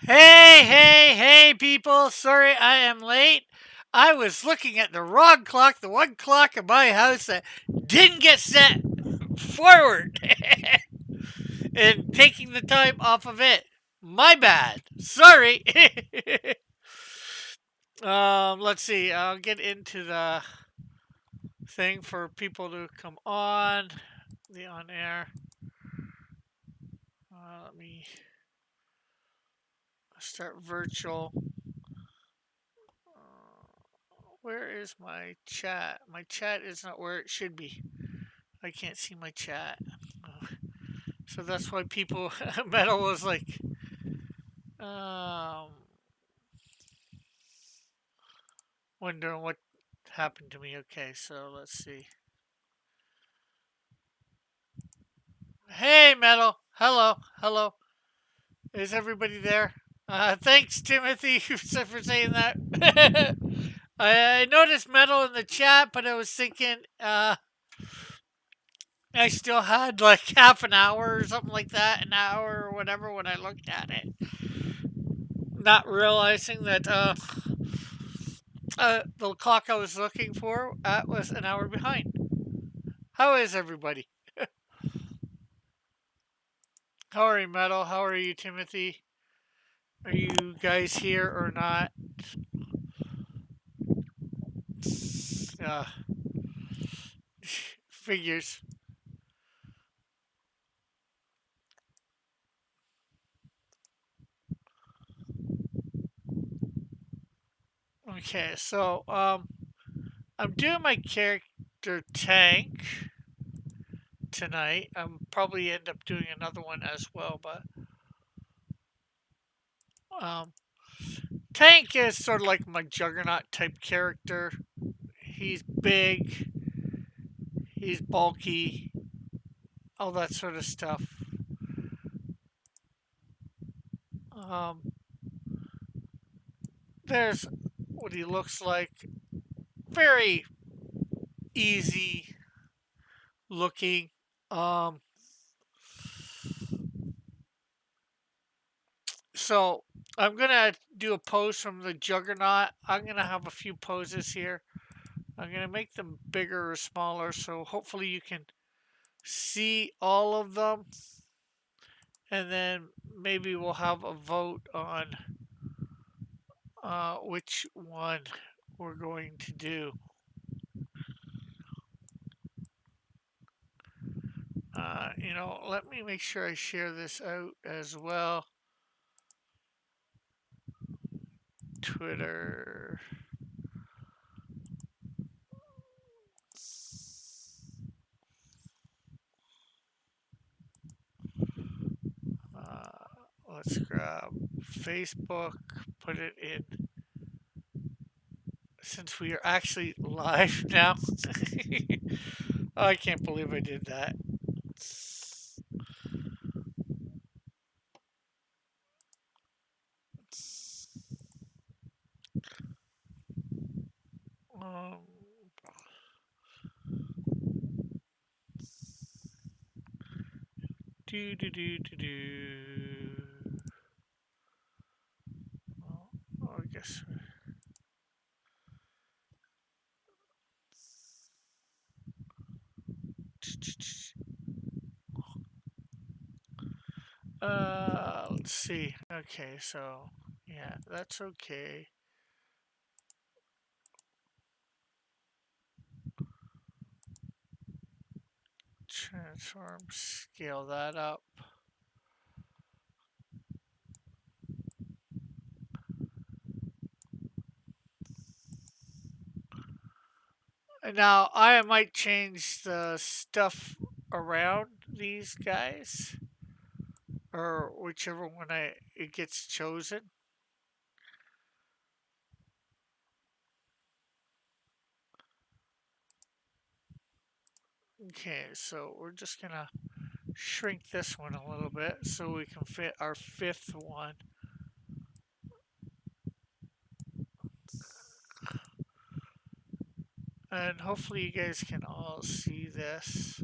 Hey, people. Sorry I am late. I was looking at the wrong clock, the one clock in my house that didn't get set forward and taking the time off of it. My bad. Sorry. Let's see. I'll get into the thing for people to come on the on air. Let me start virtual. Where is my chat? My chat is not where it should be. I can't see my chat. So that's why people, Metal was like, um, wondering what happened to me. Okay, so let's see. Hey, Metal. Hello. Is everybody there? Thanks, Timothy, for saying that. I noticed Metal in the chat, but I was thinking, I still had like half an hour or something like that, an hour or whatever when I looked at it. Not realizing that the clock I was looking for was an hour behind. How is everybody? How are you, Metal? How are you, Timothy? Are you guys here or not? Uh, Figures. Okay, so I'm doing my character Tank tonight. I'm probably end up doing another one as well, but um, Tank is sort of like my Juggernaut type character. He's big, he's bulky, all that sort of stuff. Um, there's what he looks like. Very easy looking. Um, so I'm gonna do a pose from the Juggernaut. I'm gonna have a few poses here. I'm gonna make them bigger or smaller, so hopefully you can see all of them, and then maybe we'll have a vote on which one we're going to do. Let me make sure I share this out as well. Twitter. Let's grab Facebook, put it in. Since we are actually live now, I can't believe I did that. Um, do. I guess. Let's see. Okay, so yeah, that's okay. Transform, scale that up. And now I might change the stuff around these guys, or whichever one it gets chosen. Okay, so we're just gonna shrink this one a little bit so we can fit our fifth one. And hopefully you guys can all see this.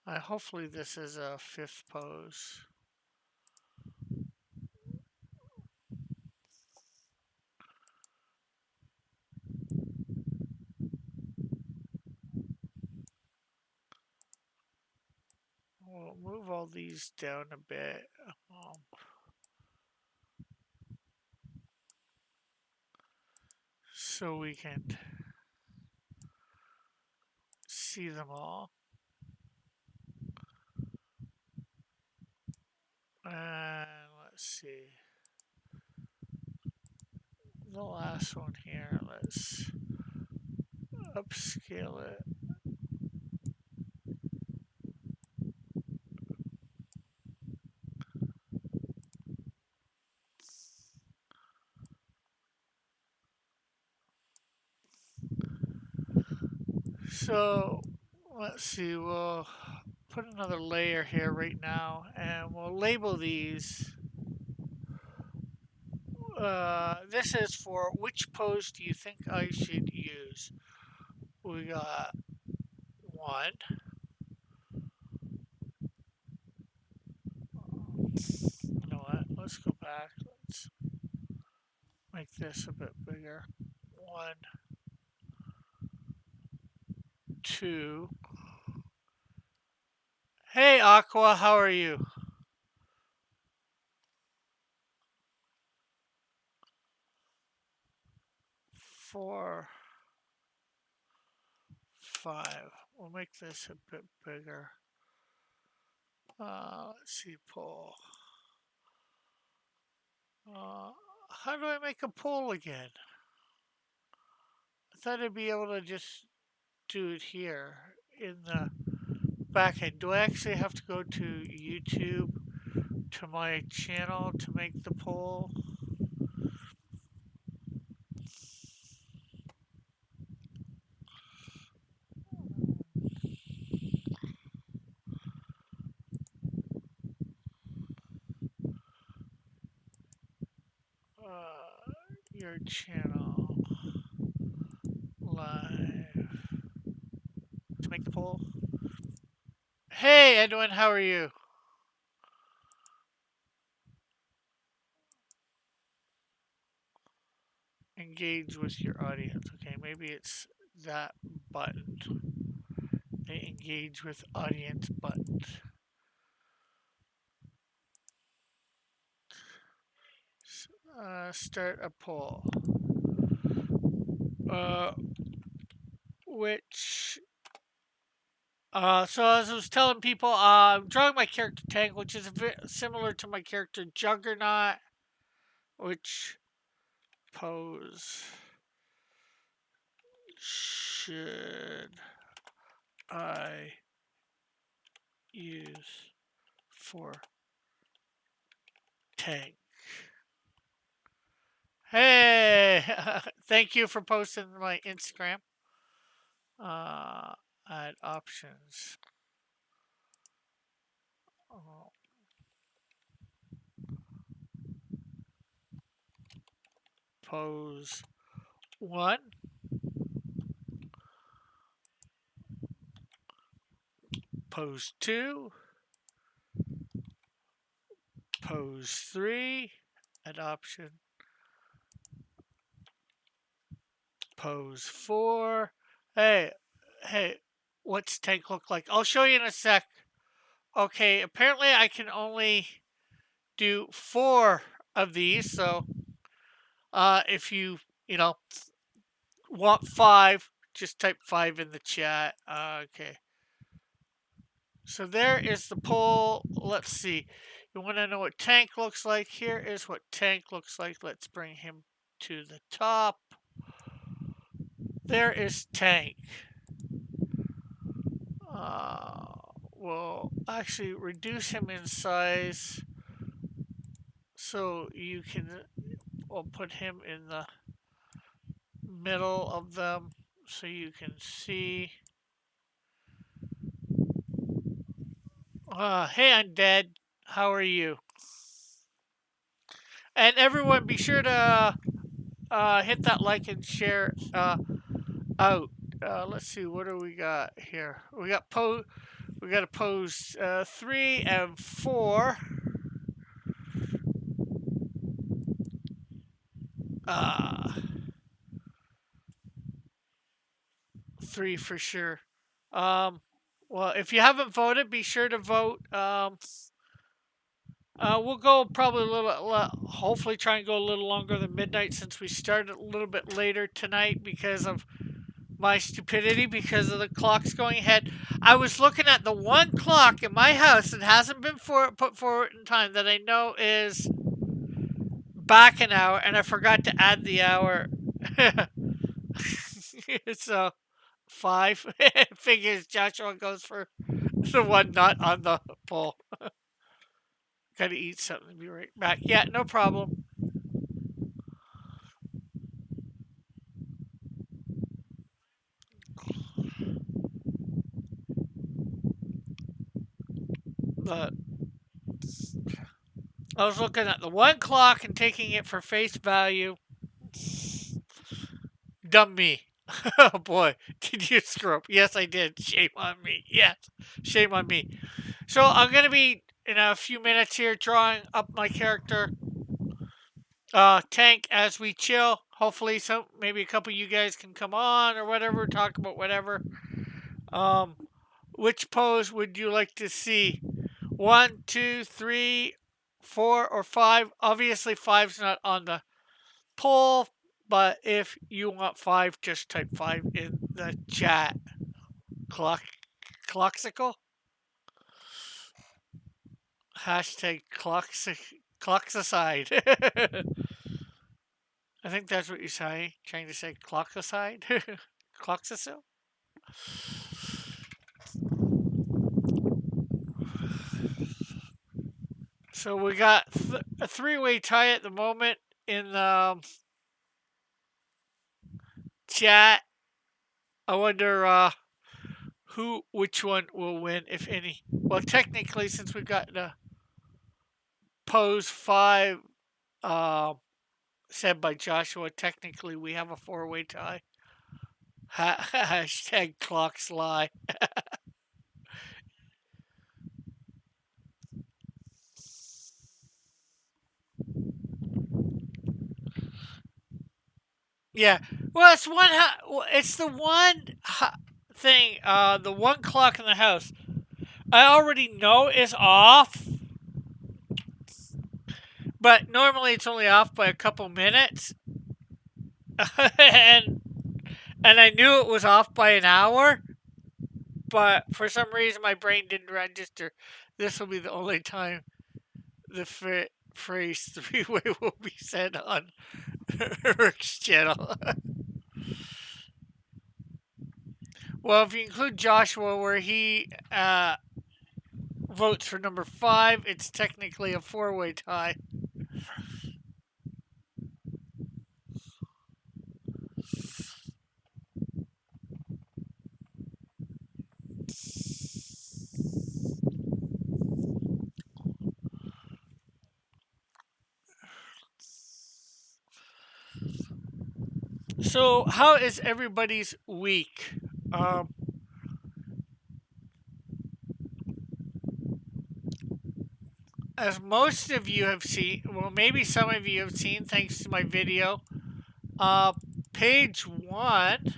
Hopefully this is a fifth pose. scale these down a bit. Um, so we can see them all. And let's see. The last one here, let's upscale it. So let's see, we'll put another layer here right now and we'll label these. This is for which pose do you think I should use? We got one. You know what? Let's go back. Let's make this a bit bigger. One, two. Hey, Aqua, how are you? 4, 5. We'll make this a bit bigger. Let's see, pull. How do I make a poll again? I thought I'd be able to just do it here in the back end. Do I actually have to go to YouTube to my channel to make the poll? Your channel live to make the poll. Hey, Edwin, how are you? Engage with your audience. Okay, maybe it's that button. The engage with audience button. Start a poll. Which so as I was telling people, I'm drawing my character Tank, which is similar to my character Juggernaut. Which pose should I use for Tank? Hey, thank you for posting my Instagram. Add options. Pose 1. Pose 2. Pose 3. Add option. Pose 4. Hey, what's Tank look like? I'll show you in a sec. Okay, apparently I can only do 4 of these, so if you want 5, just type 5 in the chat. Okay. So there is the poll. Let's see. You want to know what Tank looks like? Here is what Tank looks like. Let's bring him to the top. There is Tank. We'll actually reduce him in size so you can, we'll put him in the middle of them so you can see. Hey, Undead, how are you? And everyone, be sure to hit that like and share out. Let's see, what do we got here? We got a pose 3 and 4. 3 for sure. Well, if you haven't voted, be sure to vote. We'll go probably a little, hopefully try and go a little longer than midnight since we started a little bit later tonight because of my stupidity, because of the clocks going ahead. I was looking at the one clock in my house that hasn't been put forward in time that I know is back an hour, and I forgot to add the hour. So 5 figures Joshua goes for the one not on the pole. Gotta eat something. Be right back. Yeah, no problem. But I was looking at the one clock and taking it for face value. Dumb me. Oh boy, did you screw up? Yes, I did. Shame on me. Yes, shame on me. So I'm gonna be in a few minutes here drawing up my character tank as we chill. Hopefully, maybe a couple of you guys can come on or whatever, talk about whatever. Um, which pose would you like to see? 1, 2, 3, 4, or 5? Obviously, five's not on the poll, but if you want 5, just type 5 in the chat. Cloxical? Hashtag cloxicide. I think that's what you're saying. Trying to say cloxicide? Cloxicil? So we got a three-way tie at the moment in the chat. I wonder which one will win, if any. Well, technically, since we got the pose 5 said by Joshua, technically we have a four-way tie. Hashtag clocks lie. Yeah. Well, it's one. It's the one thing. The one clock in the house. I already know is off, but normally it's only off by a couple minutes, and I knew it was off by an hour, but for some reason my brain didn't register. This will be the only time the phrase three-way will be said on Rick's channel. Well, if you include Joshua, where he votes for number 5, it's technically a four-way tie. So, how is everybody's week? As most of you have seen, well, maybe some of you have seen, thanks to my video, page 1.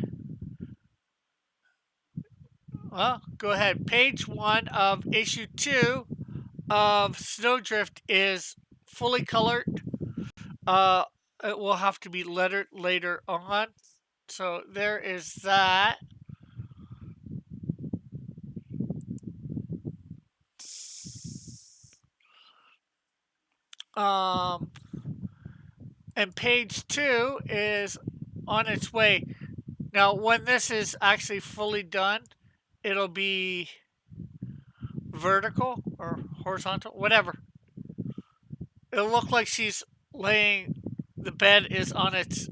Well, go ahead. Page 1 of issue 2 of Snowdrift is fully colored. It will have to be lettered later on. So there is that. Um, and page 2 is on its way. Now, when this is actually fully done, it'll be vertical or horizontal, whatever. It'll look like she's laying. The bed is on its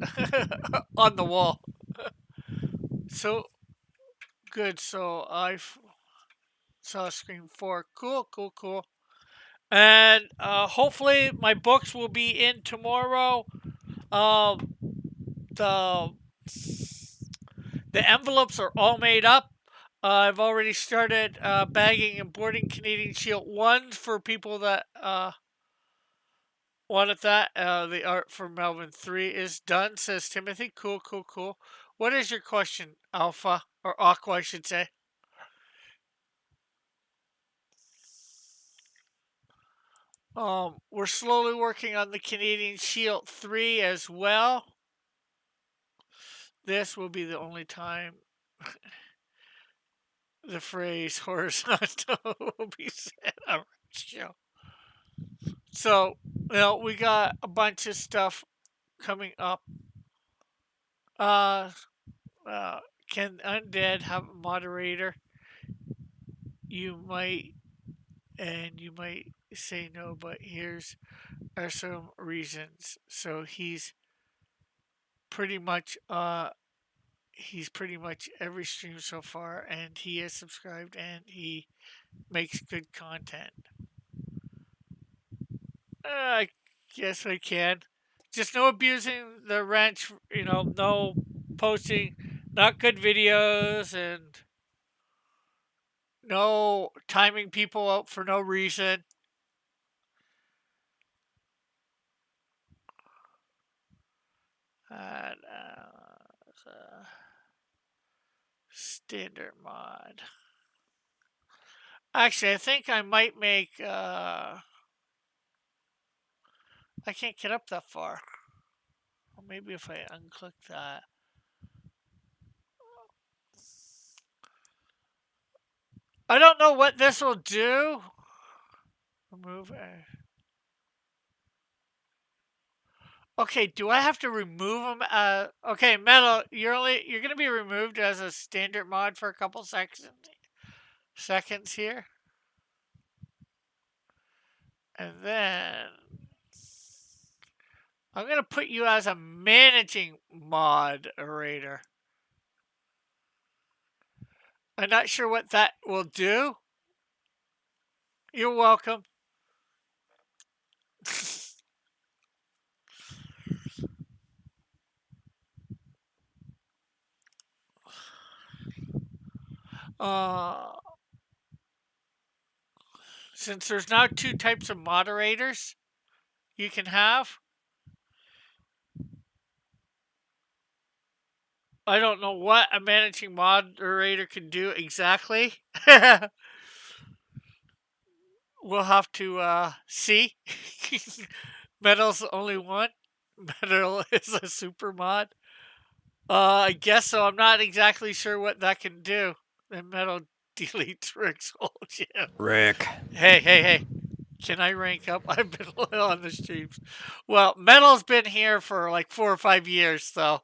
on the wall. So good. So I saw screen 4. Cool, cool, cool. And hopefully my books will be in tomorrow. The the envelopes are all made up. I've already started bagging and boarding Canadian Shield 1 for people that wanted that. The art for Melvin 3 is done, says Timothy. Cool, cool, cool. What is your question, Alpha? Or Aqua, I should say. We're slowly working on the Canadian Shield 3 as well. This will be the only time the phrase horizontal will be said on our show. So, we got a bunch of stuff coming up. Uh, can Undead have a moderator? You might, and you might say no, but here's are some reasons. So pretty much he's pretty much every stream so far, and he is subscribed, and he makes good content. I guess I can. Just no abusing the wrench, no posting not good videos, and no timing people out for no reason. And standard mod. Actually, I think I might make. I can't get up that far. Or maybe if I unclick that. I don't know what this will do. Remove. Okay, do I have to remove them? Okay, Metal, you're gonna be removed as a standard mod for a couple seconds here, and then I'm gonna put you as a managing moderator. I'm not sure what that will do. You're welcome. Since there's now two types of moderators you can have, I don't know what a managing moderator can do exactly. We'll have to see. Metal's the only one. Metal is a super mod. I guess so. I'm not exactly sure what that can do. And Metal deletes Rick's whole gym. Rick. Hey. Can I rank up? I've been loyal on the streams. Well, Metal's been here for like 4 or 5 years, so.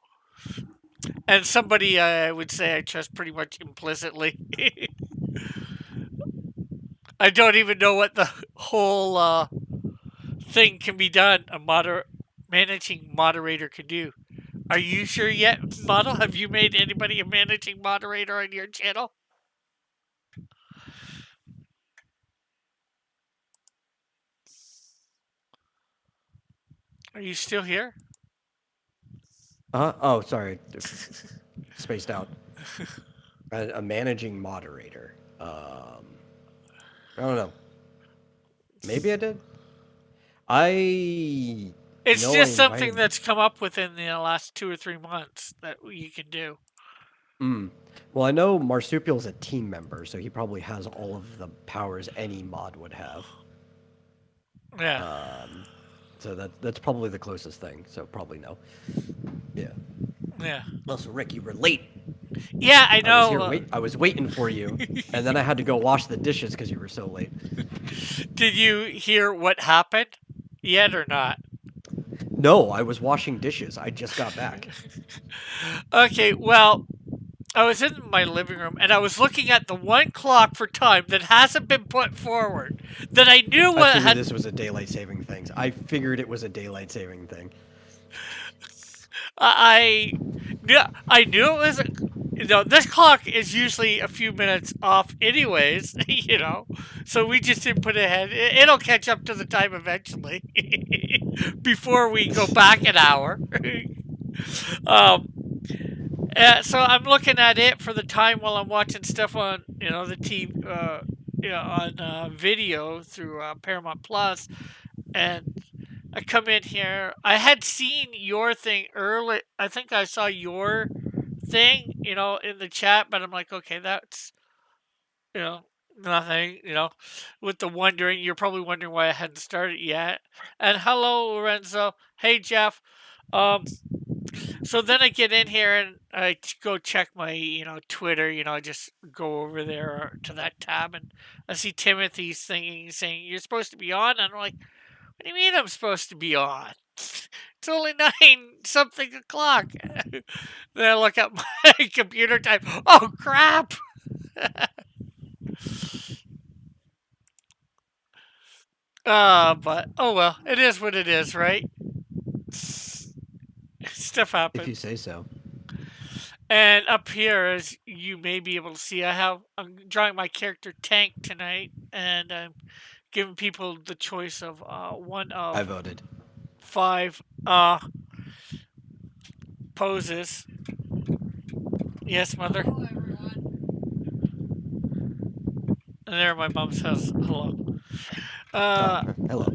And somebody I would say I trust pretty much implicitly. I don't even know what the whole thing can be done. Managing moderator can do. Are you sure yet, Model? Have you made anybody a managing moderator on your channel? Are you still here? Oh, sorry. Spaced out. A managing moderator. I don't know. Maybe I did. It's just something that's come up within the last 2 or 3 months that you can do. Well, I know Marsupial's a team member, so he probably has all of the powers any mod would have. Yeah. So that's probably the closest thing. So probably no. Yeah. Also, Rick, you were late. Yeah, I know. I was waiting for you, and then I had to go wash the dishes because you were so late. Did you hear what happened yet or not? No, I was washing dishes. I just got back. Okay, well, I was in my living room and I was looking at the one clock for time that hasn't been put forward. That I knew what I figured this was a daylight saving thing. I figured it was a daylight saving thing. I knew it was. This clock is usually a few minutes off, anyways. So we just didn't put it ahead. It'll catch up to the time eventually, before we go back an hour. So I'm looking at it for the time while I'm watching stuff on the TV, on video through Paramount Plus, and I come in here. I had seen your thing early. I think I saw your thing, in the chat, but I'm like, okay, that's, Nothing, with the wondering. You're probably wondering why I hadn't started yet. And hello, Lorenzo. Hey, Jeff. Um, so then I get in here and go check my, Twitter. I just go over there to that tab and I see Timothy's thinking, saying, "You're supposed to be on." And I'm like, "What do you mean I'm supposed to be on? It's only 9 something o'clock." Then I look at my computer time. Oh, crap. But oh well, it is what it is, right? Stuff If you happens. say so. And up here, as you may be able to see, I'm drawing my character Tank tonight, and I'm giving people the choice of one I of voted. 5 poses. Yes, mother. Hello, everyone. And there, my mom says hello. Uh, Hello.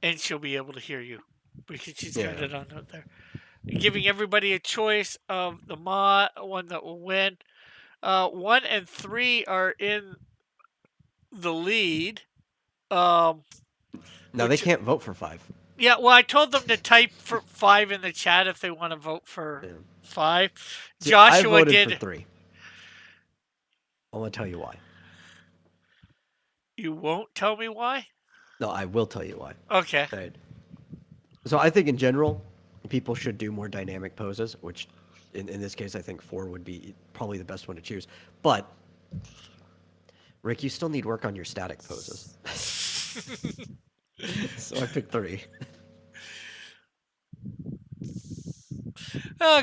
and she'll be able to hear you because she's got Yeah. it on out there. Giving everybody a choice of the one that will win. 1 and 3 are in the lead. No, they Which can't vote for 5. Yeah, well, I told them to type for 5 in the chat if they want to vote for Yeah. 5. See, I Joshua voted did. for 3. I want to tell you why. You won't tell me why? No, I will tell you why. Okay. Right. So I think in general, people should do more dynamic poses, which in this case, I think 4 would be probably the best one to choose. But, Rick, you still need work on your static poses. So I picked 3.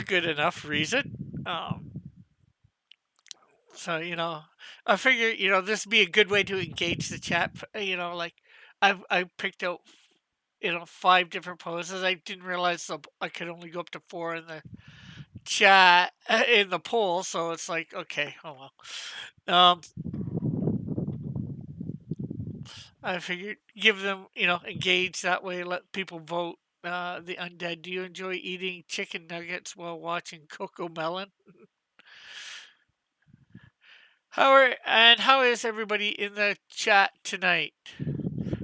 Good enough reason. So, I figure, this would be a good way to engage the chat. Like I picked out, 5 different poses. I didn't realize I could only go up to 4 in the chat, in the poll. So it's like, okay, oh well. I figured give them, engage that way, let people vote. The undead. Do you enjoy eating chicken nuggets while watching Coco Melon? How is everybody in the chat tonight?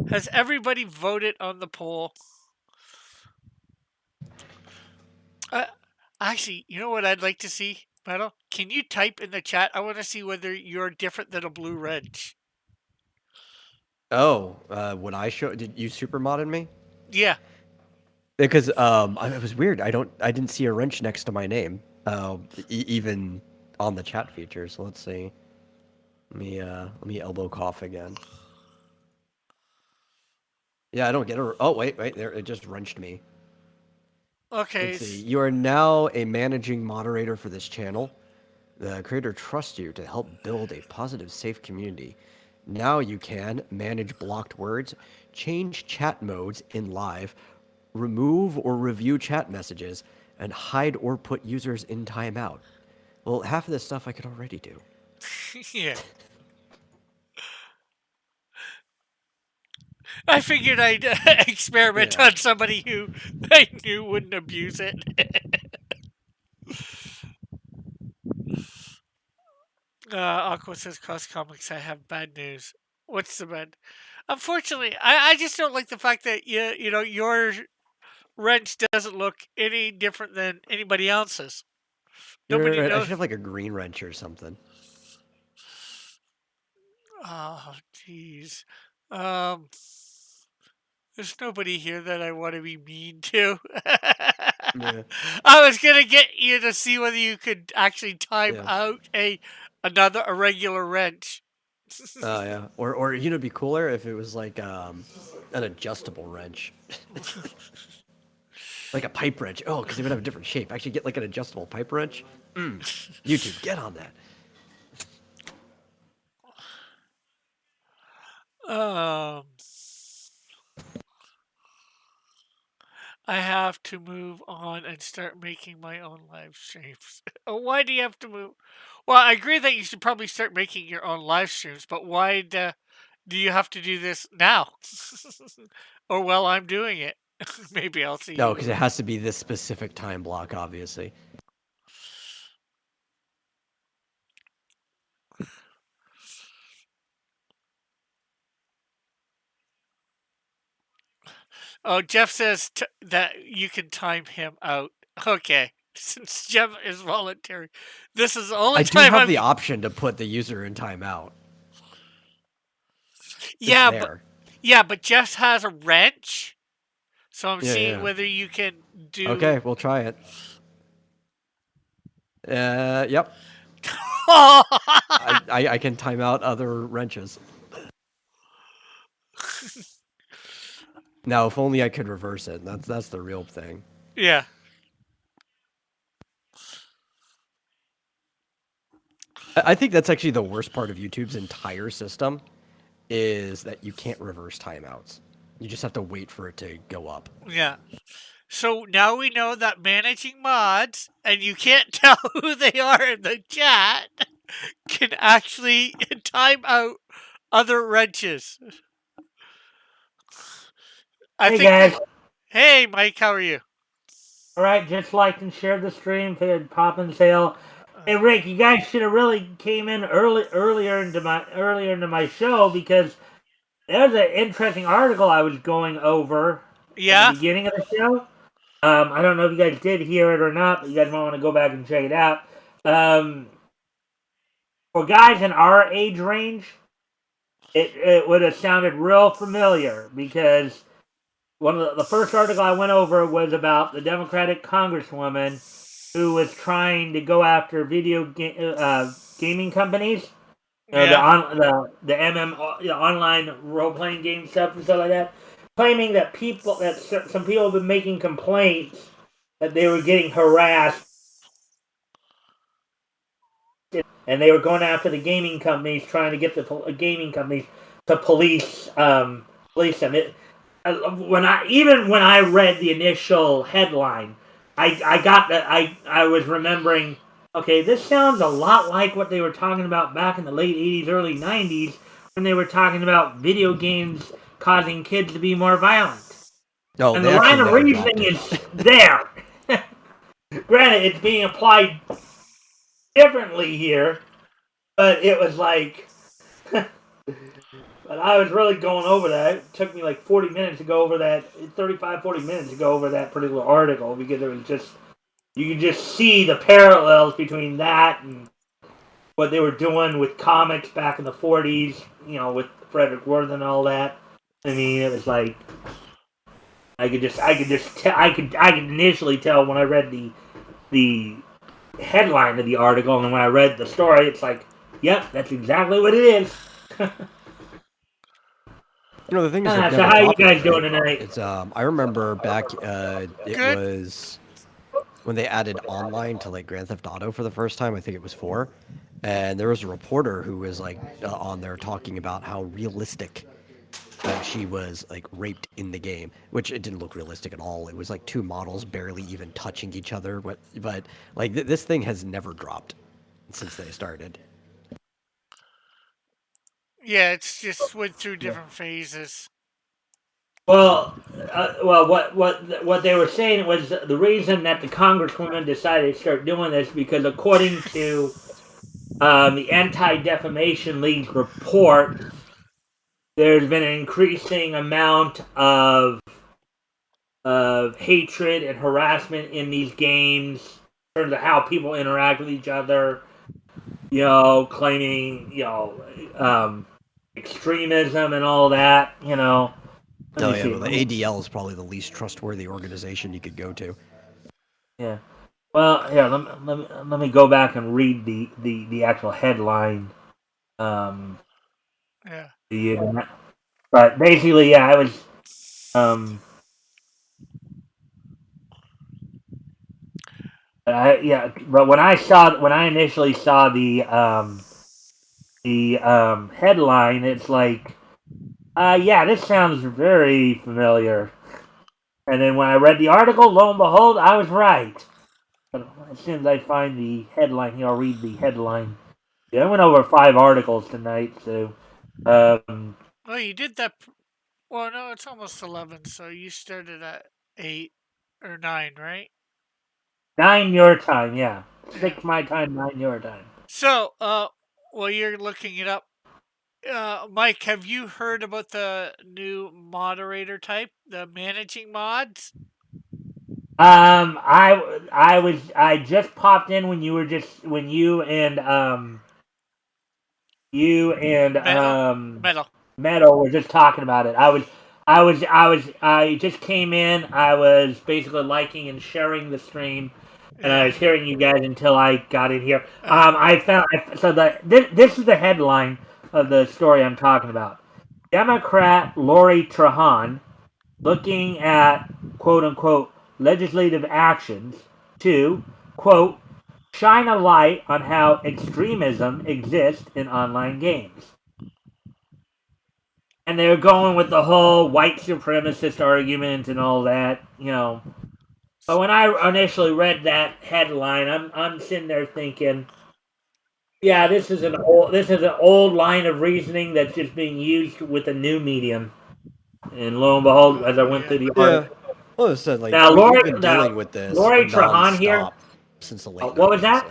Has everybody voted on the poll? Uh, Actually, you know what I'd like to see, Metal? Can you type in the chat? I want to see whether you're different than a blue wrench. Oh, would I show? Did you super modded me? Yeah. Because it was weird. I didn't see a wrench next to my name. Even on the chat feature. So let's see. Let me elbow cough again. Yeah, I don't get a. Oh wait, there it just wrenched me. Okay. Let's see. You are now a managing moderator for this channel. The creator trusts you to help build a positive, safe community. Now you can manage blocked words, change chat modes in live, remove or review chat messages, and hide or put users in timeout. Well, half of this stuff I could already do. Yeah. I figured I'd experiment Yeah. on somebody who I knew wouldn't abuse it. Aqua says, "Cross Comics, I have bad news." What's the bad? Unfortunately, I just don't like the fact that your wrench doesn't look any different than anybody else's. You're Nobody right. I knows. should have like a green wrench or something. Oh, jeez. Um, there's nobody here that I want to be mean to. Yeah. I was gonna get you to see whether you could actually time Yeah. out a regular wrench. Oh yeah. Or it'd be cooler if it was like an adjustable wrench. Like a pipe wrench. Oh, because it would have a different shape. Actually get like an adjustable pipe wrench. YouTube, get on that. Um, I have to move on and start making my own live streams. Why do you have to move? Well, I agree that you should probably start making your own live streams, but why do you have to do this now? Or while I'm doing it? Maybe I'll see No, you. because it has to be this specific time block, obviously. Oh, Jeff says that you can time him out. Okay, since Jeff is voluntary, this is the only I do time have I'm. the option to put the user in timeout. It's Yeah, but there. Jeff has a wrench, so I'm Yeah, seeing yeah. whether you can do. Okay, we'll try it. Yep. I can time out other wrenches. Now, if only I could reverse it. That's the real thing. Yeah. I think that's actually the worst part of YouTube's entire system is that you can't reverse timeouts. You just have to wait for it to go up. Yeah. So now we know that managing mods, and you can't tell who they are in the chat, can actually time out other wrenches. I Hey think. guys, Hey, Mike, how are you? all right, just like and share the stream for the pop and sale. Hey Rick, you guys should have really came in earlier into my show because there's an interesting article I was going over in the Yeah. beginning of the show. I don't know if you guys did hear it or not, but you guys might want to go back and check it out. For guys in our age range, it would have sounded real familiar because one of the first article I went over was about the Democratic Congresswoman who was trying to go after gaming companies, Yeah. the online role playing game stuff and stuff like that, claiming that some people have been making complaints that they were getting harassed and they were going after the gaming companies, trying to get the gaming companies to police them. When I read the initial headline, I was remembering. Okay, this sounds a lot like what they were talking about back in the late '80s, early '90s, when they were talking about video games causing kids to be more violent. No, And they the actually line of never dropped reasoning it. is there. Granted, it's being applied differently here, but it was like. But I was really going over that. It took me like 40 minutes to go over that, 35, 40 minutes to go over that particular article because it was just, you could just see the parallels between that and what they were doing with comics back in the 40s, with Frederick Worth and all that. I mean, it was like, I could initially tell when I read the headline of the article and when I read the story, it's like, yep, that's exactly what it is. The thing is, they've So never how you dropped it, guys doing right? tonight? It's I remember back it Good. was when they added online to like Grand Theft Auto for the first time. I think it was 4, and there was a reporter who was like on there talking about how realistic she was like raped in the game, which it didn't look realistic at all. It was like 2 models barely even touching each other. But like this thing has never dropped since they started. Yeah, it's just went through different phases. Well, what they were saying was the reason that the congresswoman decided to start doing this because according to the Anti-Defamation League's report, there's been an increasing amount of hatred and harassment in these games in terms of how people interact with each other. Claiming extremism and all that. Oh yeah, well, the ADL is probably the least trustworthy organization you could go to. Yeah. Well, here, let me go back and read the actual headline. Yeah. But basically, yeah, I was. But when I initially saw the headline, it's like, yeah, this sounds very familiar. And then when I read the article, lo and behold, I was right. But as soon as I find the headline here, I'll read the headline. Yeah, I went over 5 articles tonight, so. Oh, you did that. Well, no, it's almost 11, so you started at 8 or 9, right? 9 your time, yeah. Yeah. 6 my time, 9 your time. So, while you're looking it up, Mike, have you heard about the new moderator type, the managing mods? I just popped in when you and Metal, metal. Meadow were just talking about it. I just came in. I was basically liking and sharing the stream, and I Yeah. was hearing you guys until I got in here. Uh, This is the headline of the story I'm talking about. Democrat Lori Trahan looking at quote unquote legislative actions to quote shine a light on how extremism exists in online games. And they're going with the whole white supremacist argument and all that, you know. But when I initially read that headline, I'm sitting there thinking, yeah, this is an old line of reasoning that's just being used with a new medium. And lo and behold, as I went through the article, Well, it said like now we've been dealing with this Lori Trahan here. nonstop since the late 90s. What was that?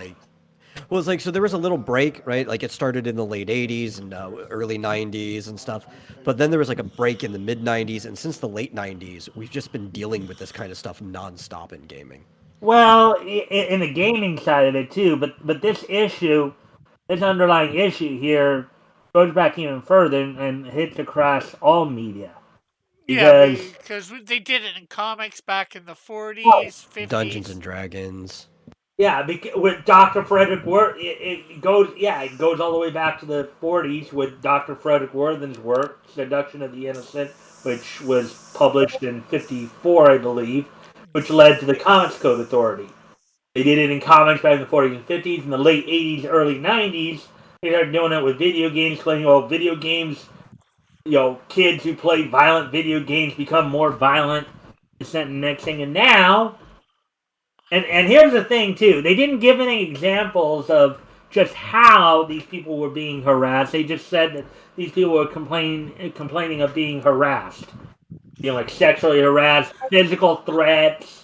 Well, it's like, so there was a little break, right? Like it started in the late 80s and early 90s and stuff. But then there was like a break in the mid 90s. And since the late 90s, we've just been dealing with this kind of stuff nonstop in gaming. Well, in the gaming side of it too, but this underlying issue here goes back even further and hits across all media. yeah, because they did it in comics back in the 40s, 50s. Dungeons and Dragons. Yeah, with Dr. Frederick Worth, it goes all the way back to the 40s with Dr. Frederick Worthen's work, Seduction of the Innocent, which was published in 54, I believe, which led to the Comics Code Authority. They did it in comics back in the 40s and 50s. In the late 80s, early 90s, they started doing it with video games, claiming, well, video games, kids who play violent video games become more violent, this and next thing. And now, and here's the thing, too. They didn't give any examples of just how these people were being harassed. They just said that these people were complaining of being harassed. Like sexually harassed, physical threats.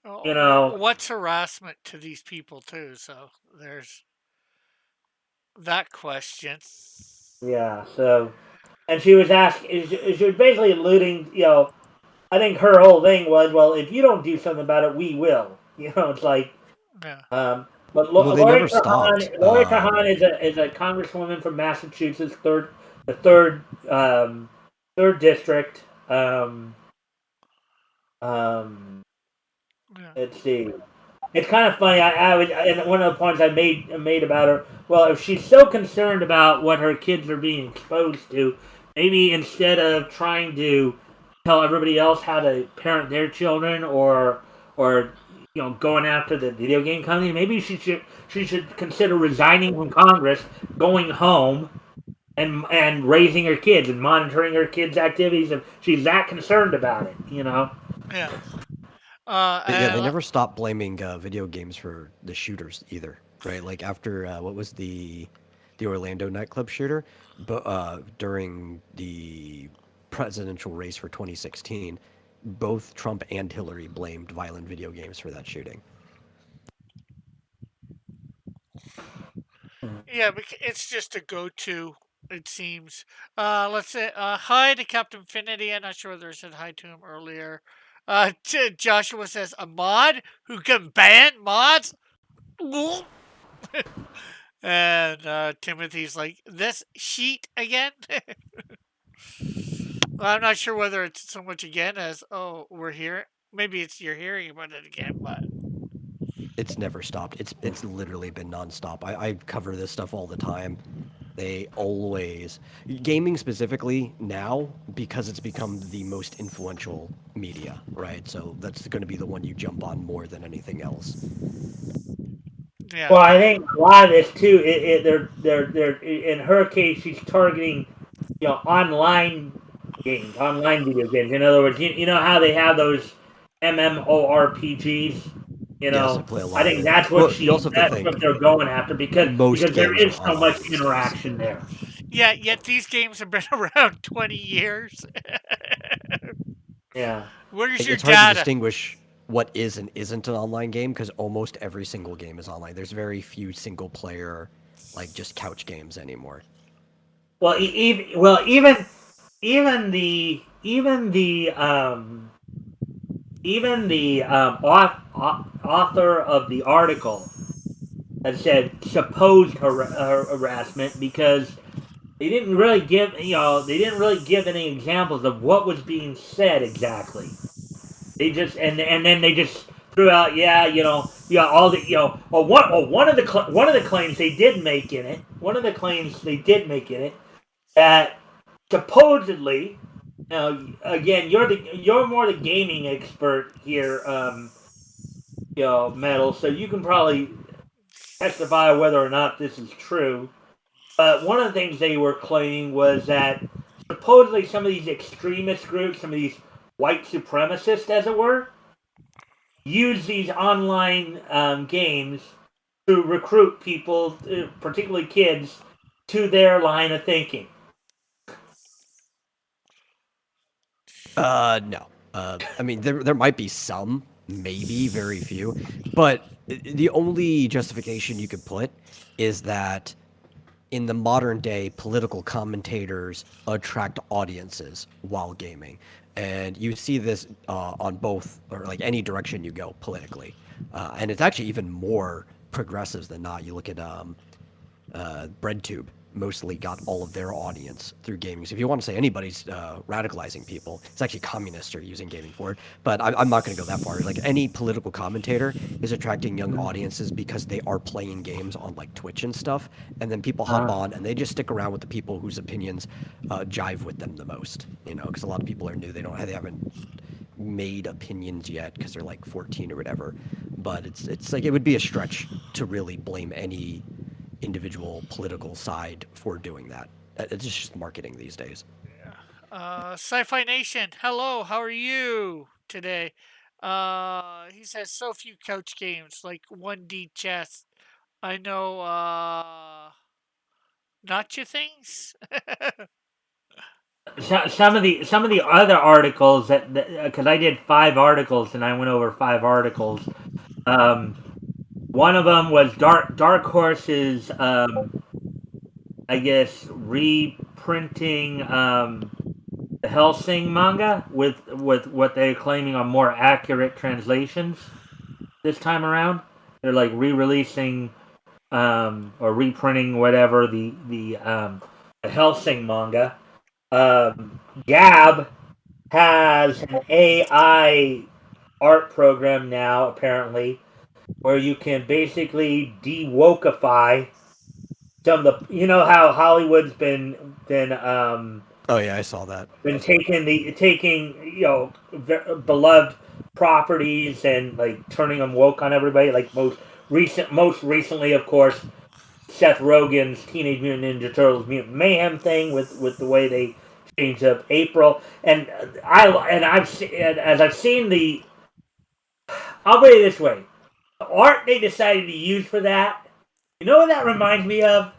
What's harassment to these people too? So there's that question. Yeah. So, and she was asking. She was basically alluding. I think her whole thing was, well, if you don't do something about it, we will. It's like. Yeah. But Well, they Lori never stopped. Lori Trahan is a congresswoman from Massachusetts, third district. Let's see. It's kind of funny. And one of the points I made about her. Well, if she's so concerned about what her kids are being exposed to, maybe instead of trying to tell everybody else how to parent their children, or going after the video game company, maybe she should consider resigning from Congress, going home, and raising her kids and monitoring her kids' activities. If she's that concerned about it, Yeah. They never stopped blaming video games for the shooters either, right? Like after what was the Orlando nightclub shooter, but during the presidential race for 2016, both Trump and Hillary blamed violent video games for that shooting. Yeah, it's just a go-to. It seems. Let's say hi to Captain Infinity. I'm not sure whether I said hi to him earlier. Joshua says a mod who can ban mods. And Timothy's like, this sheet again. Well, I'm not sure whether it's so much again as we're here. Maybe it's you're hearing about it again, but it's never stopped. It's literally been nonstop. I cover this stuff all the time. They always, gaming specifically now, because it's become the most influential media, right? So that's going to be the one you jump on more than anything else. Yeah. Well, I think a lot of this too. They're in her case, she's targeting, online games, online video games. In other words, you know how they have those MMORPGs. Yes, I think that's what what they're going after because there is so much interaction there. Yeah, yet these games have been around 20 years. Yeah. Where's your it's data? Hard to distinguish what is and isn't an online game because almost every single game is online. There's very few single player, like just couch games anymore. Well, even the author of the article has said supposed harassment because they didn't really give any examples of what was being said exactly. They just and then they just threw out all the one of the claims they did make in it that supposedly, now again, you're more the gaming expert here, Metal, so you can probably testify whether or not this is true. But one of the things they were claiming was that supposedly some of these extremist groups, some of these white supremacists, as it were, use these online games to recruit people, particularly kids, to their line of thinking. No. I mean, there might be some, maybe very few, but the only justification you could put is that in the modern day, political commentators attract audiences while gaming, and you see this on both, or like any direction you go politically, and it's actually even more progressives than not. You look at BreadTube mostly got all of their audience through gaming. So if you want to say anybody's radicalizing people, it's actually communists are using gaming for it. But I'm not going to go that far. Like any political commentator is attracting young audiences because they are playing games on like Twitch and stuff, and then people hop on and they just stick around with the people whose opinions jive with them the most. You know, because a lot of people are new. They haven't made opinions yet because they're like 14 or whatever. But it's like it would be a stretch to really blame any individual political side for doing that. It's just marketing these days. Sci-Fi Nation, hello, how are you today? He says so few couch games like 1D chess. I know, Nacho things. Some of the other articles that because I did 5 articles and I went over 5 articles. One of them was Dark Horse's, I guess, reprinting the Hellsing manga with what they're claiming are more accurate translations this time around. They're like re-releasing or reprinting whatever the Hellsing manga. Gab has an AI art program now, apparently, where you can basically de-wokeify some of the, how Hollywood's been oh yeah, I saw that. Been taking beloved properties and like turning them woke on everybody. Like most recently, of course, Seth Rogen's Teenage Mutant Ninja Turtles Mutant Mayhem thing with the way they changed up April, and I've seen the. I'll put it this way: the art they decided to use for that. You know what that reminds me of?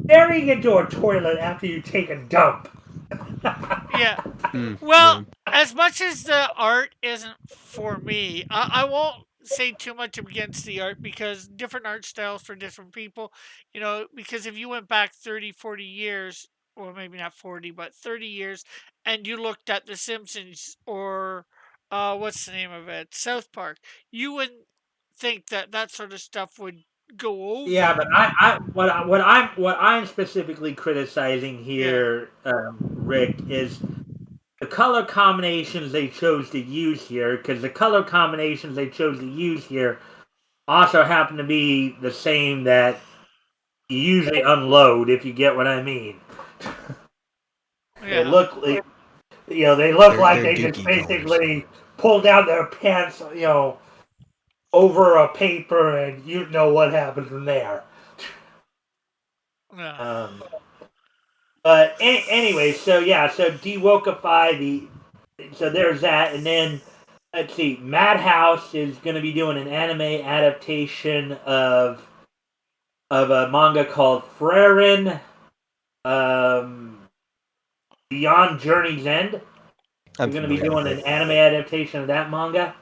Staring into a toilet after you take a dump. Yeah. Well, as much as the art isn't for me, I won't say too much against the art because different art styles for different people, because if you went back 30, 40 years, or maybe not 40, but 30 years, and you looked at The Simpsons or what's the name of it? South Park, you wouldn't think that sort of stuff would go over. Yeah, but what I'm specifically criticizing here, Rick, is the color combinations they chose to use here, because the color combinations they chose to use here also happen to be the same that you usually unload, if you get what I mean. Yeah. They look like they just basically pulled down their pants, over a paper, and you know what happened from there. Yeah. But anyway, so de-wokeify so there's that, and then let's see, Madhouse is going to be doing an anime adaptation of a manga called Frieren, Beyond Journey's End. They're going to be doing an anime adaptation of that manga.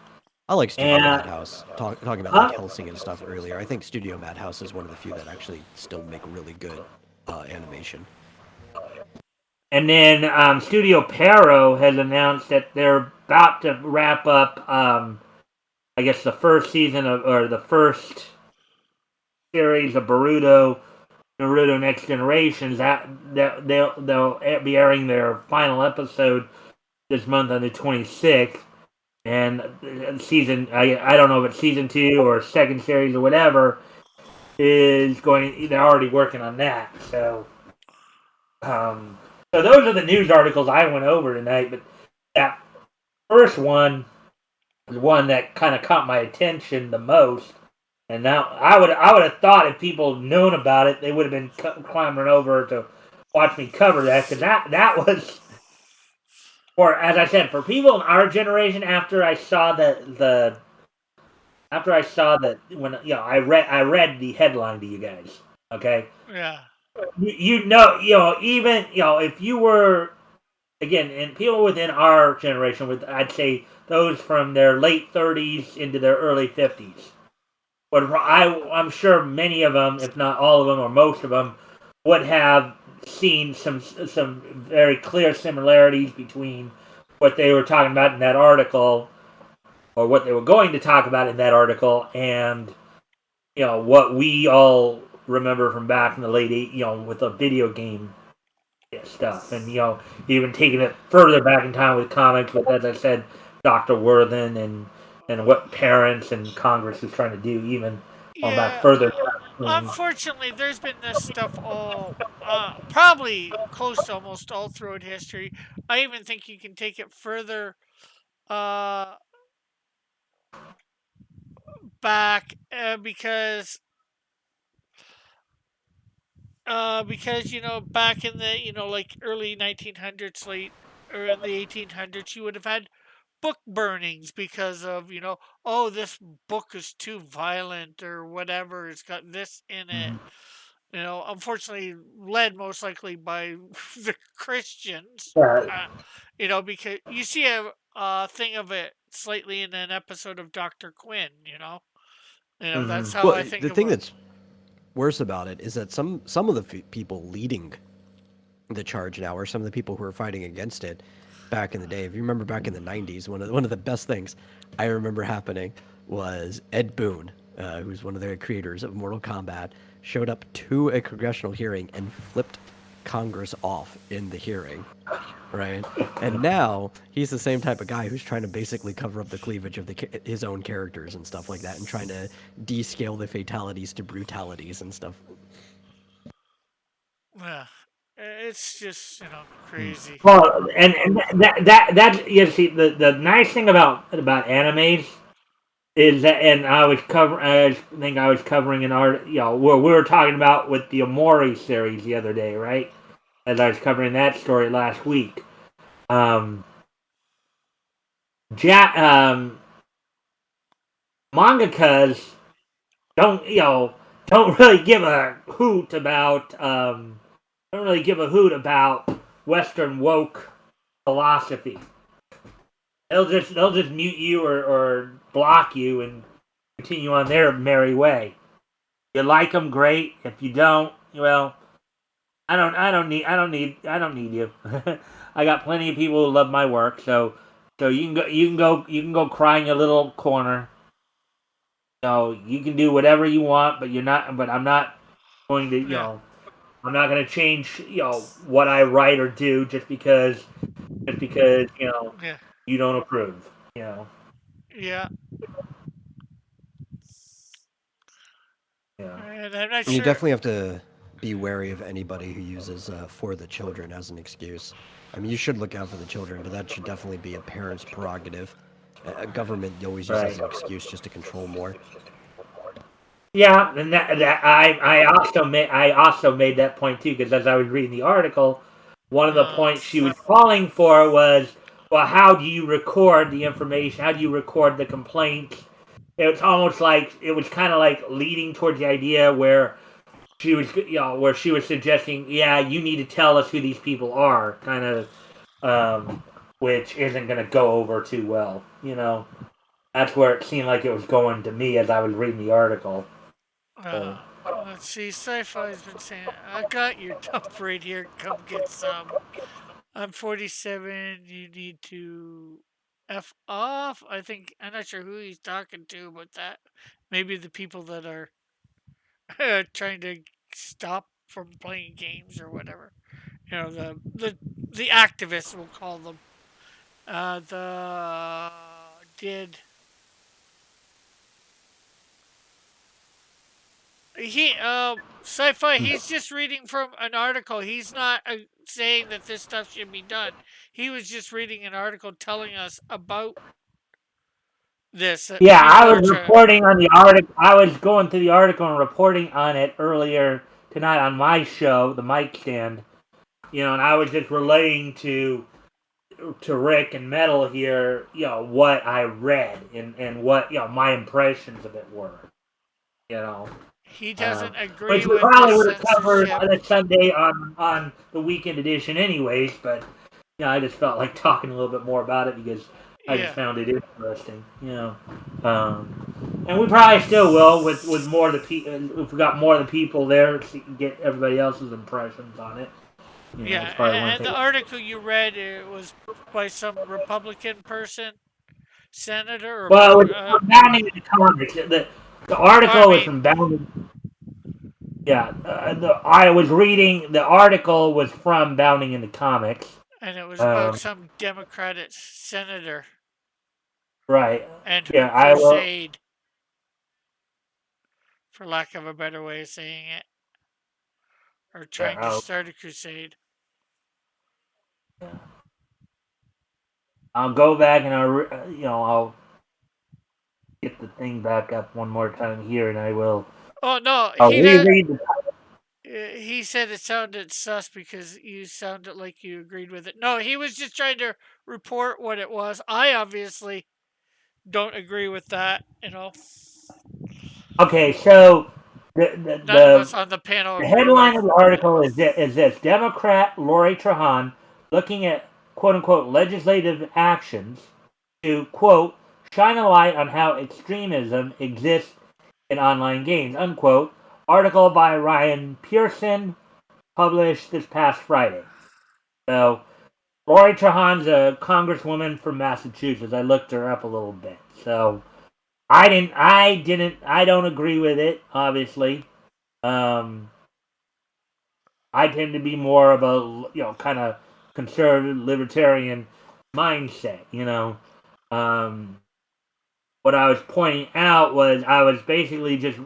I like Studio Madhouse. Talking about like Hellsing and stuff earlier. I think Studio Madhouse is one of the few that actually still make really good animation. And then Studio Pero has announced that they're about to wrap up, I guess, the first season or the first series of Naruto Next Generations. That they'll be airing their final episode this month on the 26th. And season, I don't know if it's season 2 or second series or whatever, is going. They're already working on that. So those are the news articles I went over tonight. But that first one, the one that kind of caught my attention the most. And now I would have thought if people known about it, they would have been clambering over to watch me cover that, because that was, or as I said, for people in our generation. After I saw that when I read the headline to you guys. Okay. Yeah. Even if you were, again, and people within our generation, I'd say those from their late 30s into their early 50s. But I'm sure many of them, if not all of them or most of them, would have seen some very clear similarities between what they were talking about in that article, or what they were going to talk about in that article, and what we all remember from back in the late with the video game stuff, and even taking it further back in time with comics, with, as I said, Dr. Worthen and what parents and Congress is trying to do, even on back further. Unfortunately, there's been this stuff all, probably close to almost all throughout history. I even think you can take it further back, because back in the like early 1900s, late or in the 1800s, you would have had book burnings because of oh, this book is too violent or whatever, it's got this in it. Unfortunately led most likely by the Christians. Because you see a thing of it slightly in an episode of Dr. Quinn. That's how I think the of thing it. that's worse about it is that some of the people leading the charge now are some of the people who are fighting against it back in the day. If you remember back in the 90s, one of the best things I remember happening was Ed Boon, who's one of the creators of Mortal Kombat, showed up to a congressional hearing and flipped Congress off in the hearing, right? And now he's the same type of guy who's trying to basically cover up the cleavage of his own characters and stuff like that, and trying to descale the fatalities to brutalities and stuff. Yeah, it's just crazy. Well, and that you see, the nice thing about animes is that, and I think I was covering an art, where we were talking about with the Amori series the other day, right? As I was covering that story last week. Mangakas don't really give a hoot about Western woke philosophy. They'll just mute you or block you and continue on their merry way. If you like them, great. If you don't, well, I don't need you. I got plenty of people who love my work, so you can go cry in your little corner. You can do whatever you want, but I'm not going to I'm not going to change what I write or do just because you don't approve. Yeah. Yeah. And I'm not You sure. definitely have to be wary of anybody who uses for the children as an excuse. I mean, you should look out for the children, but that should definitely be a parent's prerogative. A government always uses an excuse just to control more. Yeah, and I also made that point too, because as I was reading the article, one of the points she was calling for was, well, how do you record the information? How do you record the complaints? It's almost like it was kind of like leading towards the idea where she was suggesting, yeah, you need to tell us who these people are, kind of, which isn't going to go over too well. That's where it seemed like it was going to me as I was reading the article. Let's see. Sci-fi's been saying, "I got your dump right here. Come get some." I'm 47. You need to f off. I think I'm not sure who he's talking to about that. Maybe the people that are trying to stop from playing games or whatever. You know, the activists, we'll call them. The did he sci-fi? He's just reading from an article. He's not saying that this stuff should be done. He was just reading an article telling us about this. That Yeah, I people are was trying. reporting on the article. I was going through the article and reporting on it earlier tonight on my show, the Mic Stand. And I was just relaying to Rick and Metal here, what I read and what my impressions of it were. He doesn't agree Which we with the probably would have covered censorship. on a Sunday on the weekend edition, anyways. But I just felt like talking a little bit more about it because I just Yeah, found it interesting. And we probably still will with more of the people. If we got more of the people there, to get everybody else's impressions on it. yeah. It's probably one And thing. the article you read, it was by some Republican person, senator, or Well, it was from Bounding in the Comics. The article was from Bounding. Yeah, I was reading. The article was from Bounding in the Comics. and it was about some Democratic senator Right. and her Yeah, I will. crusade, for lack of a better way of saying it, or trying to start a crusade. I'll go back and I'll get the thing back up one more time here, and I will. Oh no, I'll he does. reread the. He said it sounded sus because you sounded like you agreed with it. No, he was just trying to report what it was. I obviously don't agree with that. Okay, so None of us on the panel the agree headline with. of the article is this: Democrat Lori Trahan looking at quote unquote legislative actions to quote shine a light on how extremism exists in online games unquote. Article by Ryan Pearson, published this past Friday. So Lori Trahan's a congresswoman from Massachusetts. I looked her up a little bit. So I don't agree with it, obviously. I tend to be more of a, kind of conservative, libertarian mindset, What I was pointing out was I was basically just,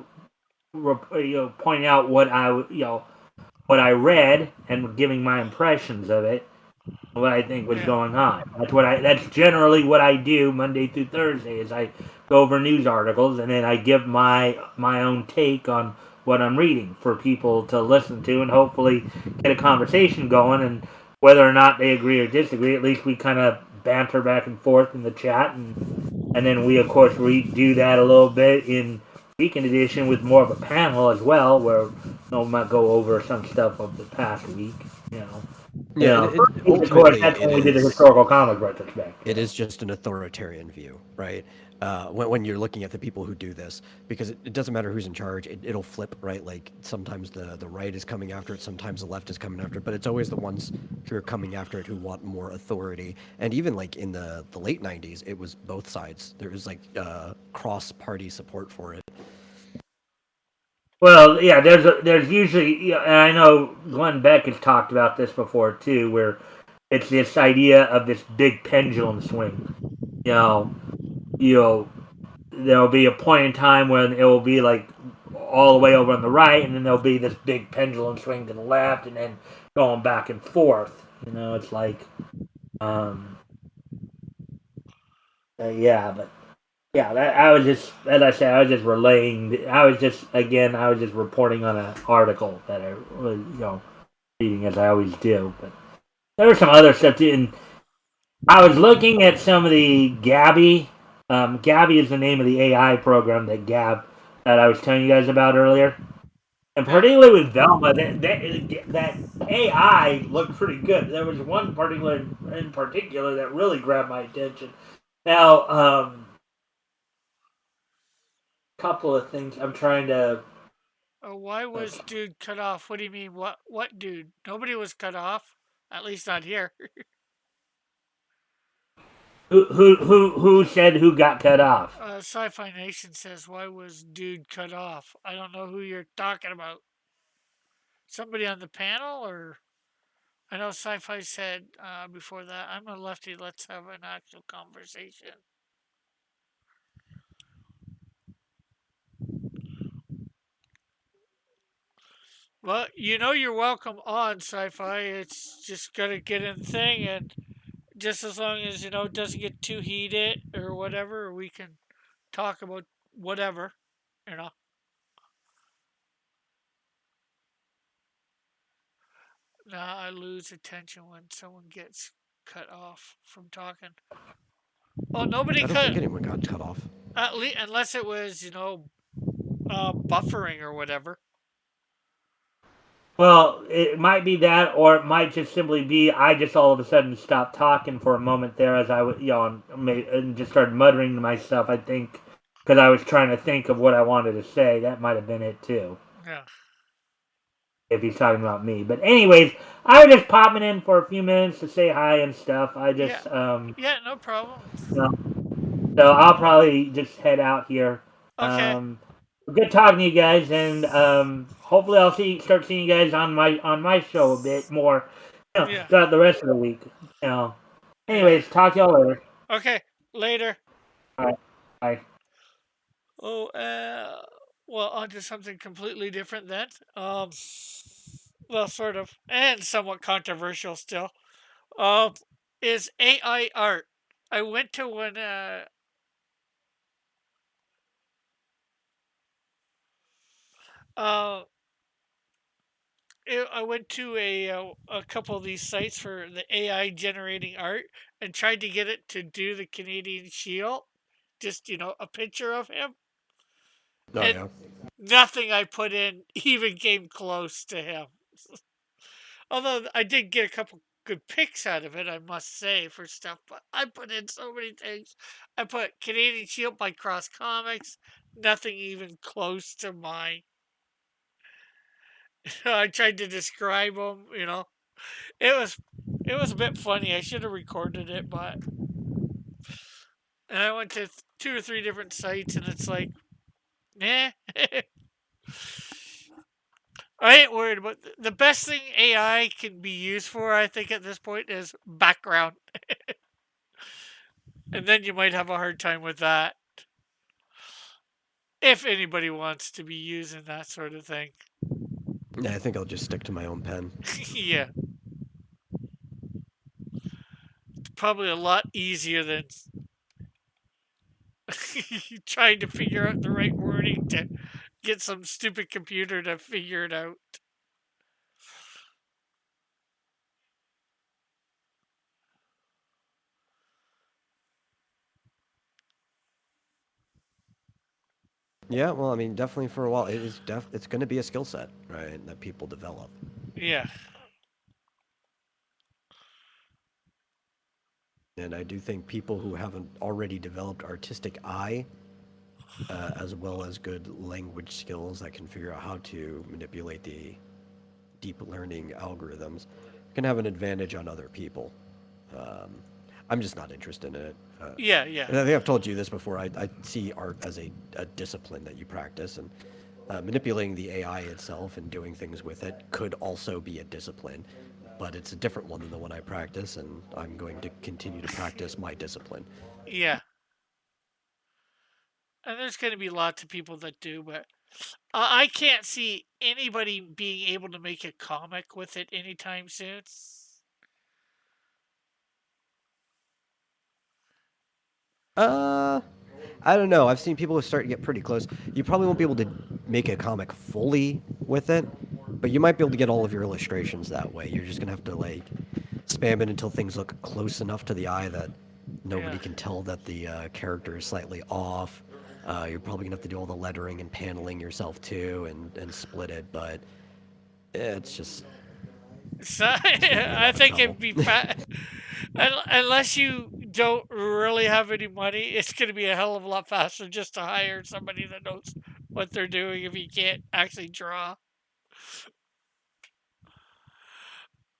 pointing out what I read and giving my impressions of it, what I think was going on. That's generally what I do Monday through Thursday is I go over news articles and then I give my own take on what I'm reading for people to listen to and hopefully get a conversation going, and whether or not they agree or disagree, at least we kind of banter back and forth in the chat, and then we of course do that a little bit in weekend edition with more of a panel as well, where we might go over some stuff of the past week, Yeah, of course, that's when we did the historical comic retrospect. It is just an authoritarian view, right? When you're looking at the people who do this, because it doesn't matter who's in charge, it'll flip, right? Like sometimes the right is coming after it, sometimes the left is coming after it, but it's always the ones who are coming after it who want more authority. And even like in the late 90s, it was both sides. There was like cross-party support for it. Well, yeah, there's usually, and I know Glenn Beck has talked about this before too, where it's this idea of this big pendulum swing. There'll be a point in time when it will be like all the way over on the right, and then there'll be this big pendulum swing to the left, and then going back and forth. It's like, yeah, but. Yeah, I was just, as I said, I was just relaying. I was just reporting on an article that I was, reading as I always do. But there was some other stuff too. And I was looking at some of the Gabby. Gabby is the name of the AI program that I was telling you guys about earlier. And particularly with Velma, that AI looked pretty good. There was one in particular that really grabbed my attention. Now, couple of things I'm trying to Why was dude cut off? What do you mean? What dude? Nobody was cut off. At least not here. Who said who got cut off? Sci-Fi Nation says, "Why was dude cut off?" I don't know who you're talking about. Somebody on the panel, or I know Sci-Fi said before that, "I'm a lefty. Let's have an actual conversation." Well, you're welcome on Sci-Fi. It's just gotta get in the thing, and just as long as it doesn't get too heated or whatever, we can talk about whatever. You know. Now I lose attention when someone gets cut off from talking. Well, nobody I don't think cut. anyone got cut off. At least, unless it was buffering or whatever. Well, it might be that, or it might just simply be I just all of a sudden stopped talking for a moment there as I was, and just started muttering to myself. I think because I was trying to think of what I wanted to say. That might have been it too. Yeah. If he's talking about me, but anyways, I was just popping in for a few minutes to say hi and stuff. I just Yeah, no problem. So I'll probably just head out here. Okay. Good talking to you guys, and hopefully I'll start seeing you guys on my show a bit more throughout the rest of the week. Anyways, talk to y'all later. Okay, later. All right, bye. Oh, well, on to something completely different then. Well, sort of, and somewhat controversial still. Is AI art? I went to one. I went to a couple of these sites for the AI generating art and tried to get it to do the Canadian Shield, just a picture of him. Oh, and yeah. nothing I put in even came close to him. Although I did get a couple good pics out of it, I must say, for stuff. But I put in so many things. I put Canadian Shield by Cross Comics. Nothing even close to mine. I tried to describe them. It was a bit funny. I should have recorded it, but and I went to 2 or 3 different sites, and it's like, nah. I ain't worried about the best thing AI can be used for. I think at this point is background, and then you might have a hard time with that if anybody wants to be using that sort of thing. Yeah, I think I'll just stick to my own pen. Yeah. It's probably a lot easier than trying to figure out the right wording to get some stupid computer to figure it out. Yeah, well, I mean, definitely for a while, it's going to be a skill set, right, that people develop. Yeah. And I do think people who haven't already developed artistic eye, as well as good language skills that can figure out how to manipulate the deep learning algorithms, can have an advantage on other people. I'm just not interested in it. Yeah. And I think I've told you this before. I see art as a discipline that you practice, and manipulating the AI itself and doing things with it could also be a discipline, but it's a different one than the one I practice, and I'm going to continue to practice my discipline. Yeah. And there's going to be lots of people that do, but I can't see anybody being able to make a comic with it anytime soon. I don't know. I've seen people start to get pretty close. You probably won't be able to make a comic fully with it, but you might be able to get all of your illustrations that way. You're just gonna have to like spam it until things look close enough to the eye that nobody can tell that the character is slightly off. You're probably gonna have to do all the lettering and paneling yourself too, and split it. But it's just. So, I think it'd be unless you don't really have any money, it's going to be a hell of a lot faster just to hire somebody that knows what they're doing if you can't actually draw.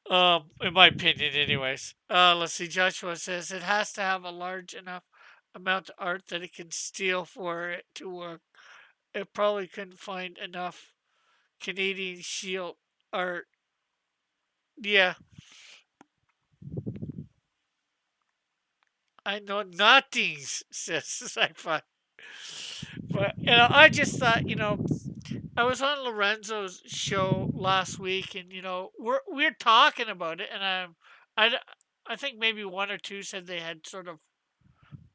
In my opinion, anyways. Let's see. Joshua says it has to have a large enough amount of art that it can steal for it to work. It probably couldn't find enough Canadian Shield art. Yeah, I know nothing, says sci-fi. But I just thought, I was on Lorenzo's show last week, and we're talking about it, and I I think maybe one or two said they had sort of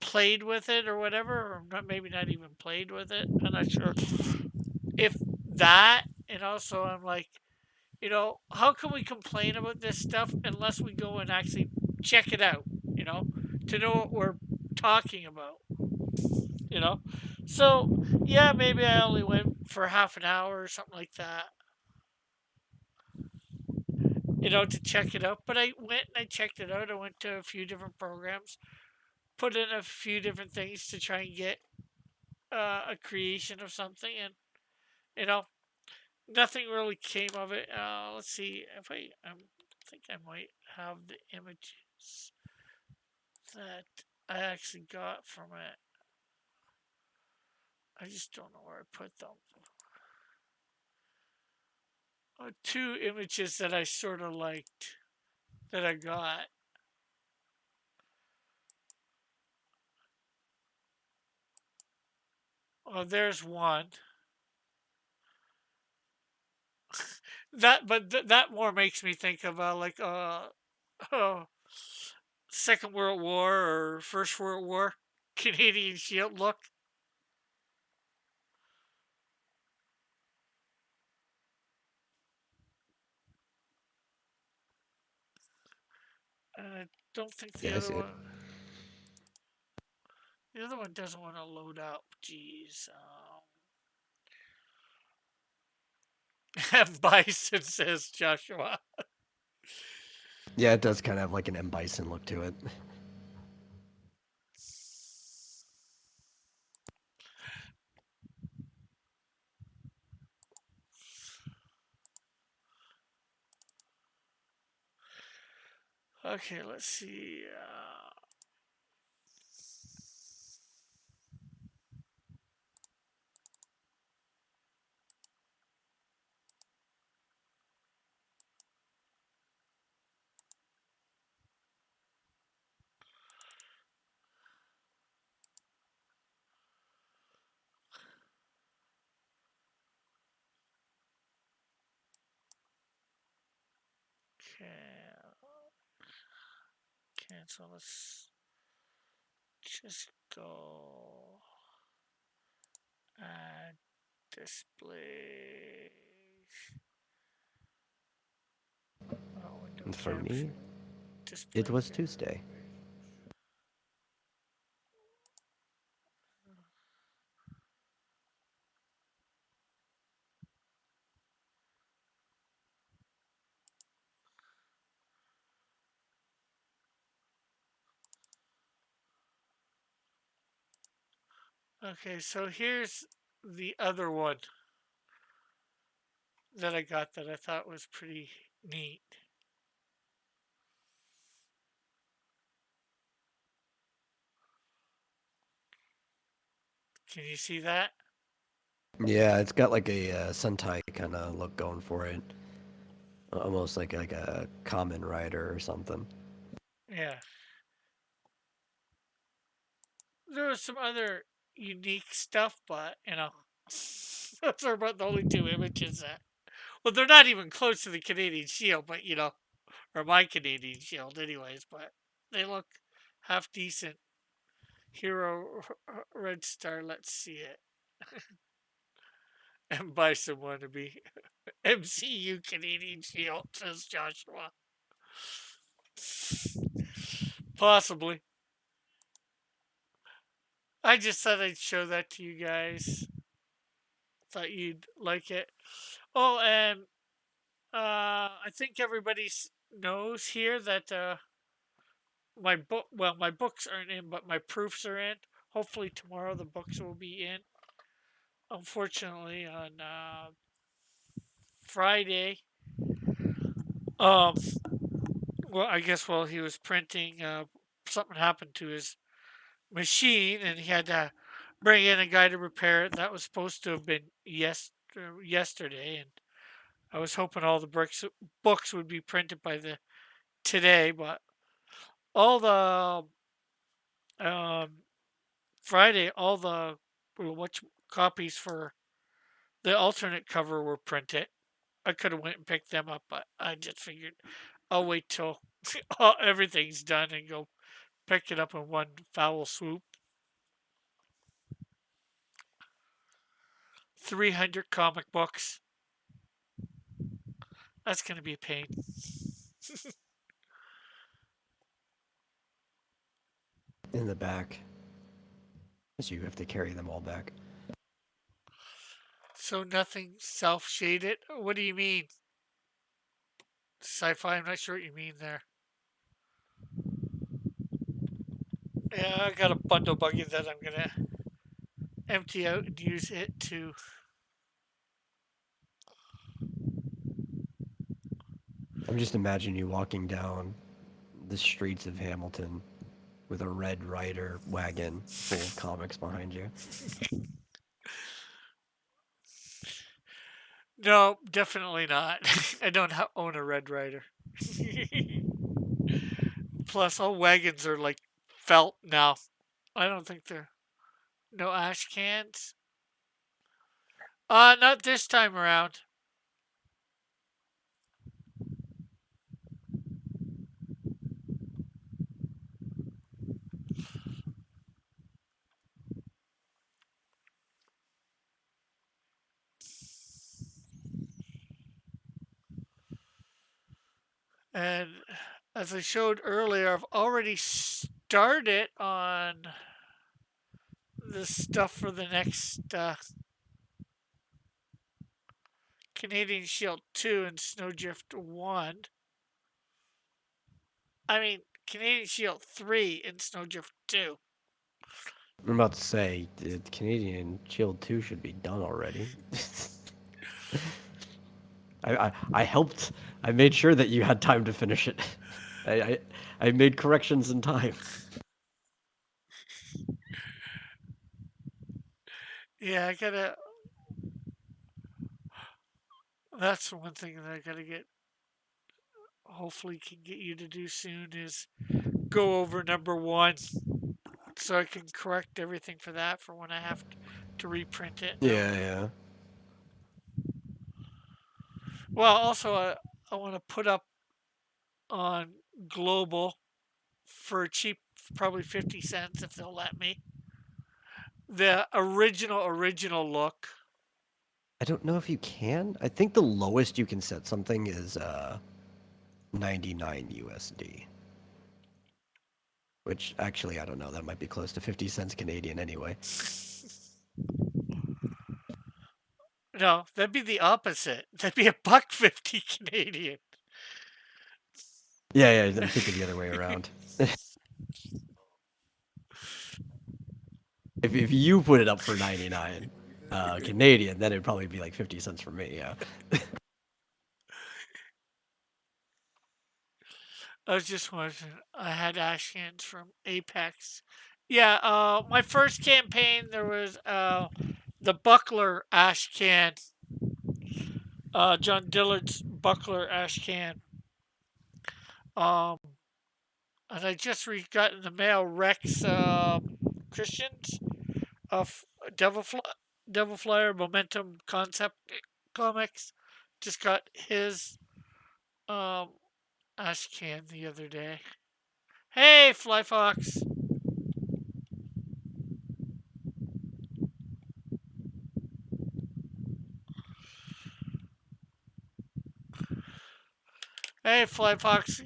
played with it or whatever, or not, maybe not even played with it. I'm not sure if that, so I'm like, how can we complain about this stuff unless we go and actually check it out, to know what we're talking about, you know? So, yeah, maybe I only went for half an hour or something like that, to check it out. But I went and I checked it out. I went to a few different programs, put in a few different things to try and get a creation of something, and, you know, nothing really came of it. Let's see if I think I might have the images that I actually got from it. I just don't know where I put them. Two images that I sort of liked that I got. Oh, there's one. That more makes me think of like oh, Second World War or First World War Canadian Shield look. And I don't think Yeah, I see it. the other one doesn't want to load up. Jeez. Bison, says Joshua. Yeah, it does kind of have like an M. Bison look to it. Okay, let's see. Cancel. Let's just go add display. And for me, it was Tuesday. Okay, so here's the other one that I got that I thought was pretty neat. Can you see that? Yeah, it's got like a Sentai kind of look going for it. Almost like a Kamen Rider or something. Yeah. There was some other unique stuff, but those are about the only two images that. Well, they're not even close to the Canadian Shield, but or my Canadian Shield, anyways. But they look half decent. Hero Red Star. Let's see it. And Bison wannabe. MCU Canadian Shield, says Joshua. Possibly. I just thought I'd show that to you guys. Thought you'd like it. Oh, and I think everybody knows here that my books aren't in, but my proofs are in. Hopefully tomorrow the books will be in. unfortunately, on Friday, um, well, I guess while he was printing, something happened to his machine, and he had to bring in a guy to repair it. That was supposed to have been yesterday, and I was hoping all the books would be printed by the today, but all the um, Friday, all the what copies for the alternate cover were printed. I could have went and picked them up, but I just figured I'll wait till everything's done and go pick it up in one foul swoop. 300 comic books. That's going to be a pain. In the back. So you have to carry them all back. So nothing self-shaded? What do you mean? Sci-fi? I'm not sure what you mean there. Yeah, I got a bundle buggy that I'm going to empty out and use it to... I'm just imagining you walking down the streets of Hamilton with a Red Ryder wagon full of comics behind you. No, definitely not. I don't own a Red Ryder. Plus, all wagons are like felt now. I don't think they're... No ash cans? Not this time around. And as I showed earlier, I've already started on the stuff for the next Canadian Shield 2 and Snowdrift 1. I mean, Canadian Shield 3 and Snowdrift 2. I'm about to say, the Canadian Shield 2 should be done already. I helped. I made sure that you had time to finish it. I made corrections in time. Yeah, I gotta. That's one thing that I gotta get. Hopefully, can get you to do soon is go over number 1, so I can correct everything for that for when I have to reprint it. Yeah. Well, also I want to put up on Global for cheap, probably 50 cents if they'll let me. The original look. I don't know if you can. I think the lowest you can set something is 99 USD. Which actually I don't know. That might be close to 50 cents Canadian anyway. No, that'd be the opposite. That'd be $1.50 Canadian. Yeah. I'm thinking the other way around. If you put it up for 99 Canadian, then it'd probably be like 50 cents for me. Yeah. I was just wondering. I had ash cans from Apex. Yeah, my first campaign there was the Buckler ash can. John Dillard's Buckler ash can. And I just got in the mail Rex Christians of Devil Flyer Momentum Concept Comics. Just got his ash can the other day. Hey, Fly Fox. Hey, Fly Fox.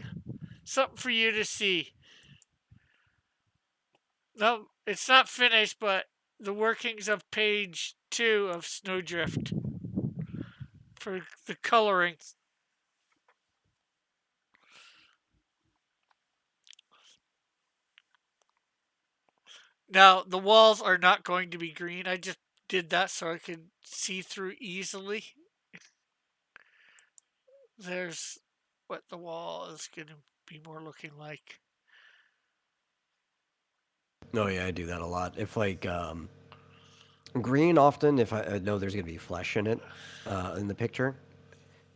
Something for you to see. No, it's not finished, but the workings of page 2 of Snowdrift for the coloring. Now, the walls are not going to be green. I just did that so I could see through easily. There's what the wall is going to be more looking like. Oh yeah, I do that a lot. If like green, often if I know there's gonna be flesh in it, in the picture.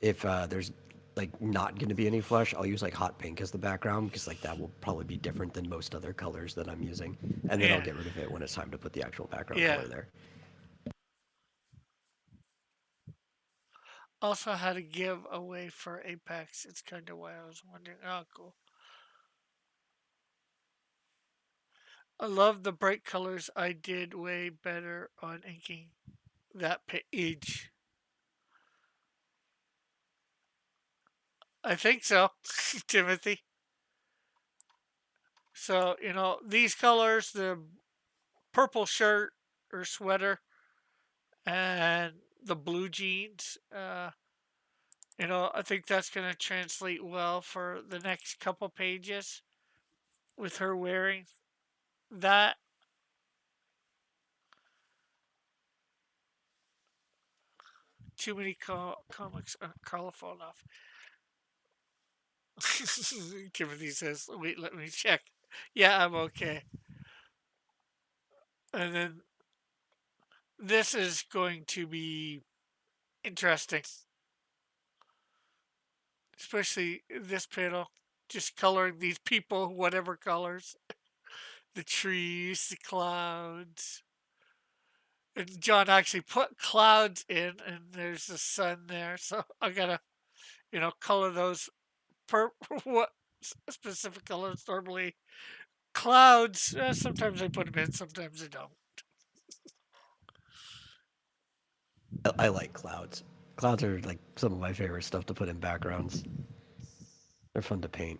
If there's like not gonna be any flesh, I'll use like hot pink as the background because like that will probably be different than most other colors that I'm using, and then I'll Yeah, get rid of it when it's time to put the actual background yeah. color there. Also had a giveaway for Apex. It's kind of why I was wondering. Oh, cool. I love the bright colors. I did way better on inking that page. I think so, Timothy. So, these colors, the purple shirt or sweater and the blue jeans, I think that's going to translate well for the next couple pages with her wearing that. Too many comics. Call a phone off. Timothy says, wait, let me check. Yeah, I'm okay. And then this is going to be interesting, especially this panel. Just coloring these people, whatever colors, the trees, the clouds. And John actually put clouds in, and there's the sun there. So I gotta, color those what specific colors normally. Clouds, sometimes I put them in, sometimes I don't. I like clouds. Clouds are like some of my favorite stuff to put in backgrounds. They're fun to paint.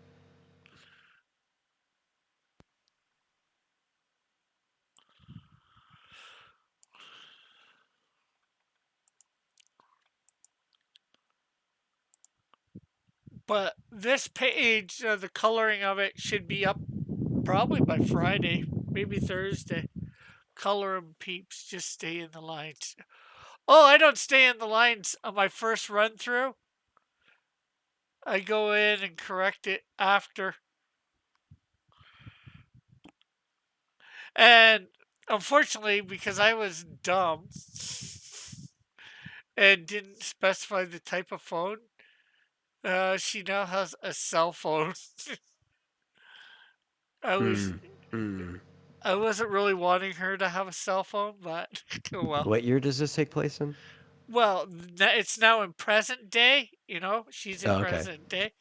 But this page, the coloring of it should be up probably by Friday, maybe Thursday. Color 'em, peeps. Just stay in the lines. Oh, I don't stay in the lines on my first run through. I go in and correct it after. And unfortunately, because I was dumb and didn't specify the type of phone, she now has a cell phone. I was I wasn't really wanting her to have a cell phone, but oh well. What year does this take place in? Well, it's now in present day. She's in Oh, okay. present day,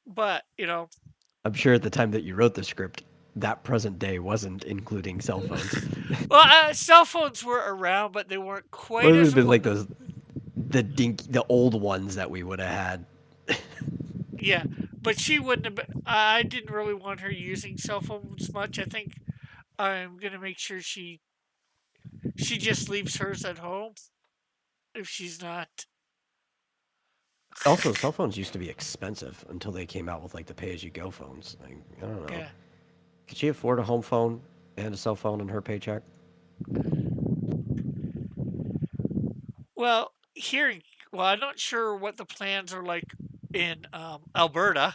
but I'm sure at the time that you wrote the script, that present day wasn't including cell phones. well, cell phones were around, but they weren't quite Well, it would as have been like the old ones that we would have had. yeah. But she wouldn't have. I didn't really want her using cell phones much. I think I'm gonna make sure she just leaves hers at home if she's not. Also, cell phones used to be expensive until they came out with like the pay-as-you-go phones. Like, I don't know. Yeah. Could she afford a home phone and a cell phone in her paycheck? Well, I'm not sure what the plans are like in Alberta,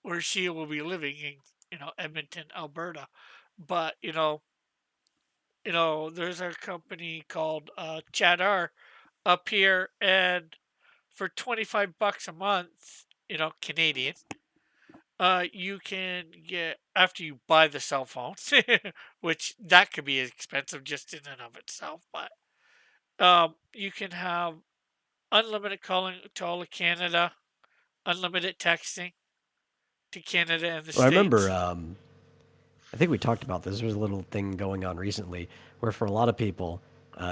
where she will be living in, Edmonton, Alberta. But there's a company called Chadar up here, and for $25 a month, Canadian, you can get after you buy the cell phone, which that could be expensive just in and of itself, but you can have unlimited calling to all of Canada, unlimited texting to Canada and the Well, I remember, States. I think we talked about this. There's a little thing going on recently where for a lot of people,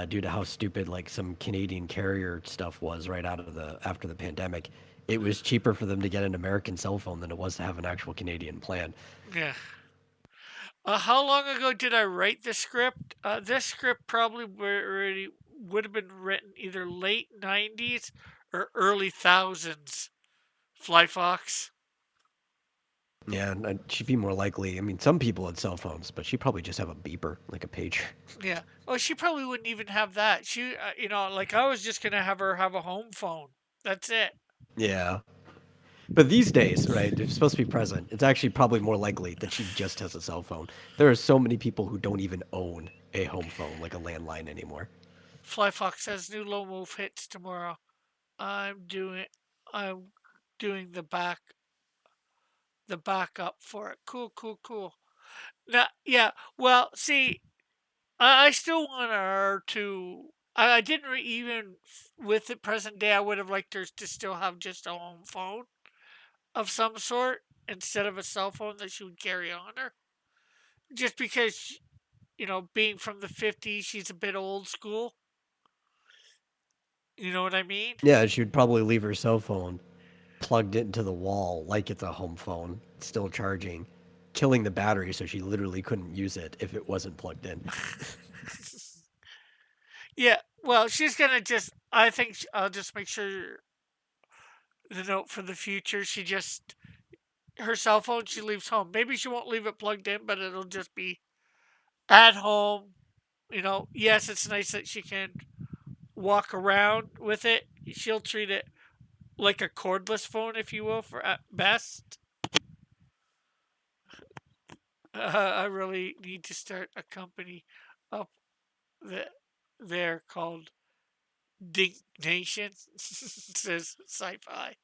due to how stupid like some Canadian carrier stuff was right after the pandemic, it was cheaper for them to get an American cell phone than it was to have an actual Canadian plan. Yeah. How long ago did I write the script? This script probably already would have been written either late 90s or early thousands. Fly Fox. Yeah, and she'd be more likely. I mean, some people had cell phones, but she'd probably just have a beeper, like a pager. Yeah. Well, she probably wouldn't even have that. Like I was just gonna have her have a home phone. That's it. Yeah. But these days, right, they're supposed to be present. It's actually probably more likely that she just has a cell phone. There are so many people who don't even own a home phone, like a landline anymore. Fly Fox says new low move hits tomorrow. I'm doing I'm doing the backup for it. Cool, cool, cool. Now, yeah. Well, see, I still want her to. I didn't even with the present day. I would have liked her to still have just a home phone of some sort instead of a cell phone that she would carry on her. Just because being from the '50s, she's a bit old school. You know what I mean? Yeah, she would probably leave her cell phone plugged into the wall like it's a home phone, still charging, killing the battery so she literally couldn't use it if it wasn't plugged in. Yeah. Well, she's gonna just. I think I'll just make sure the note for the future. She just her cell phone she leaves home. Maybe she won't leave it plugged in, but it'll just be at home. Yes, it's nice that she can walk around with it. She'll treat it like a cordless phone, if you will, for at best. I really need to start a company up th- there called Dink Nation, says sci fi.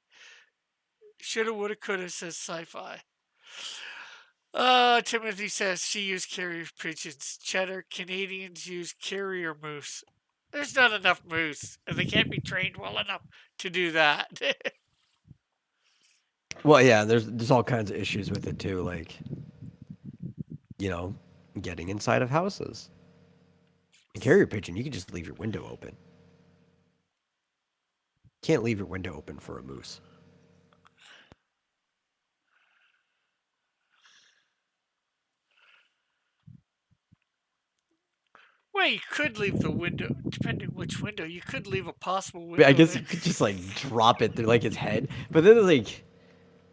Shoulda, woulda, coulda, says sci fi. Timothy says she used carrier pigeons. Cheddar, Canadians use carrier moose. There's not enough moose, and they can't be trained well enough to do that. Well, yeah, there's all kinds of issues with it too, like, you know, getting inside of houses. A carrier pigeon, you can just leave your window open. Can't leave your window open for a moose. Well, you could leave the window, depending which window. You could leave a possible But I window guess there. you could just like drop it through like its head. But then like,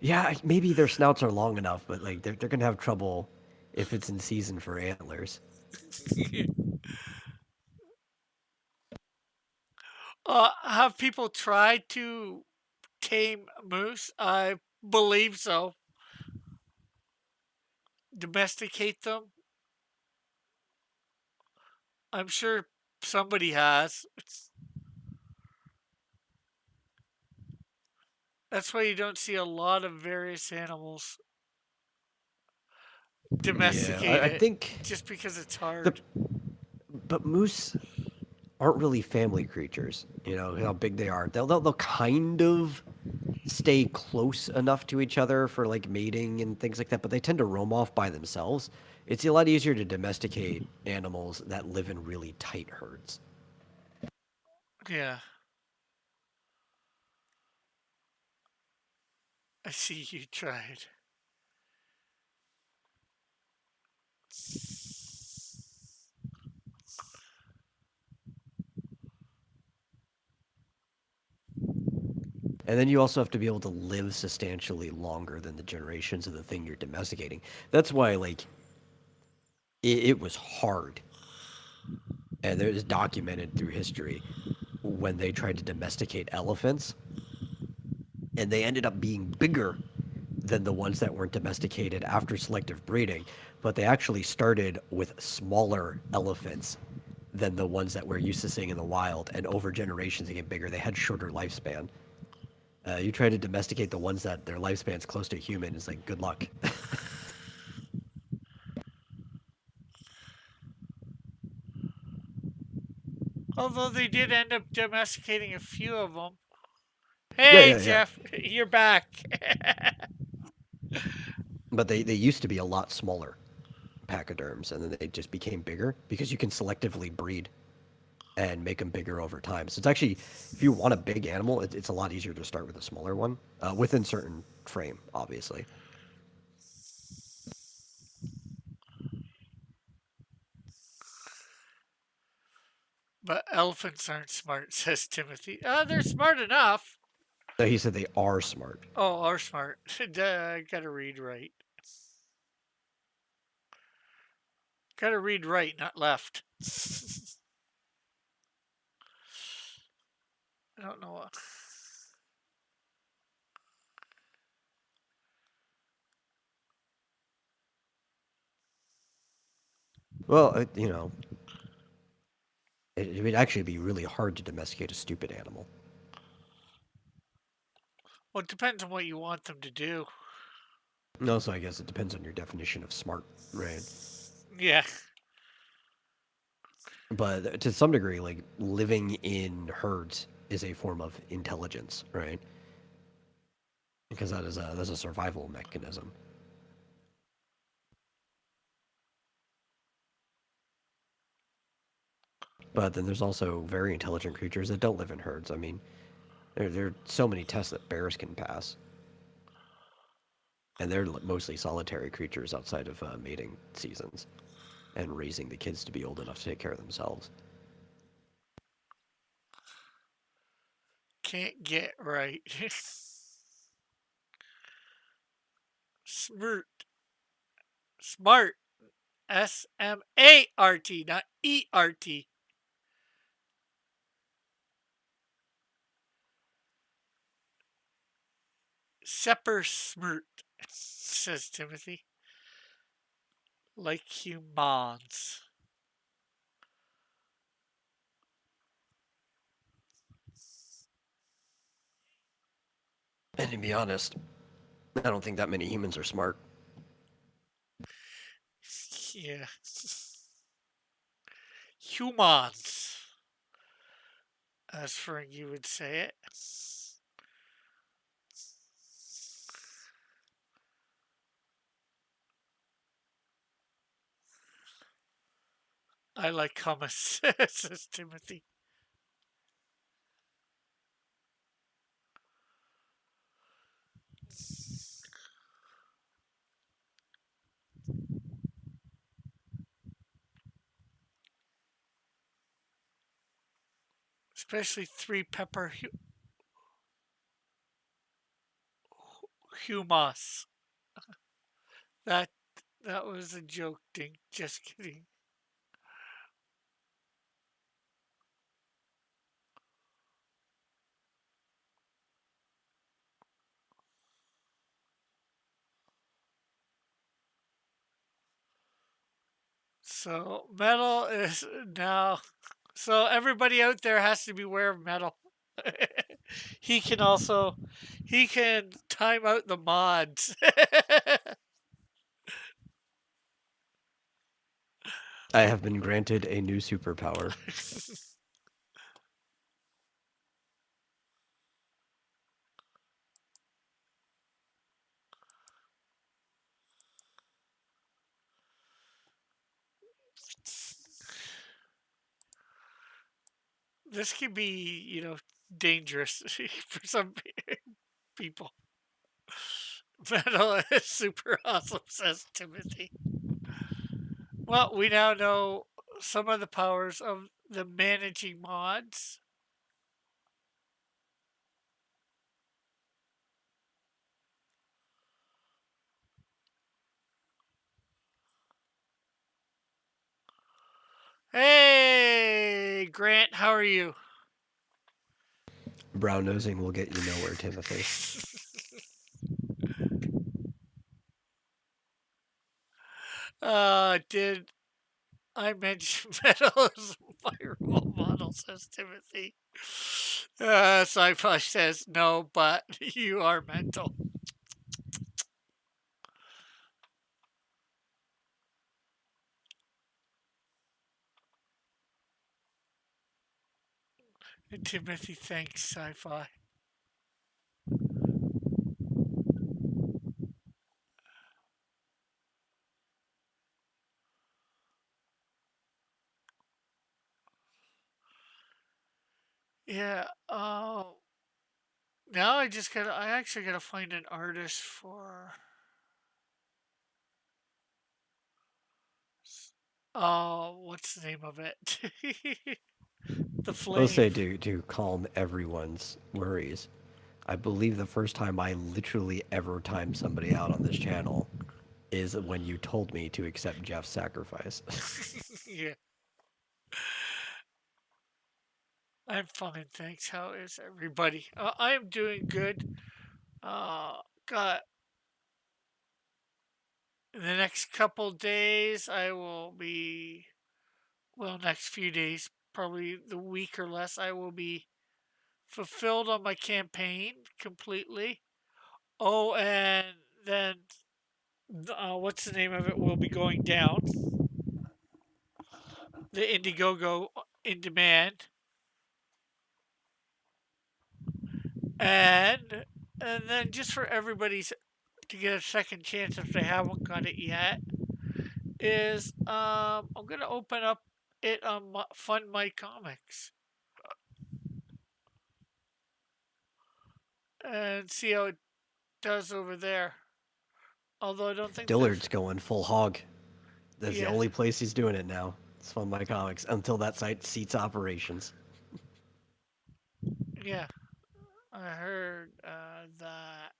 yeah, maybe their snouts are long enough, but like they're gonna have trouble if it's in season for antlers. Have people tried to tame moose? I believe so. Domesticate them? I'm sure somebody has. That's why you don't see a lot of various animals Yeah, I domesticated, think just because it's the hard. but moose aren't really family creatures. You know how big they are. They'll kind of stay close enough to each other for like mating and things like that, but they tend to roam off by themselves. It's a lot easier to domesticate animals that live in really tight herds. Yeah, I see you tried. And then you also have to be able to live substantially longer than the generations of the thing you're domesticating. That's why, like, it was hard. And there's documented through history when they tried to domesticate elephants, and they ended up being bigger than the ones that weren't domesticated after selective breeding. But they actually started with smaller elephants than the ones that we're used to seeing in the wild. And over generations, they get bigger. They had shorter lifespan. You try to domesticate the ones that their lifespan's close to human, it's like, good luck. Although they did end up domesticating a few of them. Yeah, Hey, yeah, yeah. Jeff, you're back. But they used to be a lot smaller pachyderms, and then they just became bigger because you can selectively breed and make them bigger over time. So it's actually, if you want a big animal, it's a lot easier to start with a smaller one within certain frame, obviously. But elephants aren't smart, says Timothy. They're smart enough. So he said they are smart. Oh, are smart. I gotta read right. Gotta read right, not left. I don't know what. Well, it would actually be really hard to domesticate a stupid animal. Well, it depends on what you want them to do. No, so I guess it depends on your definition of smart, right? Yeah. But to some degree, like living in herds is a form of intelligence, right? Because that's a survival mechanism. But then there's also very intelligent creatures that don't live in herds. I mean, there are so many tests that bears can pass, and they're mostly solitary creatures outside of mating seasons and raising the kids to be old enough to take care of themselves. Can't get right. Smart. Smart. SMART, not ERT. Sepper smert, says Timothy. Like humans. And to be honest, I don't think that many humans are smart. Yeah. Humans. As Frankie would say it. I like hummus, says Timothy. Especially three pepper humus. That that was a joke, Dink. Just kidding. So metal is now. So everybody out there has to beware of metal. he can also he can time out the mods. I have been granted a new superpower. This can be, dangerous for some people. Metal is super awesome, says Timothy. Well, we now know some of the powers of the managing mods. Hey, Grant, how are you? Brown nosing will get you nowhere, Timothy. Did I mention metal as my role model, says Timothy. Sci-fi says no, but you are mental. And Timothy thanks sci-fi. Yeah, now I actually gotta find an artist for, what's the name of it? The I'll say Flame. to calm everyone's worries. I believe the first time I literally ever timed somebody out on this channel is when you told me to accept Jeff's sacrifice. Yeah. I'm fine, thanks. How is everybody? I am doing good. Got in the next couple days, I will be, well, next few days, probably the week or less, I will be fulfilled on my campaign completely. Oh, and then, what's the name of it, will be going down. The Indiegogo in demand. And and then just for everybody's to get a second chance if they haven't got it yet, is I'm gonna open up it on Fund My Comics and see how it does over there. Although I don't think there's, Dillard's going full hog. That's the yeah, only place he's doing it now. It's Fund My Comics until that site ceases operations. yeah, I heard that.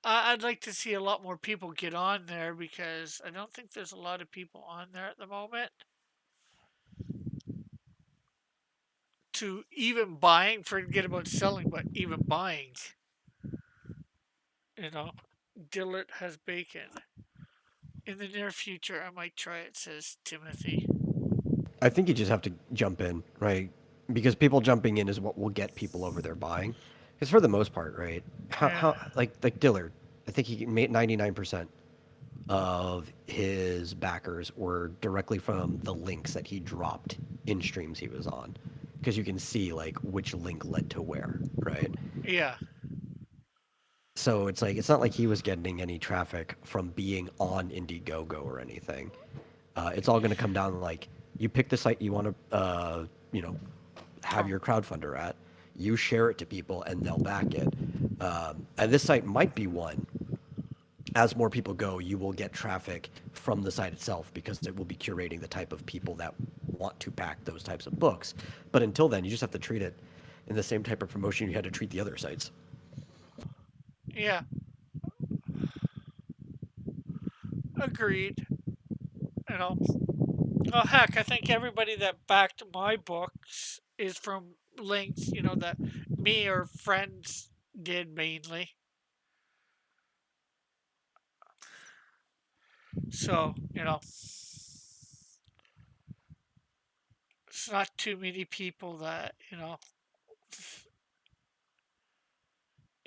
I'd like to see a lot more people get on there because I don't think there's a lot of people on there at the moment to even buying. Forget about selling, but even buying. You know, Dillard has bacon. In the near future, I might try it, says Timothy. I think you just have to jump in, right? Because people jumping in is what will get people over there buying. Because for the most part, right? Yeah, How like Dillard, I think he made 99% of his backers were directly from the links that he dropped in streams he was on. Because you can see like which link led to where, right? yeah, So it's like it's not like he was getting any traffic from being on Indiegogo or anything. It's all going to come down to like you pick the site you want to, you know, have your crowdfunder at. You share it to people, and they'll back it. And this site might be one. As more people go, you will get traffic from the site itself because it will be curating the type of people that want to back those types of books. But until then, you just have to treat it in the same type of promotion you had to treat the other sites. yeah. Agreed. You know, oh heck, I think everybody that backed my books is from links. You know that me or friends did mainly. So it's not too many people that in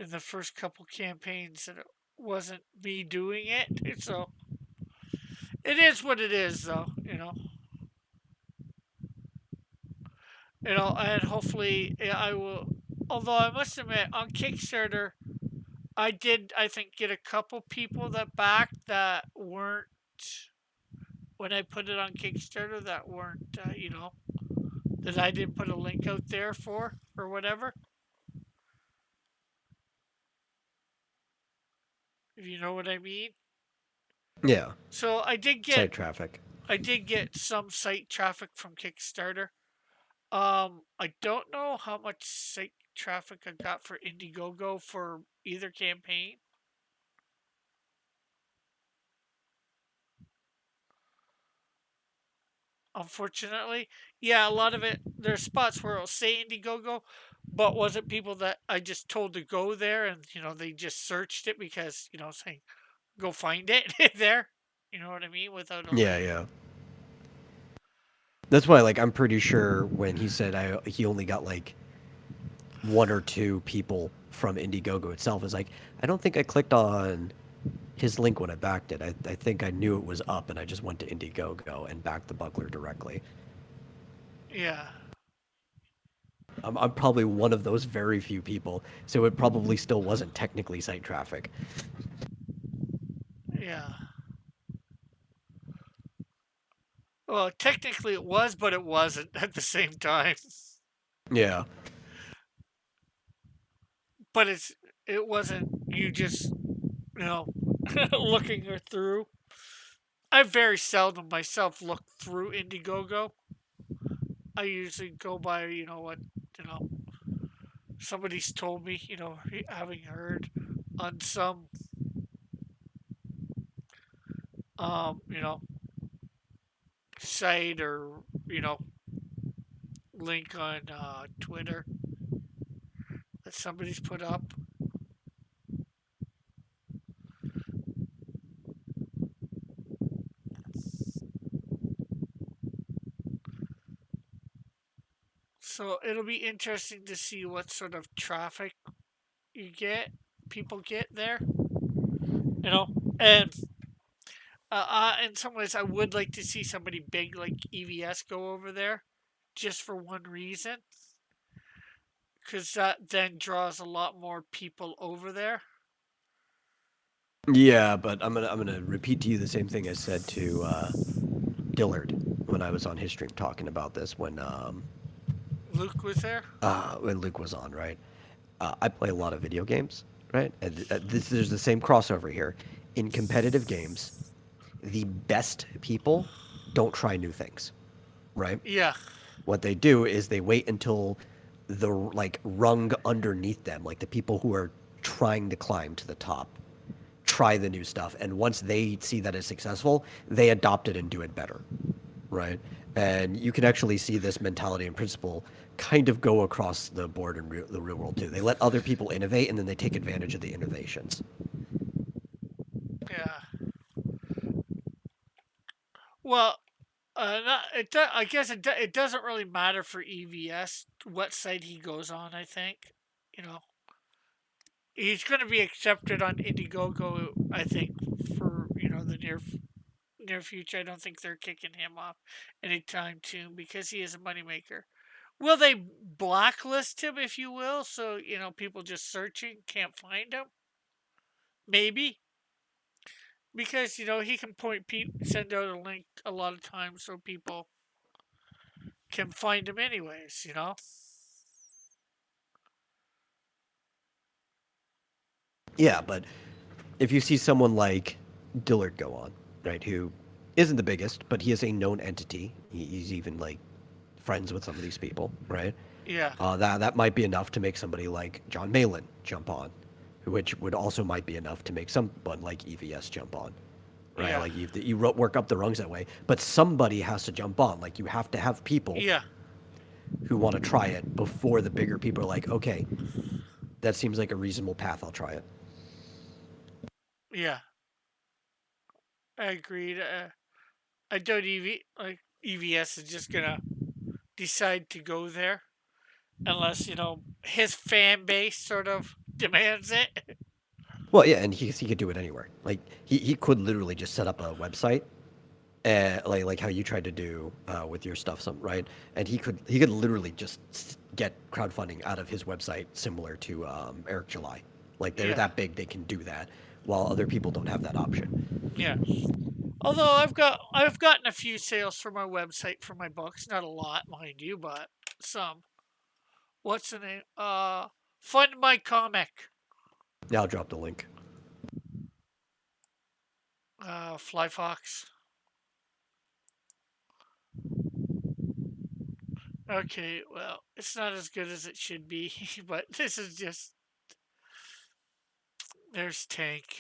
the first couple campaigns that it wasn't me doing it. So it is what it is, though. And hopefully I will. Although I must admit, on Kickstarter, I did, I think, get a couple people that backed that weren't when I put it on Kickstarter that weren't, that I didn't put a link out there for or whatever. If you know what I mean. Yeah, So site traffic. I did get some site traffic from Kickstarter. I don't know how much site traffic I got for Indiegogo for either campaign. Unfortunately, yeah, a lot of it. There's spots where it'll say Indiegogo, but was it people that I just told to go there and they just searched it because saying go find it there. You know what I mean? Without a Yeah, link. yeah. That's why, like, I'm pretty sure when he said he only got like one or two people from Indiegogo itself, is like, I don't think I clicked on his link when I backed it. I think I knew it was up, and I just went to Indiegogo and backed the buckler directly. Yeah. I'm probably one of those very few people, so it probably still wasn't technically site traffic. Yeah. Well, technically it was, but it wasn't at the same time. Yeah. But it wasn't you just looking her through. I very seldom myself look through Indiegogo. I usually go by, what, you know, somebody's told me, having heard on some, you know, site or, you know, link on Twitter that somebody's put up. So it'll be interesting to see what sort of traffic people get there, and in some ways, I would like to see somebody big like EVS go over there, just for one reason, because that then draws a lot more people over there. Yeah, but I'm gonna repeat to you the same thing I said to Dillard when I was on his stream talking about this Luke was there. when Luke was on, right? I play a lot of video games, right? And there's the same crossover here. In competitive games, the best people don't try new things, right? Yeah, What they do is they wait until the like rung underneath them, like the people who are trying to climb to the top, try the new stuff, and once they see that it's successful, they adopt it and do it better, right? And you can actually see this mentality and principle kind of go across the board in the real world too. They let other people innovate, and then they take advantage of the innovations. yeah. Well, I guess it doesn't really matter for EVS what site he goes on. I think, you know, he's going to be accepted on Indiegogo. I think for the near future. I don't think they're kicking him off anytime soon because he is a moneymaker. Will they blacklist him, if you will, so people just searching can't find him? Maybe, because he can send out a link a lot of times so people can find him anyways. Yeah, but if you see someone like Dillard go on, right, who isn't the biggest, but he is a known entity. He's even like friends with some of these people, right? Yeah, That might be enough to make somebody like John Malin jump on, which would also might be enough to make someone like EVS jump on, right? yeah, Like work up the rungs that way, but somebody has to jump on. Like you have to have people yeah, who want to try it before the bigger people are like, okay, that seems like a reasonable path. I'll try it. yeah. I agreed. I don't like EVS is just gonna decide to go there unless his fan base sort of demands it. Well, yeah, and he could do it anywhere. Like he could literally just set up a website, like how you tried to do with your stuff, right? And he could literally just get crowdfunding out of his website, similar to Eric July. Like they're Yeah, that big, they can do that, while other people don't have that option. yeah. Although I've gotten a few sales for my website for my books, not a lot, mind you, but some. What's the name? Fund My Comic. Now I'll drop the link. Fly Fox. Okay, well, it's not as good as it should be, but this is just. There's Tank.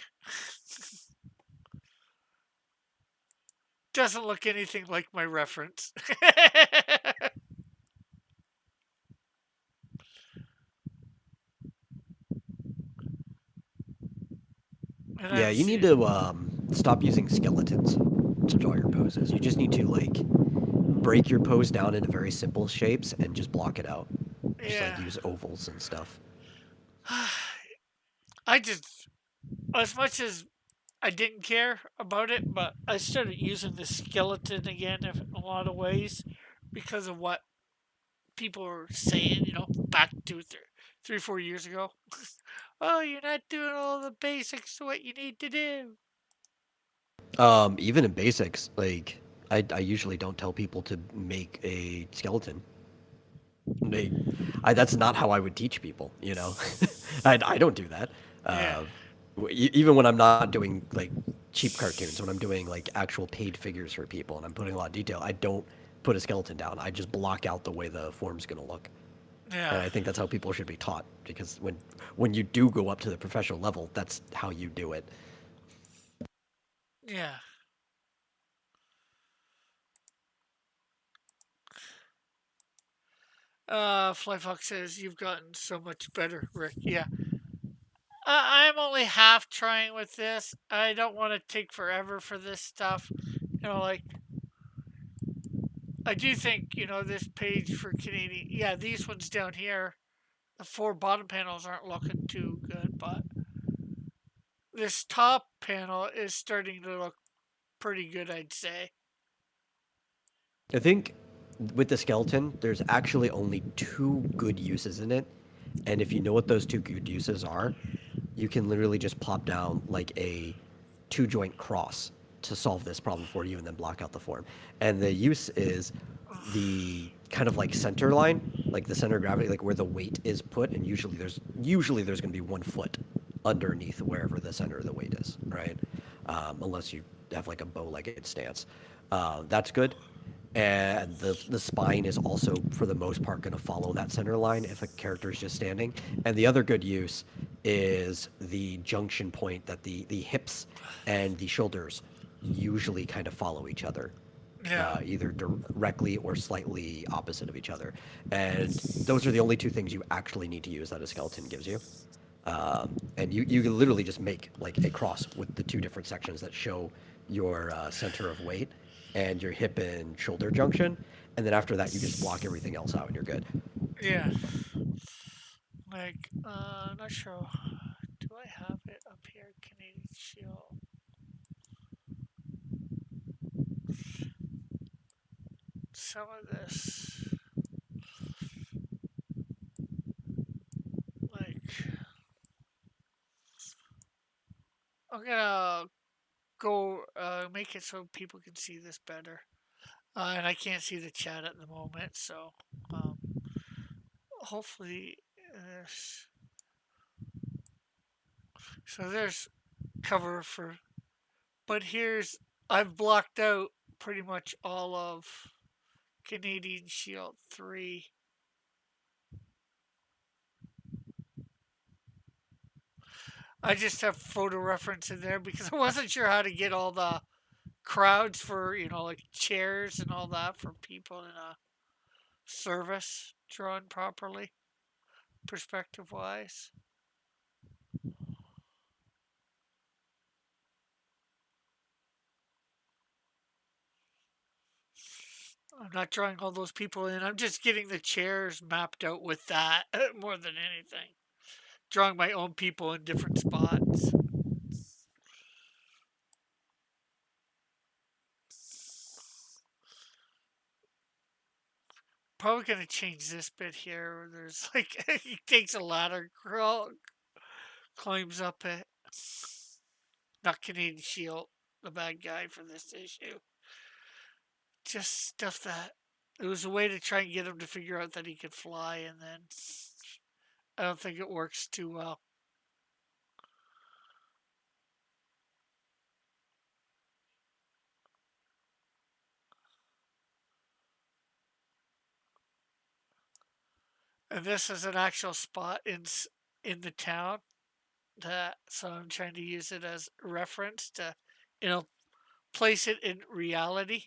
Doesn't look anything like my reference. And Yeah, I'm you need seeing, to stop using skeletons to draw your poses. You just need to like break your pose down into very simple shapes and just block it out. Just like yeah. use ovals and stuff. I just, as much as I didn't care about it, but I started using the skeleton again in a lot of ways because of what people were saying, back 3, 4 years ago. Oh, you're not doing all the basics to what you need to do. Even in basics, like I usually don't tell people to make a skeleton. They, that's not how I would teach people. I don't do that. Yeah, Even when I'm not doing like cheap cartoons, when I'm doing like actual paid figures for people and I'm putting a lot of detail, I don't put a skeleton down. I just block out the way the form's going to look. And Yeah. I think that's how people should be taught, because when you do go up to the professional level, that's how you do it. Yeah. Flyfox says you've gotten so much better, Rick. Yeah. I'm only half trying with this. I don't want to take forever for this stuff. Like I do think, this page for Canadian. Yeah, these ones down here, the 4 bottom panels aren't looking too good, but this top panel is starting to look pretty good, I'd say. I think with the skeleton, there's actually only 2 good uses in it. And if you know what those 2 good uses are, you can literally just plop down like a 2-joint cross to solve this problem for you and then block out the form. And the use is the kind of like center line, like the center of gravity, like where the weight is put, and usually there's going to be 1 foot underneath wherever the center of the weight is, right? Unless you have like a bow-legged stance. That's good. And the spine is also, for the most part, going to follow that center line if a character is just standing. And the other good use is the junction point that the hips and the shoulders usually kind of follow each other, Yeah. either directly or slightly opposite of each other. And those are the only 2 things you actually need to use that a skeleton gives you. And you can literally just make like a cross with the 2 different sections that show your center of weight and your hip and shoulder junction, and then after that you just block everything else out and you're good. Yeah. Like, I'm not sure. Do I have it up here? Canadian Shield. Some of this. Like, I'm gonna go make it so people can see this better. And I can't see the chat at the moment, so um, hopefully there's. So there's cover for. But I've blocked out pretty much all of Canadian Shield 3. I just have photo reference in there because I wasn't sure how to get all the crowds for, like chairs and all that for people in a service drawn properly, perspective wise. I'm not drawing all those people in. I'm just getting the chairs mapped out with that more than anything. Drawing my own people in different spots. Probably gonna change this bit here. Where there's like he takes a ladder, climbs up it. Not Canadian Shield, the bad guy for this issue. Just stuff that it was a way to try and get him to figure out that he could fly, and then I don't think it works too well. And this is an actual spot in the town that, so I'm trying to use it as reference to, you know, place it in reality.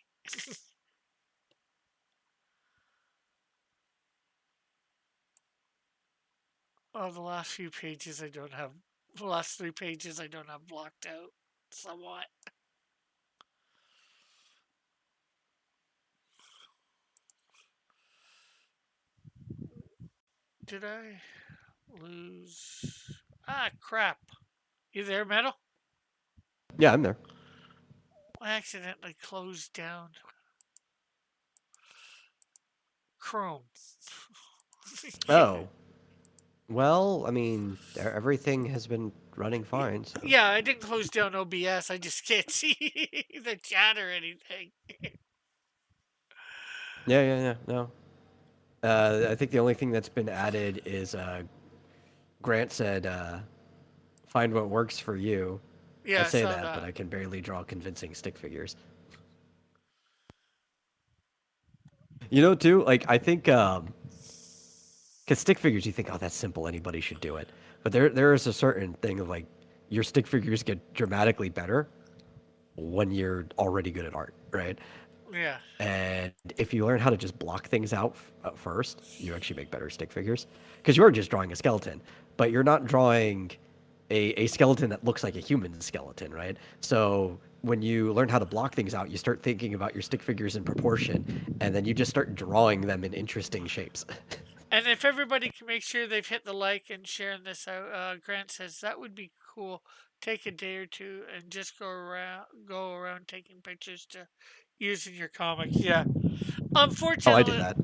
Oh, the last few pages I don't have. The last 3 pages I don't have blocked out somewhat. Did I lose? Ah, crap. You there, Metal? Yeah, I'm there. I accidentally closed down Chrome. Oh, well, I mean, everything has been running fine, so. Yeah, I didn't close down OBS. I just can't see the chat or anything. Yeah, no. I think the only thing that's been added is Grant said, find what works for you. Yeah, I I say saw that, but that. I can barely draw convincing stick figures. You know, too, like I think, because stick figures, you think, oh, that's simple, anybody should do it. But there is a certain thing of like your stick figures get dramatically better when you're already good at art, right? Yeah. And if you learn how to just block things out first, you actually make better stick figures. Because you're just drawing a skeleton, but you're not drawing a skeleton that looks like a human skeleton, right? So when you learn how to block things out, you start thinking about your stick figures in proportion, and then you just start drawing them in interesting shapes. And if everybody can make sure they've hit the like and sharing this out, Grant says that would be cool. Take a day or two and just go around taking pictures to use in your comics. Yeah. Oh, I did Unfortunately, that.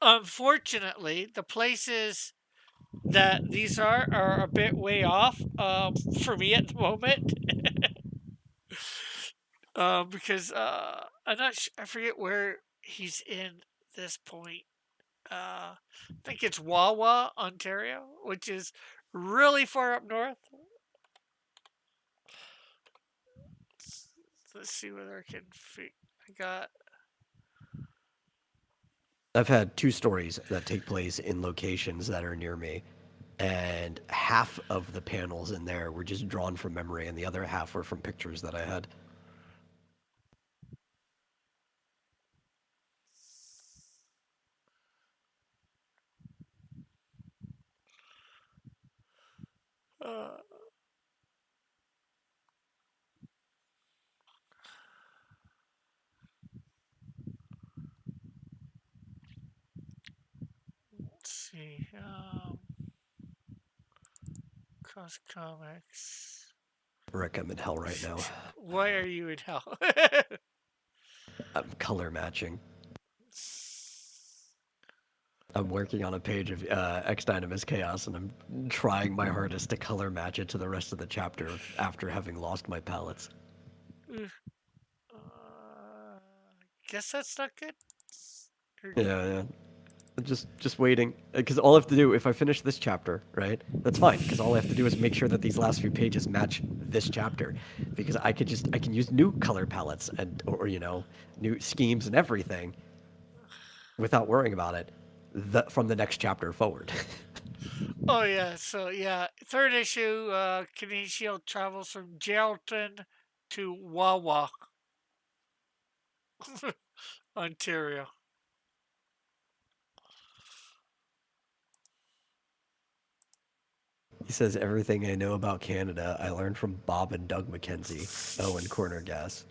unfortunately, the places that these are a bit way off for me at the moment. Because I'm not. I forget where he's in this point. I think it's Wawa, Ontario, which is really far up north. Let's see whether I can. I got. I've had two stories that take place in locations that are near me, and half of the panels in there were just drawn from memory, and the other half were from pictures that I had. Uh, let's see. Cross Comics. Rick, I'm in hell right now. Why are you in hell? I'm color matching. I'm working on a page of X Dynamis Chaos, and I'm trying my hardest to color match it to the rest of the chapter after having lost my palettes. Guess that's not good. Yeah, yeah. Just waiting, because all I have to do, if I finish this chapter, right, that's fine, because all I have to do is make sure that these last few pages match this chapter, because I can use new color palettes and or new schemes and everything without worrying about it from the next chapter forward. Oh yeah, so yeah, third issue. Canadian Shield travels from Geraldton to Wawa, Ontario. He says everything I know about Canada I learned from Bob and Doug McKenzie. Oh, and Corner Gas.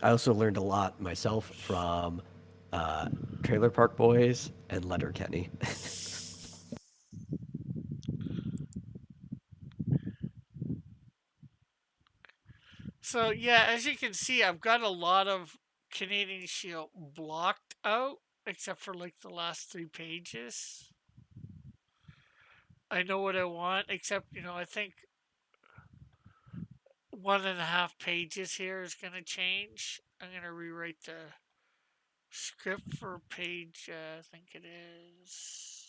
I also learned a lot myself from Trailer Park Boys and Letterkenny. So yeah, as you can see, I've got a lot of Canadian Shield blocked out, except for like the last 3 pages. I know what I want, except I think 1.5 pages here is gonna change. I'm gonna rewrite the script for page. I think it is.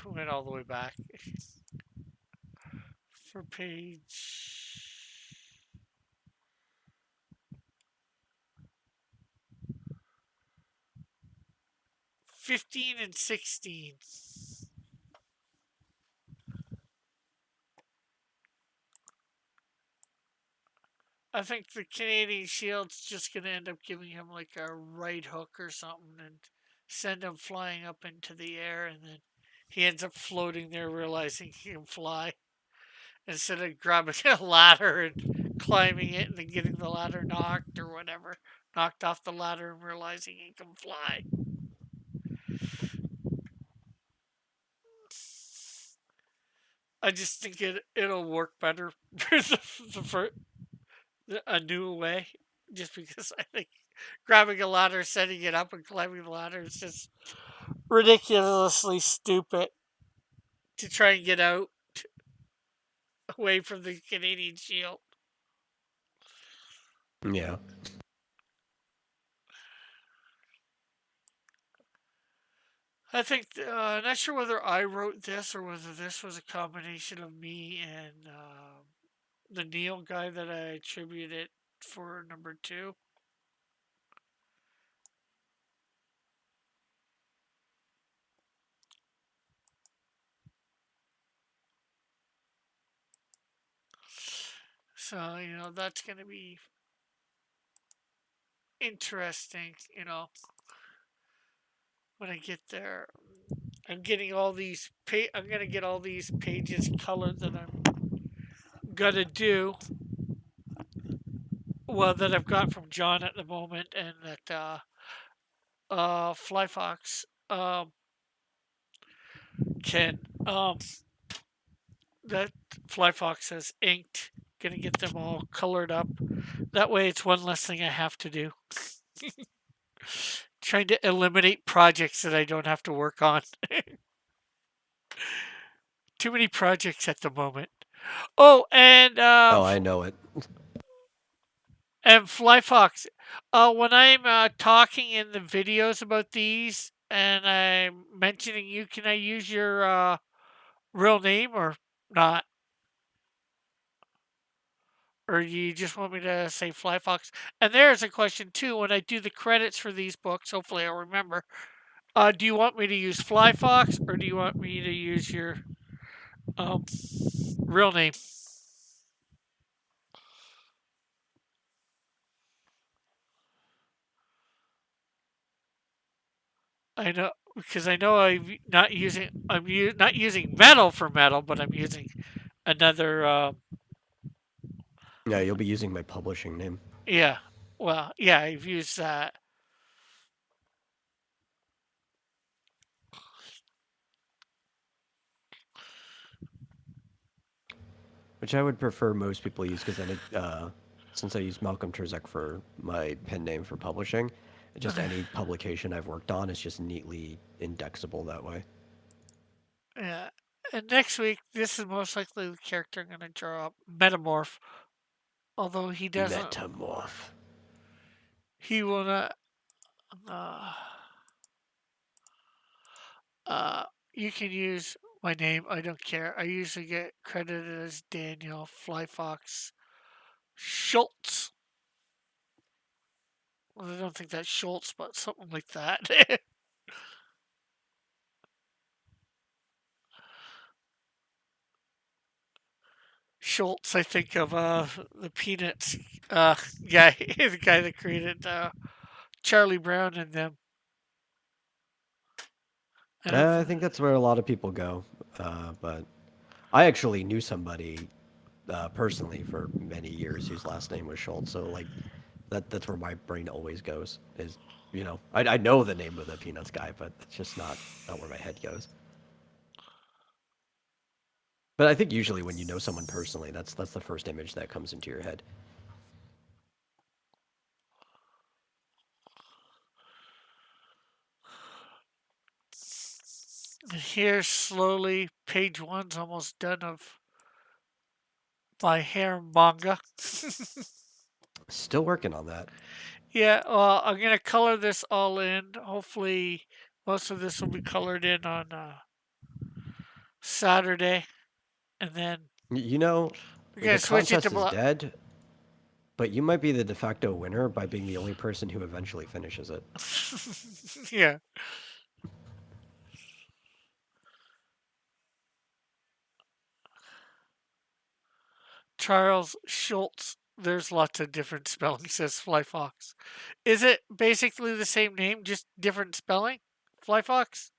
Went all the way back for page 15 and 16. I think the Canadian Shield's just going to end up giving him like a right hook or something and send him flying up into the air, and then he ends up floating there, realizing he can fly instead of grabbing a ladder and climbing it and then getting the ladder knocked or whatever, knocked off the ladder and realizing he can fly. I just think it'll work better for a new way, just because I think grabbing a ladder, setting it up, and climbing the ladder is just ridiculously stupid to try and get out away from the Canadian Shield. Yeah. I think not sure whether I wrote this or whether this was a combination of me and the Neil guy that I attributed for number two. So, that's going to be interesting, when I get there. I'm getting all these I'm going to get all these pages colored that I'm going to do. Well, that I've got from John at the moment, and that Flyfox can that Flyfox has inked. Gonna get them all colored up. That way, it's one less thing I have to do. Trying to eliminate projects that I don't have to work on. Too many projects at the moment. Oh, and Oh, I know it. and Flyfox. When I'm talking in the videos about these and I'm mentioning you, can I use your real name or not? Or you just want me to say Flyfox? And there's a question too. When I do the credits for these books, hopefully I'll remember. Do you want me to use Flyfox or do you want me to use your um, real name? I know because I know not using metal for metal, but I'm using another. Yeah, you'll be using my publishing name. Yeah. Well, yeah, I've used that. Which I would prefer most people use because then since I use Malcolm Terzek for my pen name for publishing, just any publication I've worked on is just neatly indexable that way. Yeah. And next week, this is most likely the character I'm going to draw up, Metamorph. Although he doesn't, Metamorph. he will not. Uh, you can use my name. I don't care. I usually get credited as Daniel Flyfox Schultz. Well, I don't think that's Schultz, but something like that. Schultz, I think of the Peanuts guy, the guy that created Charlie Brown and them. I think that's where a lot of people go. But I actually knew somebody personally for many years whose last name was Schultz. So like that's where my brain always goes. Is I know the name of the Peanuts guy, but it's just not where my head goes. But I think usually when you know someone personally, that's the first image that comes into your head. And here, slowly, page one's almost done of my hair manga. Still working on that. Yeah, well, I'm gonna color this all in. Hopefully, most of this will be colored in on Saturday, and then You know, we're the gonna switch it contest to is dead, but you might be the de facto winner by being the only person who eventually finishes it. yeah. Charles Schultz. There's lots of different spelling, says Flyfox. Is it basically the same name, just different spelling? Flyfox?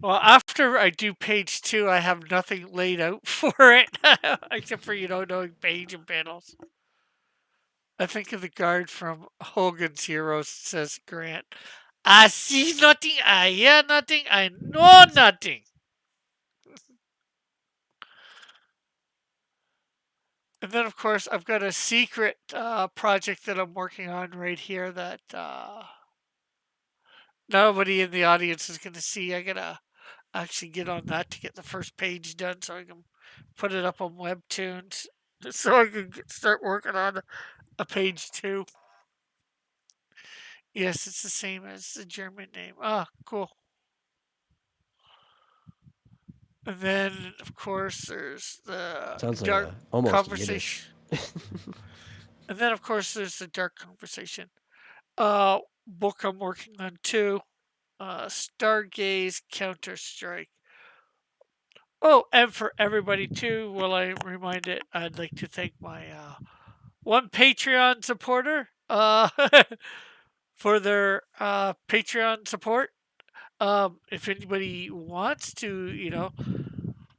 Well, after I do page two, I have nothing laid out for it, except for, knowing page and panels. I think of the guard from Hogan's Heroes, says Grant. I see nothing, I hear nothing, I know nothing. And then, of course, I've got a secret project that I'm working on right here that nobody in the audience is going to see. I got to actually get on that to get the first page done so I can put it up on Webtoons so I can start working on a page 2. Yes, it's the same as the German name. Ah, cool. And then, of course, there's the Sounds like dark almost conversation. Yiddish. And then, of course, there's the dark conversation. Book I'm working on too. Stargaze Counter Strike. Oh, and for everybody too, while I remind it, I'd like to thank my one Patreon supporter for their Patreon support. If anybody wants to,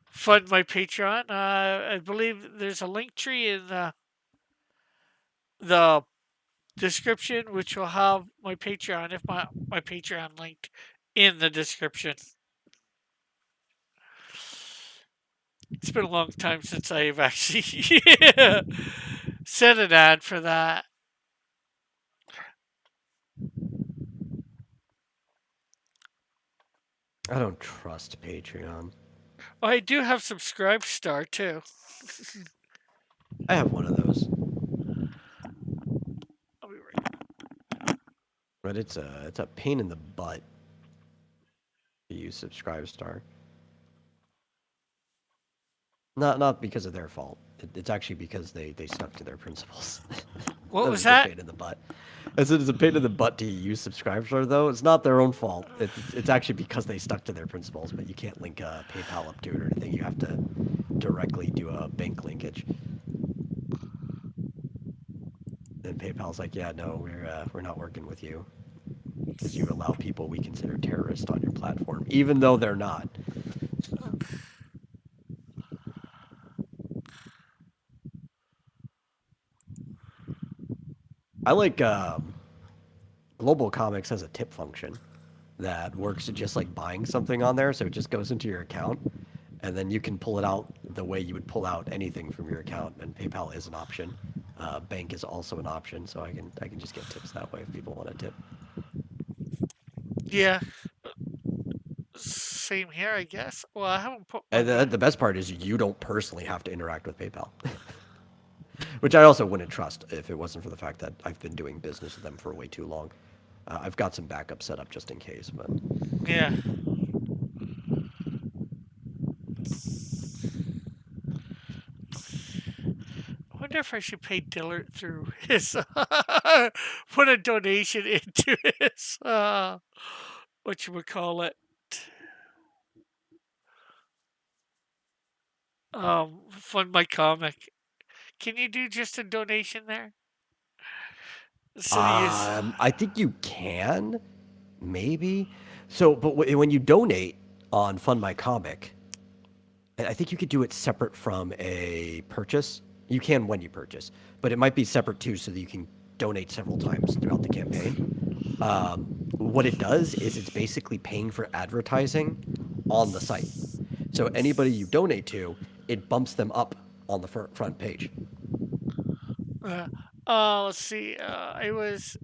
fund my Patreon, I believe there's a link tree in the description, which will have my Patreon, if my Patreon linked in the description. It's been a long time since I've actually set an ad for that. I don't trust Patreon. Oh, I do have Subscribestar too. I have one of those, I'll be right. but it's a pain in the butt to use Subscribestar. Not because of their fault. It's actually because they stuck to their principles. What was It's that? a pain in the butt. I said it's a pain in the butt to use Subscribestar, though. It's not their own fault. It's actually because they stuck to their principles, but you can't link a PayPal up to it or anything. You have to directly do a bank linkage. And PayPal's like, yeah, no, we're not working with you because you allow people we consider terrorists on your platform, even though they're not. I like Global Comics has a tip function that works just like buying something on there. So it just goes into your account, and then you can pull it out the way you would pull out anything from your account. And PayPal is an option. Bank is also an option, so I can just get tips that way if people want a tip. Yeah. Same here, I guess. Well, I haven't put. And the best part is you don't personally have to interact with PayPal. Which I also wouldn't trust if it wasn't for the fact that I've been doing business with them for way too long. I've got some backup set up just in case, but Yeah. I wonder if I should pay Dillard through his put a donation into his whatchamacallit. Fund my comic. Can you do just a donation there? So I think you can, maybe. So, but when you donate on Fund My Comic, I think you could do it separate from a purchase. You can when you purchase, but it might be separate too, so that you can donate several times throughout the campaign. What it does is it's basically paying for advertising on the site. So anybody you donate to, it bumps them up on the front page. let's see. I was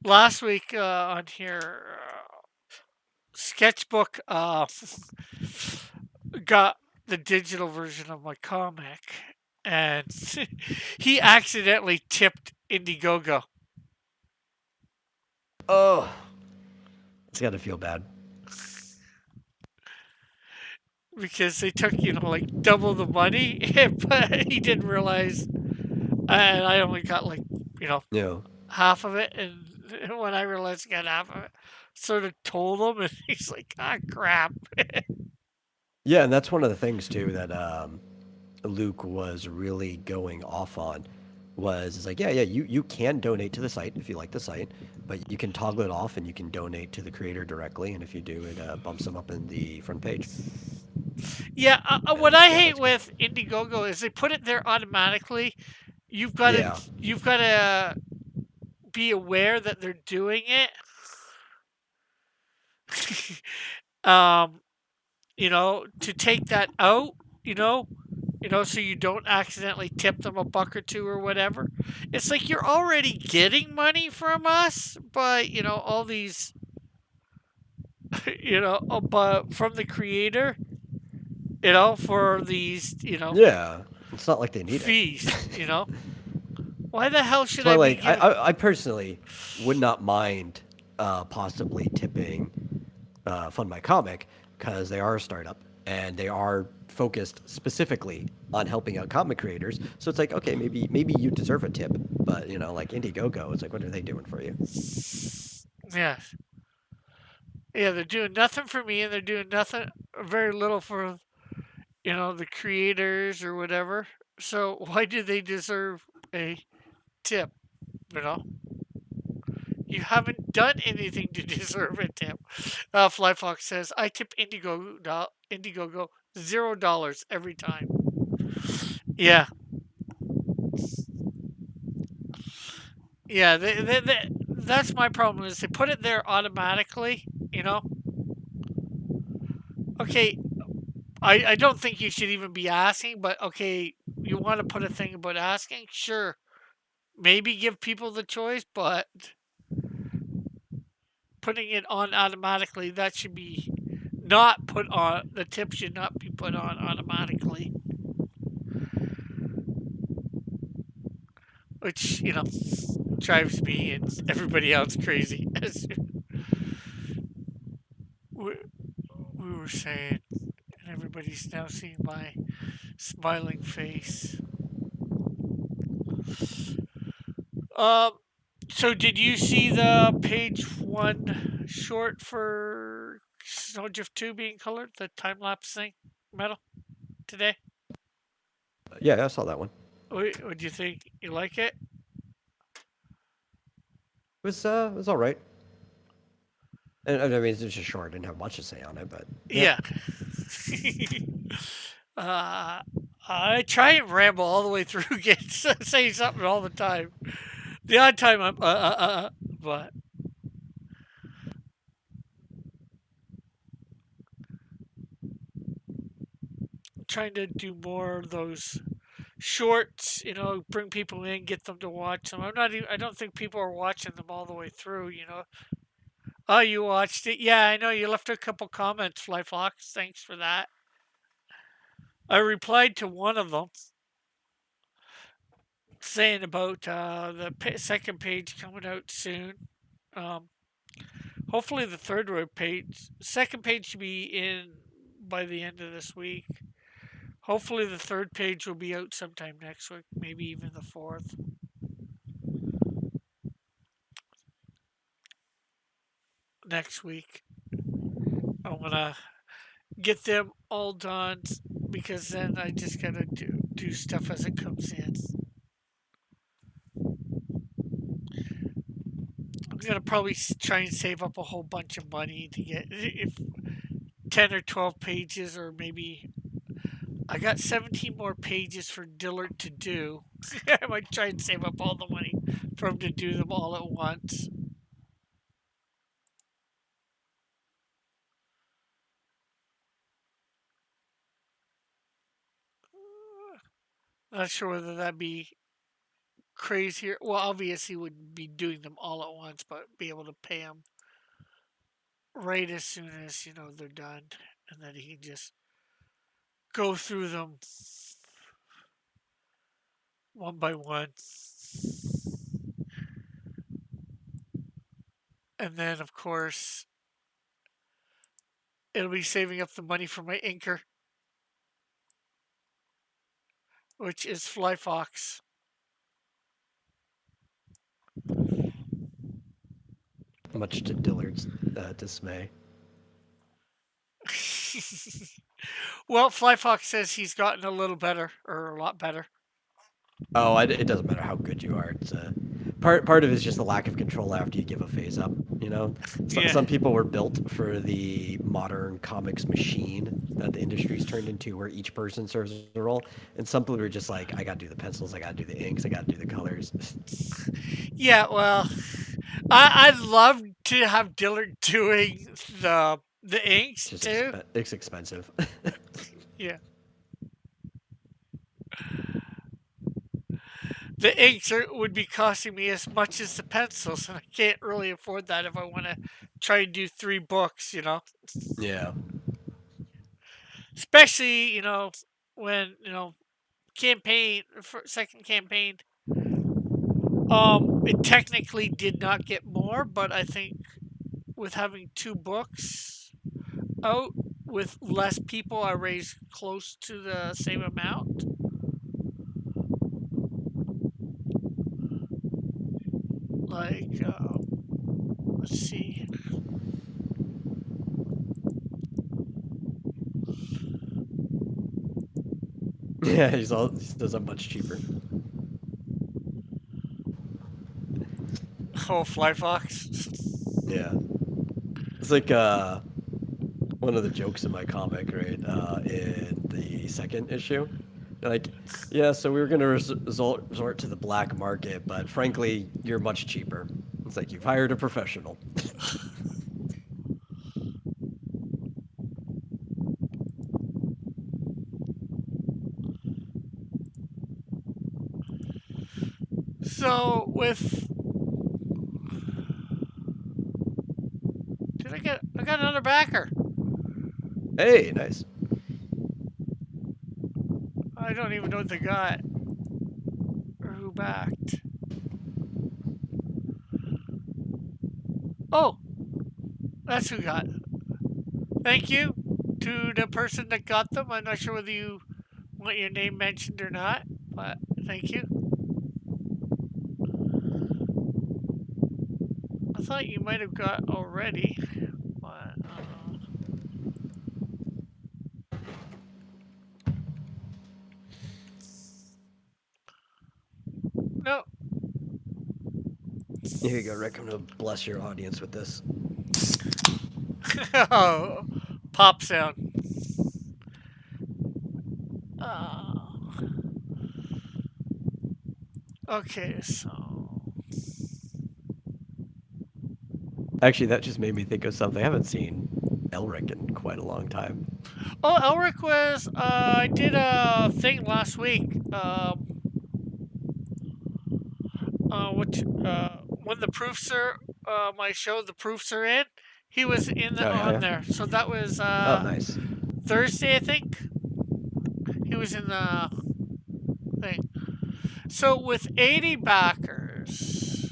last week on here. Sketchbook got the digital version of my comic, and he accidentally tipped Indiegogo. Oh, it's got to feel bad. Because they took, like double the money, but he didn't realize, and I only got like, Yeah. half of it, and when I realized I got half of it, sort of told him, and he's like, ah, crap. Yeah, and that's one of the things too that Luke was really going off on was it's like, yeah, you can donate to the site if you like the site, but you can toggle it off and you can donate to the creator directly, and if you do, it bumps them up in the front page. Yeah, what I hate with Indiegogo is they put it there automatically. You've got to be aware that they're doing it. To take that out, so you don't accidentally tip them a buck or two or whatever. It's like you're already getting money from us, but all these, but from the creator. for these, Yeah, it's not like they need it. fees, Why the hell should So I be like giving? I personally would not mind possibly tipping Fund My Comic because they are a startup and they are focused specifically on helping out comic creators. So it's like, okay, maybe you deserve a tip, but like Indiegogo, it's like, what are they doing for you? Yeah, yeah, they're doing nothing for me, and they're doing nothing, very little for the creators or whatever. So why do they deserve a tip? You know, you haven't done anything to deserve a tip. Flyfox says, I tip Indiegogo $0 every time. Yeah, yeah. That's my problem is they put it there automatically. Okay, I don't think you should even be asking, but okay, you want to put a thing about asking? Sure. Maybe give people the choice, but putting it on automatically, that should be not put on. The tip should not be put on automatically. Which, drives me and everybody else crazy. As we were saying, and everybody's now seeing my smiling face. Um, so did you see the page 1 short for Snowdrift 2 being colored, the time lapse thing, Metal, today? Yeah, I saw that one. What do you think? You like it? It was all right. And I mean, it's just short. I didn't have much to say on it, but Yeah. I try and ramble all the way through, saying something all the time. The odd time I'm but trying to do more of those shorts, bring people in, get them to watch them. I don't think people are watching them all the way through. Oh, you watched it? Yeah, I know. You left a couple comments, Flyfox. Thanks for that. I replied to one of them saying about the second page coming out soon. Um, hopefully, the second page should be in by the end of this week. Hopefully, the third page will be out sometime next week, maybe even the fourth. Next week, I'm gonna get them all done because then I just gotta do stuff as it comes in. I'm gonna probably try and save up a whole bunch of money to get if 10 or 12 pages, or maybe I got 17 more pages for Dillard to do. I might try and save up all the money for him to do them all at once. Not sure whether that'd be crazier. Well, obviously, would be doing them all at once, but be able to pay them right as soon as they're done, and then he can just go through them one by one. And then, of course, it'll be saving up the money for my inker, which is Flyfox. much to Dillard's dismay. Well, Flyfox says he's gotten a little better, or a lot better. Oh, it doesn't matter how good you are. It's part of it is just the lack of control after you give a phase up. Yeah. Some people were built for the modern comics machine that the industry's turned into, where each person serves a role, and some people are just like, I gotta do the pencils, I gotta do the inks, I gotta do the colors. Yeah, well, I'd love to have Dillard doing the inks It's just too. it's expensive. Yeah. The inks would be costing me as much as the pencils, and I can't really afford that if I want to try and do 3 books. Yeah. especially when second campaign. It technically did not get more, but I think with having 2 books out with less people, I raised close to the same amount. Like, let's see. Yeah, he does it much cheaper. Oh, Fly Fox. Yeah. It's like one of the jokes in my comic, right? In the second issue. They're like, yeah, so we were going to resort to the black market, but frankly, you're much cheaper. It's like you've hired a professional. So I got another backer. Hey, nice. I don't even know what they got or who backed. Oh, that's who got. Thank you to the person that got them. I'm not sure whether you want your name mentioned or not, but thank you. I thought you might have got already, but no. Here you go, Rick. I'm going to bless your audience with this. Oh, pop sound. Uh, okay, so Actually, that just made me think of something. I haven't seen Elric in quite a long time. oh, Elric was I did a thing last week. Which when the proofs are my show, the proofs are in. He was in the, Oh, yeah, on yeah. there, so that was Oh, nice. Thursday, I think. He was in the thing. So with 80 backers,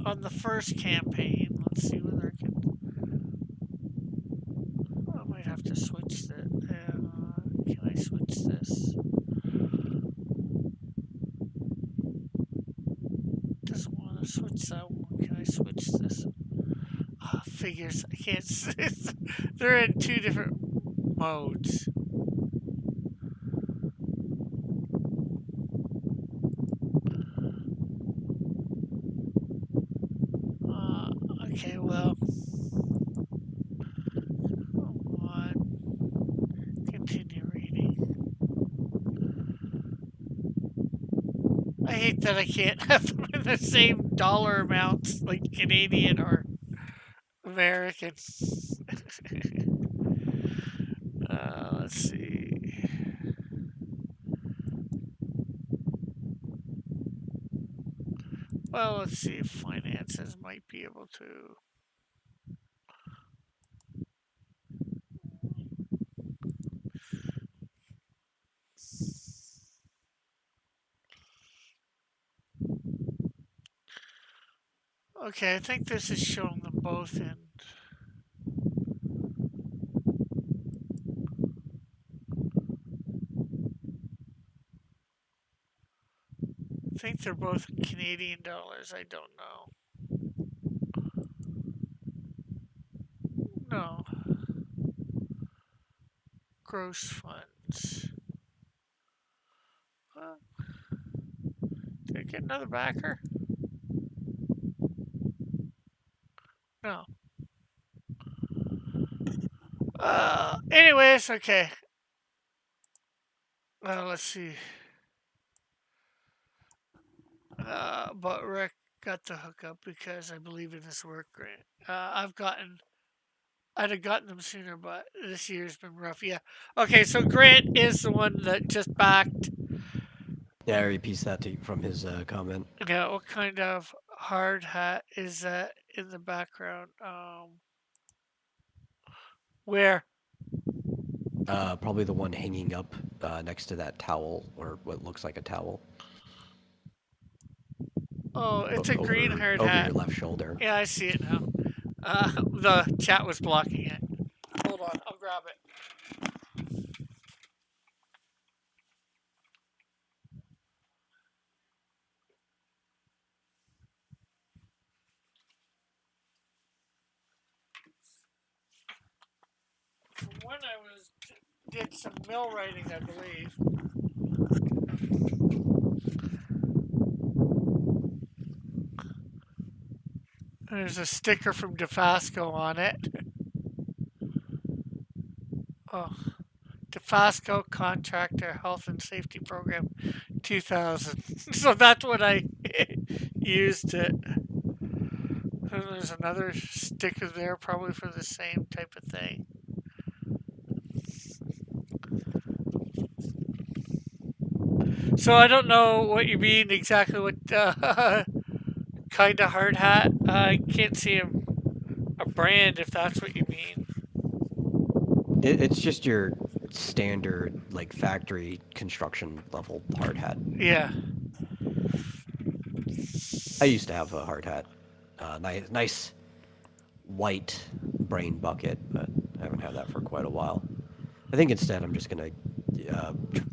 on the first campaign, let's see whether I can. I might have to switch that. Can I switch this? Doesn't want to switch that one. Can I switch this? Figures. I can't. They're in 2 different modes. Okay, well. Come on. Continue reading. I hate that I can't have them in the same dollar amounts, like Canadian or American. Let's see. Well, let's see if finances might be able to. Okay, I think this is showing them both in. I think they're both Canadian dollars. I don't know. No. Gross funds. Did I get another backer? No. Anyways, okay. Let's see. But Rick got the hookup because I believe in his work grant. I'd have gotten them sooner, but this year's been rough. Yeah. Okay, so Grant is the one that just backed. Yeah, I already pieced that from his comment. Yeah, what kind of hard hat is that in the background? Where? Probably the one hanging up next to that towel, or what looks like a towel. Oh, it's a green hard over hat. your left shoulder. Yeah, I see it now. The chat was blocking it. Hold on, I'll grab it. From when I did some mill writing, I believe. There's a sticker from Dofasco on it. Oh, Dofasco Contractor Health and Safety Program 2000. So that's what I used it. And there's another sticker there, probably for the same type of thing. So I don't know what you mean exactly. What kind of hard hat? I can't see a brand if that's what you mean. It's just your standard, like, factory construction level hard hat. Yeah. I used to have a hard hat. Nice white brain bucket, but I haven't had that for quite a while. I think instead I'm just going to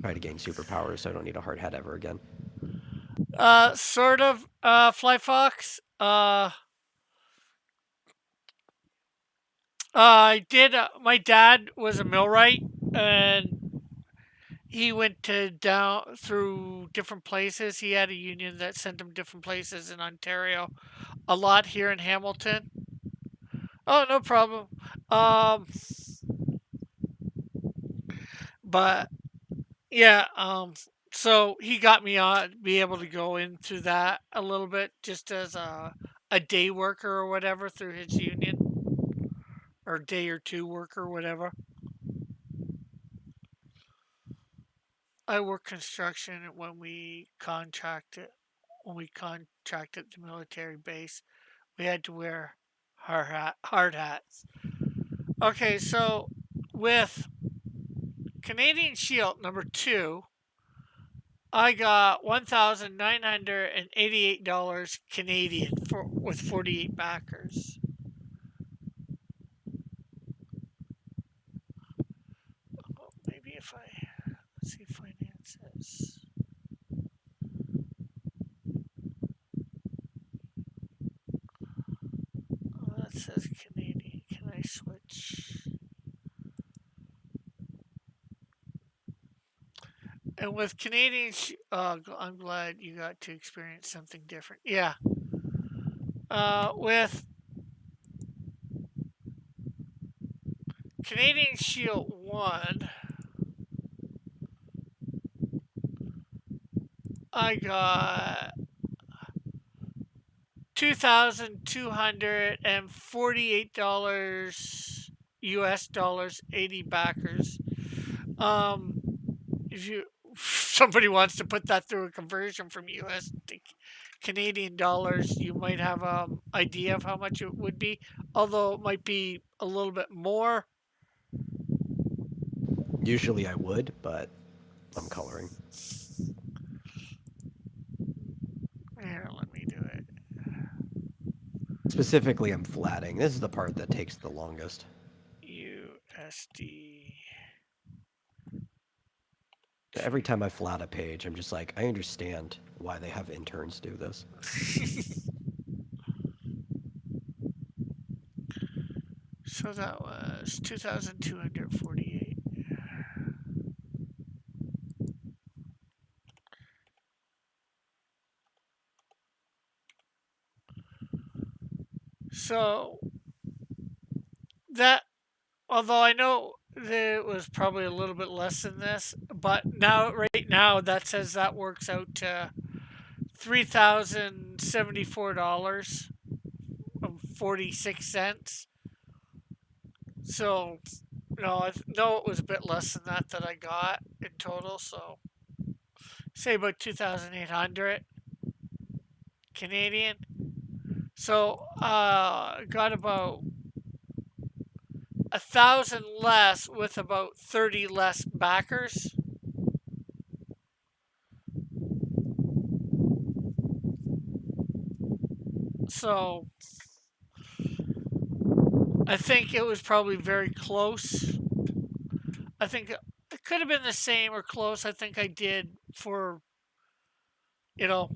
try to gain superpowers so I don't need a hard hat ever again. Sort of, Fly Fox. I did. My dad was a millwright, and he went down through different places. He had a union that sent him different places in Ontario. A lot here in Hamilton. Oh, no problem. But yeah. So he got me on be able to go into that a little bit, just as a day worker or whatever through his union, or day or two worker or whatever. I work construction when we contracted the military base. We had to wear hard hats. Okay, so with Canadian Shield number 2, I got $1,988 Canadian with 48 backers. Oh, maybe if let's see finances. Oh, that says Canadian. Can I switch? And with Canadian, I'm glad you got to experience something different. Yeah. With Canadian Shield 1, I got $2,248 US dollars, 80 backers. If somebody wants to put that through a conversion from US to Canadian dollars, you might have an idea of how much it would be, although it might be a little bit more. Usually I would, but I'm coloring. Here, let me do it. Specifically, I'm flatting. This is the part that takes the longest. USD. Every time I flat a page, I'm just like, I understand why they have interns do this. So that was 2,248. So that, although I know that it was probably a little bit less than this, but right now, that says that works out to $3,074.46. So, I know it was a bit less than that I got in total. So, say about 2,800 Canadian. So, got about 1,000 less with about 30 less backers. So I think it was probably very close. I think it could have been the same or close. I think I did for, you know,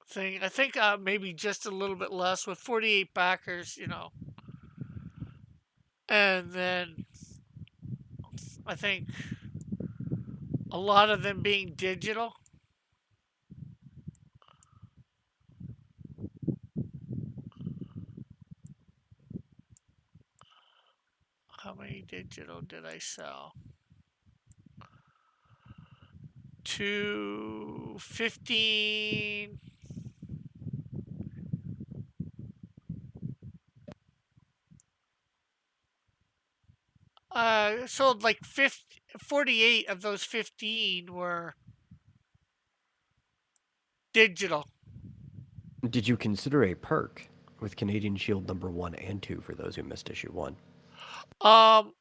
thing. I think maybe just a little bit less with 48 backers, and then I think a lot of them being digital. How many digital did I sell? 215. Sold like 48 of those 15 were digital. Did you consider a perk with Canadian Shield number 1 and 2 for those who missed issue 1? Um,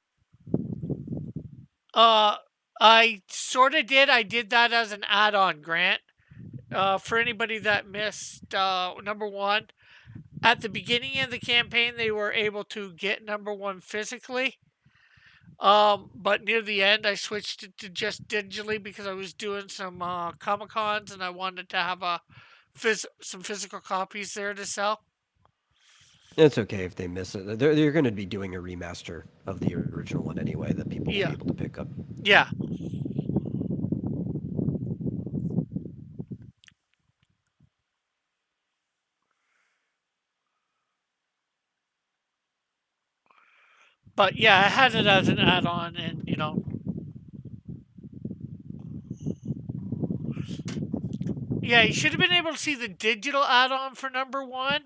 I sort of did. I did that as an add-on, Grant. For anybody that missed number 1, at the beginning of the campaign, they were able to get number 1 physically. But near the end, I switched it to just digitally because I was doing some Comic Cons and I wanted to have some physical copies there to sell. It's okay if they miss it. They're going to be doing a remaster of the original one anyway that people will be able to pick up. Yeah. But yeah, I had it as an add-on, and yeah, you should have been able to see the digital add-on for number 1.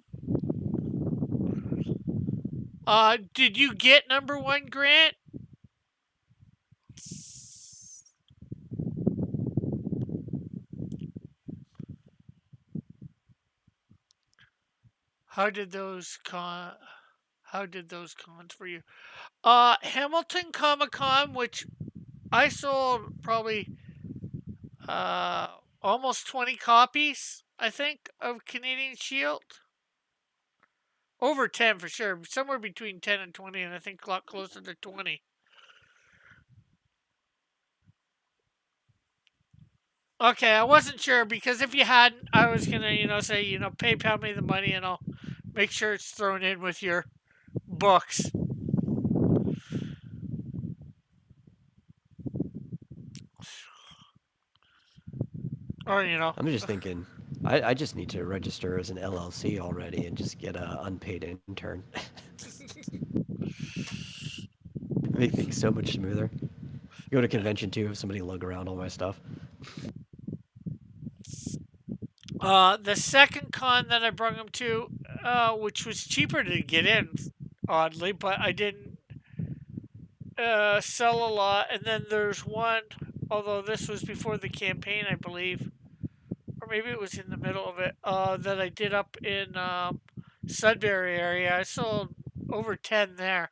Did you get number 1, Grant? How did those cons for you? Hamilton Comic Con, which I sold probably almost 20 copies, I think, of Canadian Shield. Over 10 for sure. Somewhere between 10 and 20, and I think a lot closer to 20. Okay, I wasn't sure because if you hadn't, I was gonna, say, PayPal me the money and I'll make sure it's thrown in with your books. Or, I'm just thinking, I just need to register as an LLC already and just get an unpaid intern. Make things so much smoother. Go to convention too, have somebody lug around all my stuff. The second con that I brought him to, which was cheaper to get in, oddly, but I didn't sell a lot. And then there's one, although this was before the campaign, I believe, or maybe it was in the middle of it, that I did up in Sudbury area. I sold over 10 there.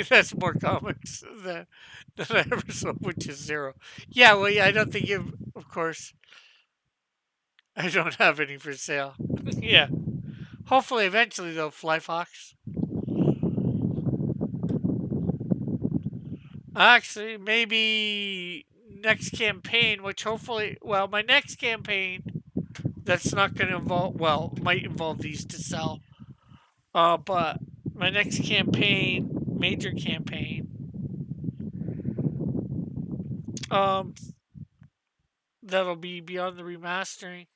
That's more comics than I ever sold, which is 0. Yeah, well, yeah, I don't think you, of course, I don't have any for sale. Yeah. Hopefully, eventually, though, Fly Fox. Actually, maybe next campaign, which hopefully, well, my next campaign that's not going to involve, well, might involve these to sell. But my next campaign, major campaign, that'll be beyond the remastering.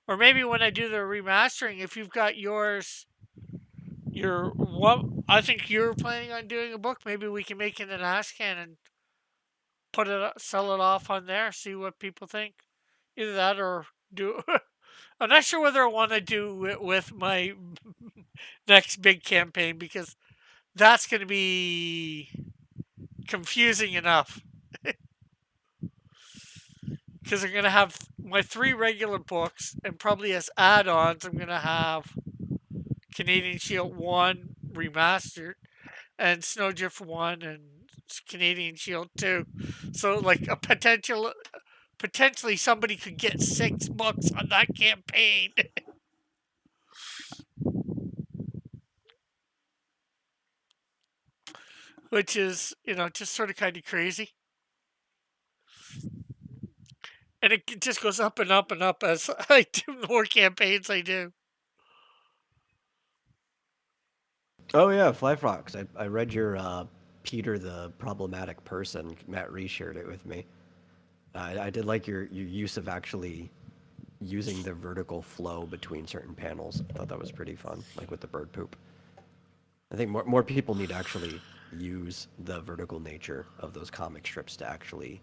Or maybe when I do the remastering, if you've got yours, I think you're planning on doing a book. Maybe we can make it an AskCan and sell it off on there. See what people think. Either that or do. I'm not sure whether I want to do it with my next big campaign because that's going to be confusing enough. because I'm gonna have my 3 regular books, and probably as add-ons, I'm gonna have Canadian Shield 1 remastered and Snowdrift 1 and Canadian Shield 2. So like a potentially somebody could get 6 books on that campaign. Which is, just sort of kind of crazy. And it just goes up and up and up as I do the more campaigns I do. Oh yeah, Flyfox. I read your Peter the Problematic Person. Matt Ree shared it with me. I did like your use of actually using the vertical flow between certain panels. I thought that was pretty fun, like with the bird poop. I think more people need to actually use the vertical nature of those comic strips to actually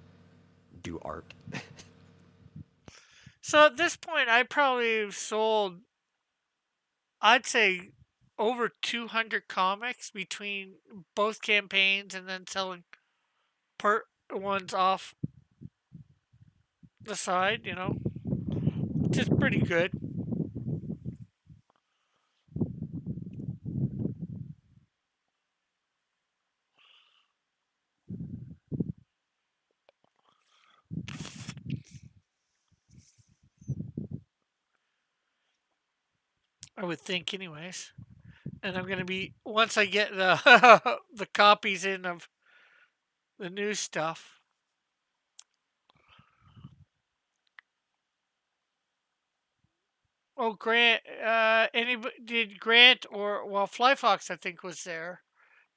do art. So at this point, I probably sold, I'd say, over 200 comics between both campaigns and then selling part ones off the side, which is pretty good. I would think, anyways. And I'm gonna be, once I get the the copies in of the new stuff. Oh, Grant, anybody did Grant or Flyfox I think was there.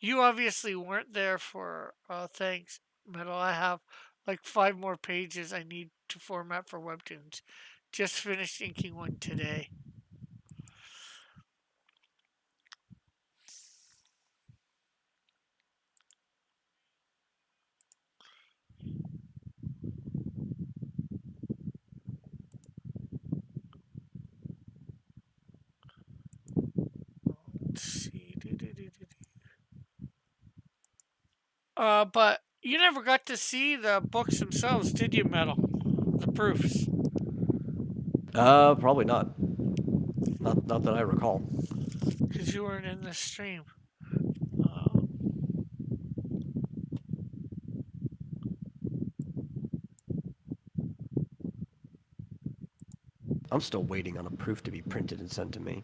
You obviously weren't there for things, Metal. I have like 5 more pages I need to format for Webtoons. Just finished inking one today. Let's see. But you never got to see the books themselves, did you, Metal? The proofs. Probably not. Not that I recall. Because you weren't in the stream. Uh, I'm still waiting on a proof to be printed and sent to me.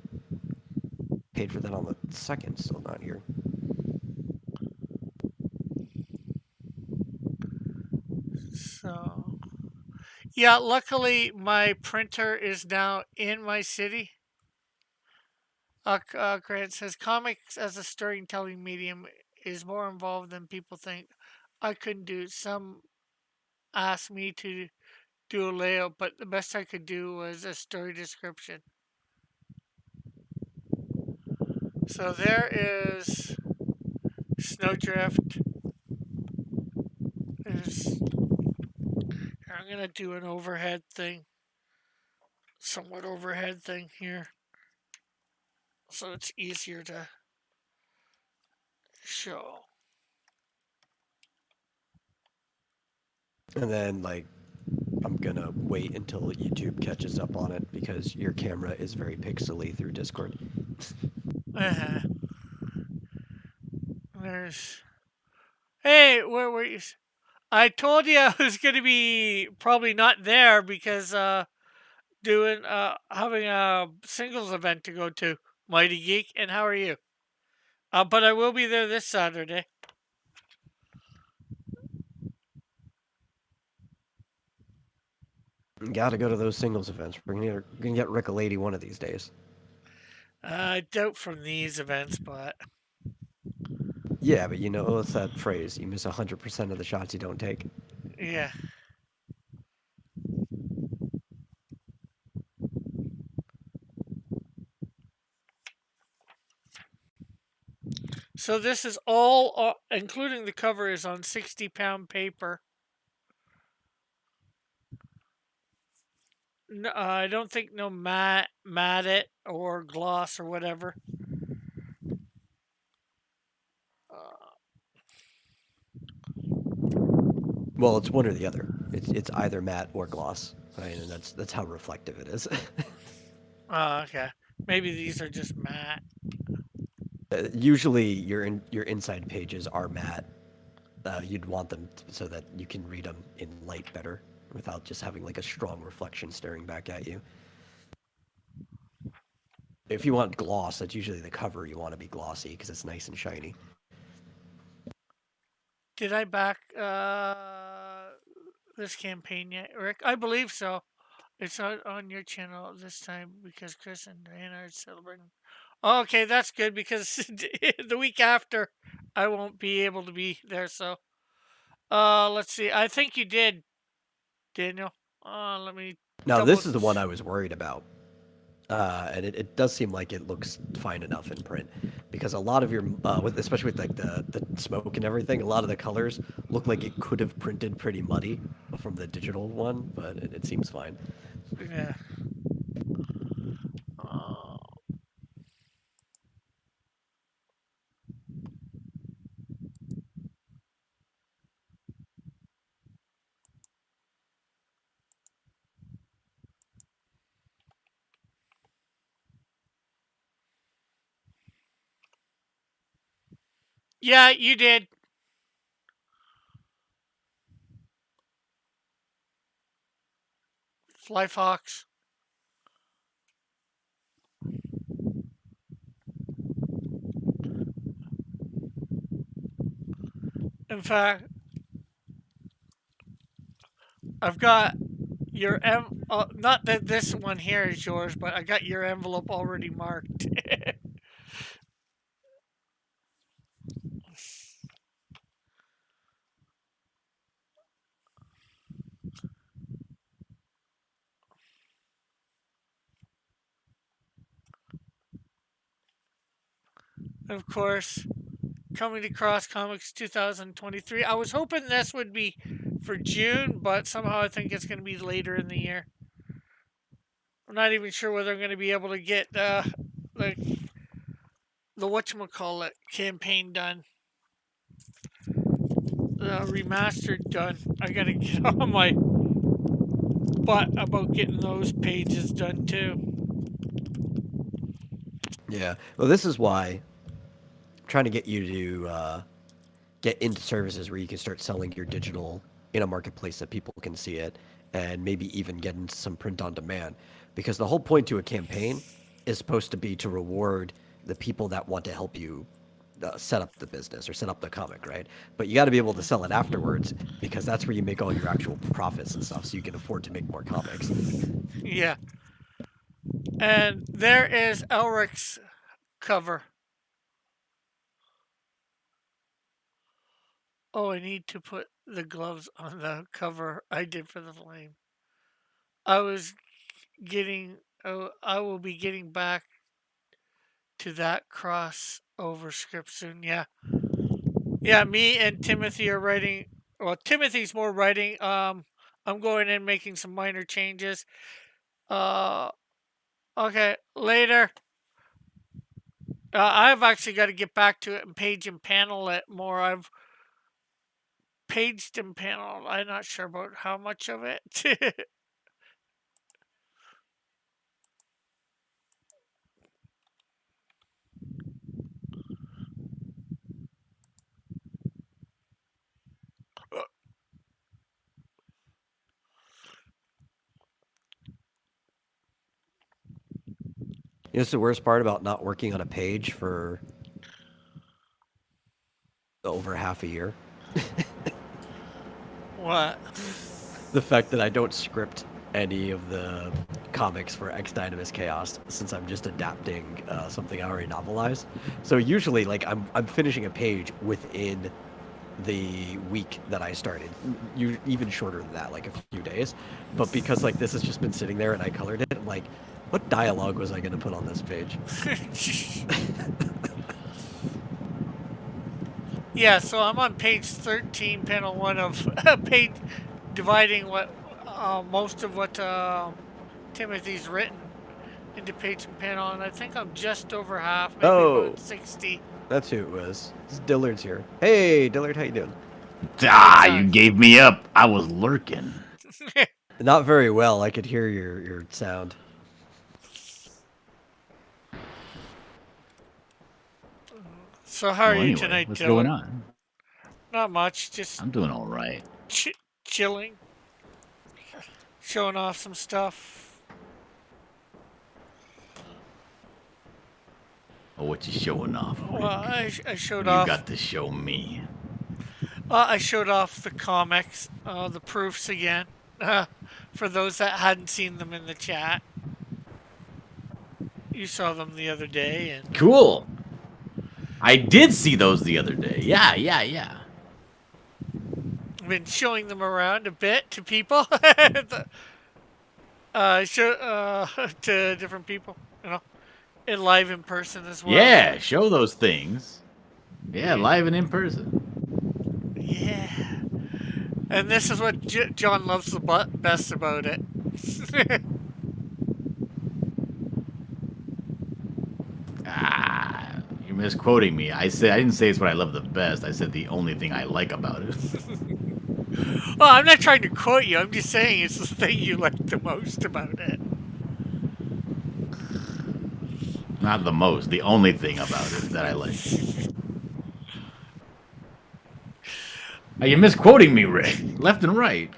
Paid for that on the 2nd, still not here. so, yeah, luckily my printer is now in my city. Grant says comics as a storytelling medium is more involved than people think. I couldn't do. Some asked me to do a layout, but the best I could do was a story description. So there is Snowdrift. I'm gonna do an overhead thing, somewhat overhead thing here, so it's easier to show. And then, like, I'm gonna wait until YouTube catches up on it because your camera is very pixely through Discord. Uh-huh. There's. Hey, where were you? I told you I was gonna be probably not there because doing having a singles event to go to. Mighty Geek, and how are you? But I will be there this Saturday. Gotta go to those singles events. We're gonna get Rick a lady one of these days. I doubt from these events, but Yeah, but what's that phrase? You miss 100% of the shots you don't take. yeah. So this is all, including the cover, is on 60-pound paper. No, I don't think no mat it or gloss or whatever. Well, it's one or the other. It's either matte or gloss, right? And that's how reflective it is. Oh, okay. Maybe these are just matte. Usually, your inside pages are matte. You'd want them so that you can read them in light better without just having like a strong reflection staring back at you. If you want gloss, that's usually the cover. You want to be glossy because it's nice and shiny. Did I back this campaign yet, Rick? I believe so. It's not on your channel this time because Chris and Diana are celebrating. Okay, that's good because the week after I won't be able to be there. So, let's see. I think you did, Daniel. Let me Now, double. this is the one I was worried about. And it does seem like it looks fine enough in print because a lot of your, especially with like the smoke and everything, a lot of the colors look like it could have printed pretty muddy from the digital one, but it seems fine. Yeah. Uh, yeah, you did. Fly Fox. In fact, I've got your not that this one here is yours, but I got your envelope already marked. Of course, coming to Cross Comics 2023. I was hoping this would be for June, but somehow I think it's going to be later in the year. I'm not even sure whether I'm going to be able to get the whatchamacallit campaign done. The remastered done. I gotta get on my butt about getting those pages done too. Yeah. Well, this is why I'm trying to get you to get into services where you can start selling your digital in a marketplace that people can see it and maybe even get into some print on demand. Because the whole point to a campaign is supposed to be to reward the people that want to help you set up the business or set up the comic, right? But you got to be able to sell it afterwards because that's where you make all your actual profits and stuff so you can afford to make more comics. Yeah. And there is Elric's cover. Oh, I need to put the gloves on the cover I did for the flame. I was getting, I will be getting back to that crossover script soon. Yeah. Yeah, me and Timothy are writing. Well, Timothy's more writing. I'm going in making some minor changes. Uh, okay, later. I've actually got to get back to it and page and panel it more. I've paged and paneled. I'm not sure about how much of it. You know, it's the worst part about not working on a page for over half a year. What? The fact that I don't script any of the comics for X Dynamis Chaos since I'm just adapting something I already novelized. So usually, like I'm finishing a page within the week that I started, you even shorter than that, like a few days. But because like this has just been sitting there and I colored it, I'm like, what dialogue was I going to put on this page? Yeah, so I'm on page 13, panel 1 of page dividing what most of what Timothy's written into page and panel, and I think I'm just over half, maybe Oh. about 60. That's who it was. It's Dillard's here. Hey, Dillard, how you doing? Ah, time. you gave me up. I was lurking. Not very well. I could hear your sound. So how are Well, you anyway, tonight, what's Dylan? going on? Not much, just I'm doing all right. chilling, showing off some stuff. Oh, what you showing off, Rick? Well, I showed You off. got to show me. I showed off the comics, the proofs again, for those that hadn't seen them in the chat. You saw them the other day, and Cool. I did see those the other day. Yeah. I've been showing them around a bit to people. To different people, in live in person as well. Yeah, show those things. Yeah, live and in person. Yeah. And this is what John loves the best about it. Ah, you're misquoting me. I didn't say it's what I love the best. I said the only thing I like about it. Well, I'm not trying to quote you. I'm just saying it's the thing you like the most about it. Not the most, the only thing about it that I like. Are you misquoting me, Rick? Left and right.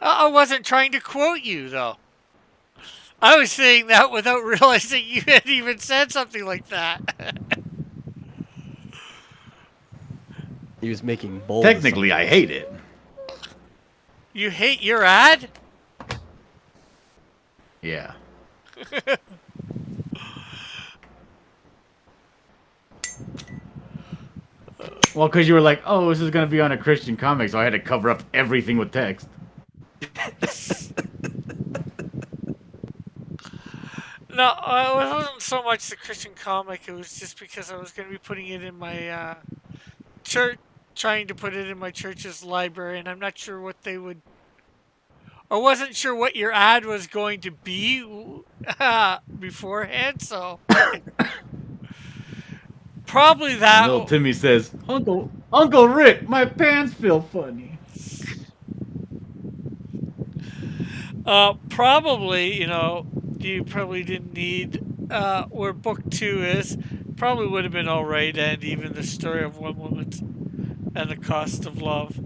I wasn't trying to quote you, though. I was saying that without realizing you had even said something like that. He was making bold. Technically, I hate it. You hate your ad? Yeah. Well, because you were like, oh, this is going to be on a Christian comic, so I had to cover up everything with text. No, it wasn't so much the Christian comic. It was just because I was going to be putting it in my church, trying to put it in my church's library, and I'm not sure what they would. I wasn't sure what your ad was going to be beforehand, so probably that. Little Timmy says, Uncle Rick, my pants feel funny. Probably, you probably didn't need where book 2 is. Probably would have been all right, and even the story of one woman and the cost of love.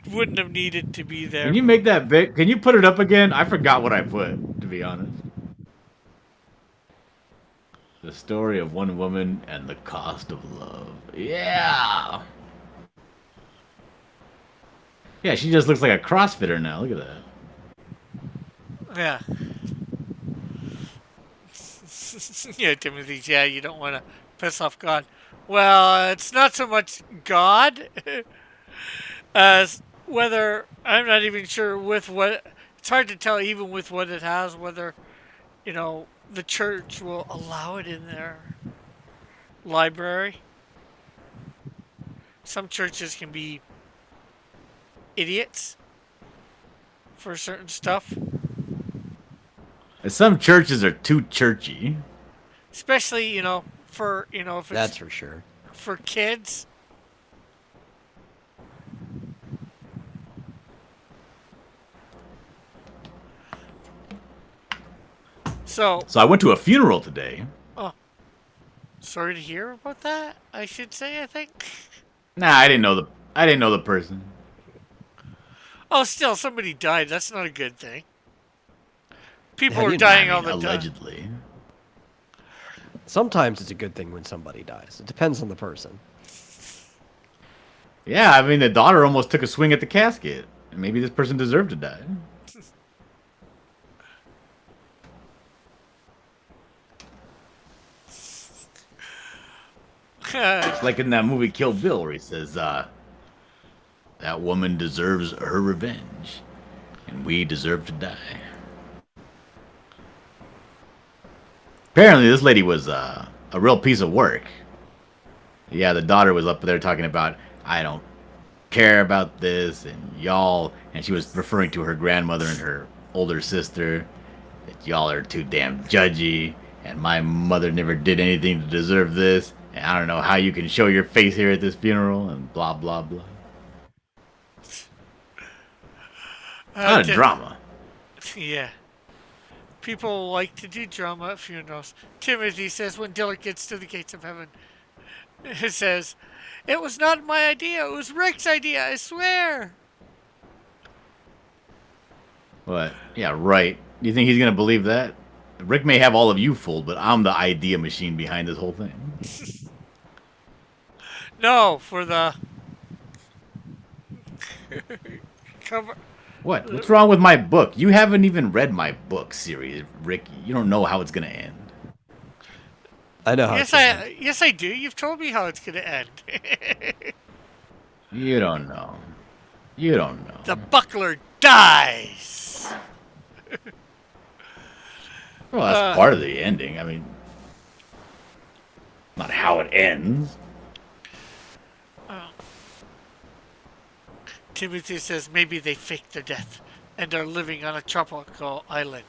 Wouldn't have needed to be there. Can you make that big? Can you put it up again? I forgot what I put, to be honest. The story of one woman and the cost of love. Yeah. Yeah, she just looks like a CrossFitter now. Look at that. Yeah. Yeah, Timothy, yeah, you don't want to piss off God. Well, it's not so much God as whether, I'm not even sure with what, it's hard to tell even with what it has, whether, the church will allow it in their library. Some churches can be idiots for certain stuff. Some churches are too churchy. Especially, for, if it's That's for sure. for kids. So I went to a funeral today. sorry to hear about that, I should say, I think. Nah, I didn't know the person. Oh, still, somebody died. That's not a good thing. People Yeah, are dying all the time. allegedly. Sometimes it's a good thing when somebody dies. It depends on the person. Yeah, I mean, the daughter almost took a swing at the casket. Maybe this person deserved to die. It's like in that movie Kill Bill where he says, that woman deserves her revenge, and we deserve to die. Apparently, this lady was a real piece of work. Yeah, the daughter was up there talking about, I don't care about this, and y'all, and she was referring to her grandmother and her older sister, that y'all are too damn judgy, and my mother never did anything to deserve this, And I don't know how you can show your face here at this funeral and blah blah blah. Not a Tim- drama. Yeah. People like to do drama at funerals. Timothy says when Dillard gets to the gates of heaven, it says, "It was not my idea. It was Rick's idea. I swear." What? Yeah, right. You think he's gonna believe that? Rick may have all of you fooled, but I'm the idea machine behind this whole thing. No, for the cover. What? What's wrong with my book? You haven't even read my book series, Rick. You don't know how it's gonna end. I know how. Yes, I do. You've told me how it's gonna end. You don't know. You don't know. The buckler dies. Well, that's part of the ending. I mean, not how it ends. Timothy says maybe they faked their death and are living on a tropical island.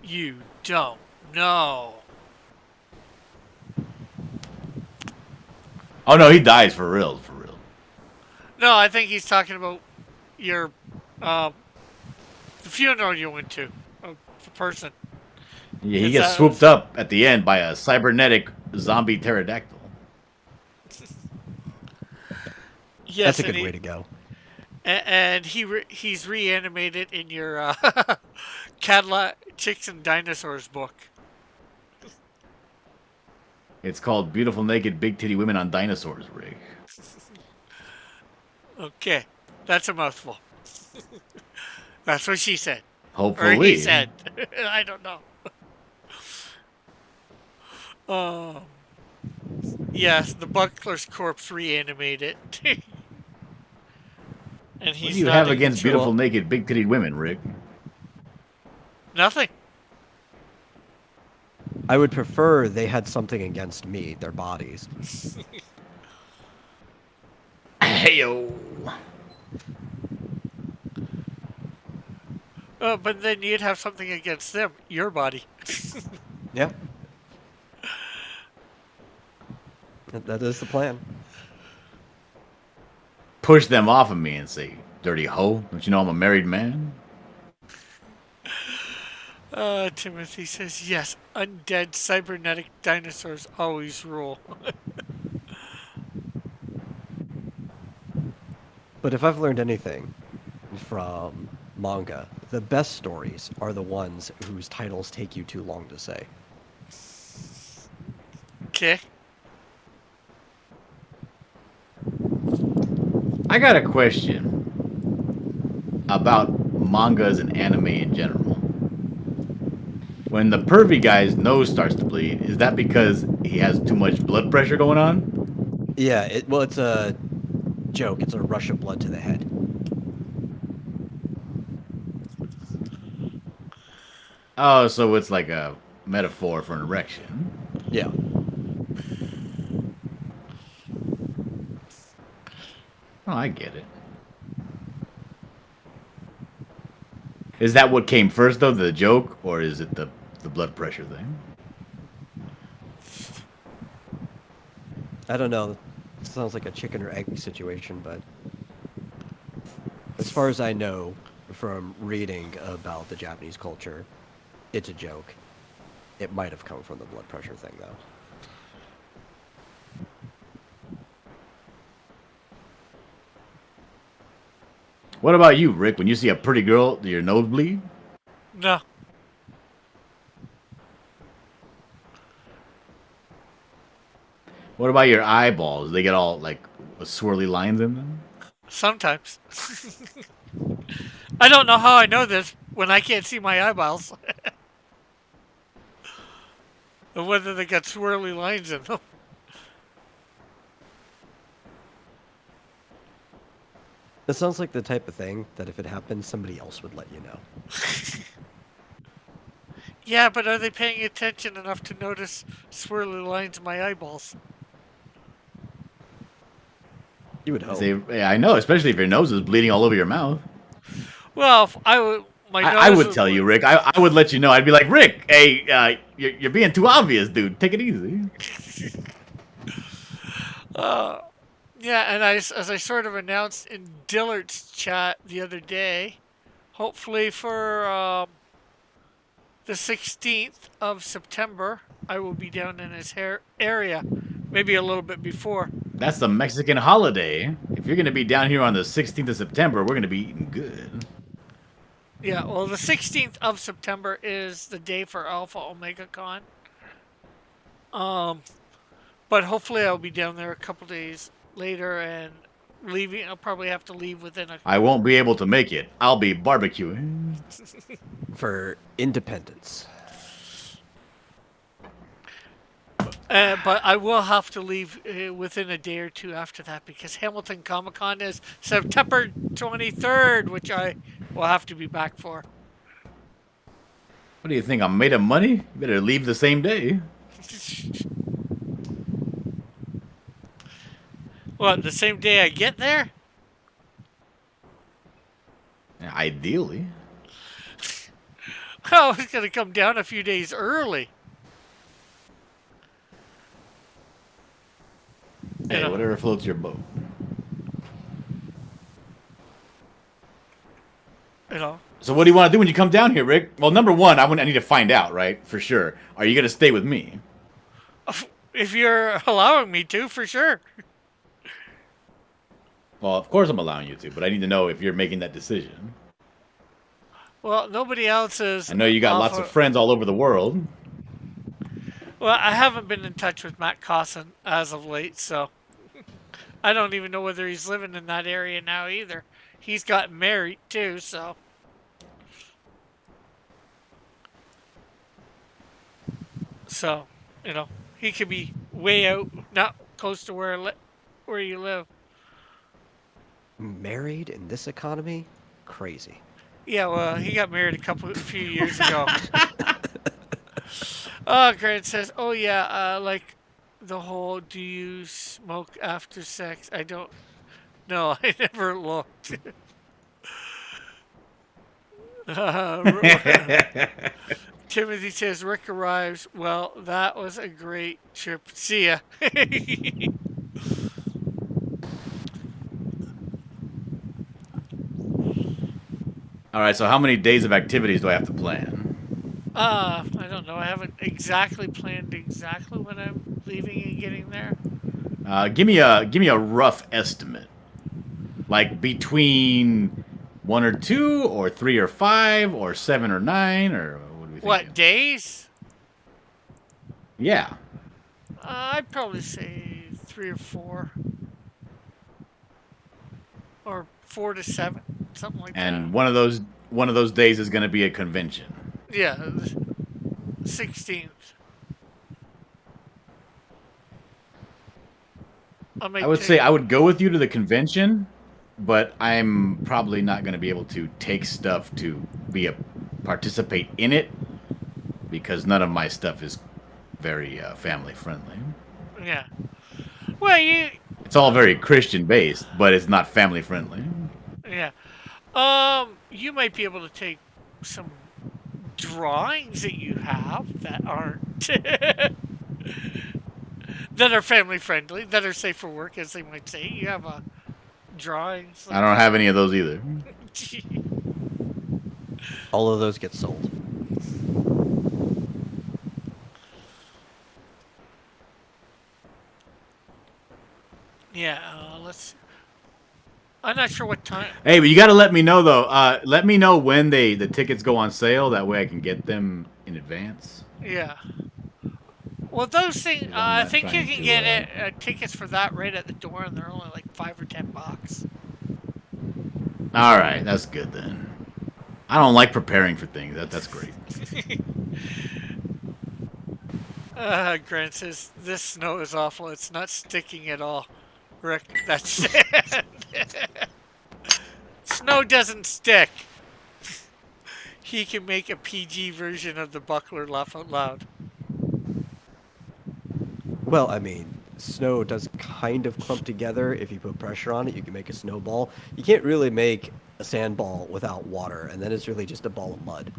You don't know. Oh no, he dies for real, for real. No, I think he's talking about your the funeral you went to, the person. Yeah, he Is gets that- swooped up at the end by a cybernetic zombie pterodactyl. Yes, That's a and good way to go. And he's reanimated in your Cadillac Chicks and Dinosaurs book. It's called Beautiful Naked Big Titty Women on Dinosaurs, Rick. Okay, that's a mouthful. That's what she said. Hopefully. Or he said. I don't know. Yes, the buckler's corpse reanimated. And What he's do you not have in against control. beautiful naked big titty women, Rick? Nothing. I would prefer they had something against me, their bodies. Heyo. But then you'd have something against them, your body. Yeah. That is the plan. Push them off of me and say, dirty hoe. Don't you know I'm a married man? Timothy says, yes, undead cybernetic dinosaurs always rule. But if I've learned anything from manga, the best stories are the ones whose titles take you too long to say. Okay. I got a question about mangas and anime in general. When the pervy guy's nose starts to bleed, is that because he has too much blood pressure going on? Yeah, it's a joke. It's a rush of blood to the head. Oh, so it's like a metaphor for an erection. Yeah. Oh, I get it. Is that what came first, though, the joke, or is it the blood pressure thing? I don't know. It sounds like a chicken or egg situation, but as far as I know from reading about the Japanese culture, it's a joke. It might have come from the blood pressure thing, though. What about you, Rick? When you see a pretty girl, do your nose bleed? No. What about your eyeballs? They get all, like, swirly lines in them? Sometimes. I don't know how I know this when I can't see my eyeballs. Or whether they got swirly lines in them. It sounds like the type of thing that if it happened, somebody else would let you know. Yeah, but are they paying attention enough to notice swirly lines in my eyeballs? You would hope. Yeah, I know, especially if your nose is bleeding all over your mouth. Well, if I would. I would tell you, Rick. I would let you know. I'd be like, Rick, hey, you're being too obvious, dude. Take it easy. Uh, yeah, and as I sort of announced in Dillard's chat the other day, hopefully for the 16th of September, I will be down in his area, maybe a little bit before. That's the Mexican holiday. If you're gonna be down here on the 16th of September, we're gonna be eating good. Yeah, well, the 16th of September is the day for Alpha Omega Con. But hopefully I'll be down there a couple days later and leaving. I'll probably have to leave within a. I won't be able to make it. I'll be barbecuing. For independence. But I will have to leave within a day or two after that because Hamilton Comic Con is September 23rd, which I will have to be back for. What do you think? I'm made of money? You better leave the same day. What, the same day I get there? Ideally. I was going to come down a few days early. Hey, whatever floats your boat. You know. So what do you want to do when you come down here, Rick? Well, number one, I need to find out, right? For sure. Are you going to stay with me? If you're allowing me to, for sure. Well, of course I'm allowing you to, but I need to know if you're making that decision. Well, nobody else is. I know you got lots of friends all over the world. Well, I haven't been in touch with Matt Cosson as of late, so I don't even know whether he's living in that area now either. He's got married too, so. So, you know, he could be way out, not close to where you live. Married in this economy? Crazy. Yeah, well, he got married a few years ago. Oh, Grant says, oh yeah, like the whole, do you smoke after sex? I don't know. I never looked. Timothy says, Rick arrives. Well, that was a great trip. See ya. All right, so how many days of activities do I have to plan? I don't know. I haven't exactly planned exactly when I'm leaving and getting there. Give me a rough estimate. Like between 1 or 2 or 3 or 5 or 7 or 9 or what do we think? What, days? Yeah. I'd probably say 3 or 4. Or 4 to 7, something like that. And one of those days is going to be a convention. Yeah, 16th. I would say I would go with you to the convention, but I'm probably not going to be able to take stuff to participate in it because none of my stuff is very family friendly. Yeah. Well, it's all very Christian based, but it's not family friendly. Yeah. You might be able to take some drawings that you have that aren't that are family friendly, that are safe for work, as they might say. You have drawings. I don't have any of those either. All of those get sold. Yeah, let's. I'm not sure what time. Hey, but you got to let me know though. Let me know when the tickets go on sale. That way I can get them in advance. Yeah. Well, those things. I think you can get tickets for that right at the door, and they're only like $5 or $10. All right, that's good then. I don't like preparing for things. That's great. Grant says this snow is awful. It's not sticking at all. Rick, that's it. Snow doesn't stick. He can make a PG version of the buckler laugh out loud. Well, I mean, snow does kind of clump together. If you put pressure on it, you can make a snowball. You can't really make a sandball without water, and then it's really just a ball of mud.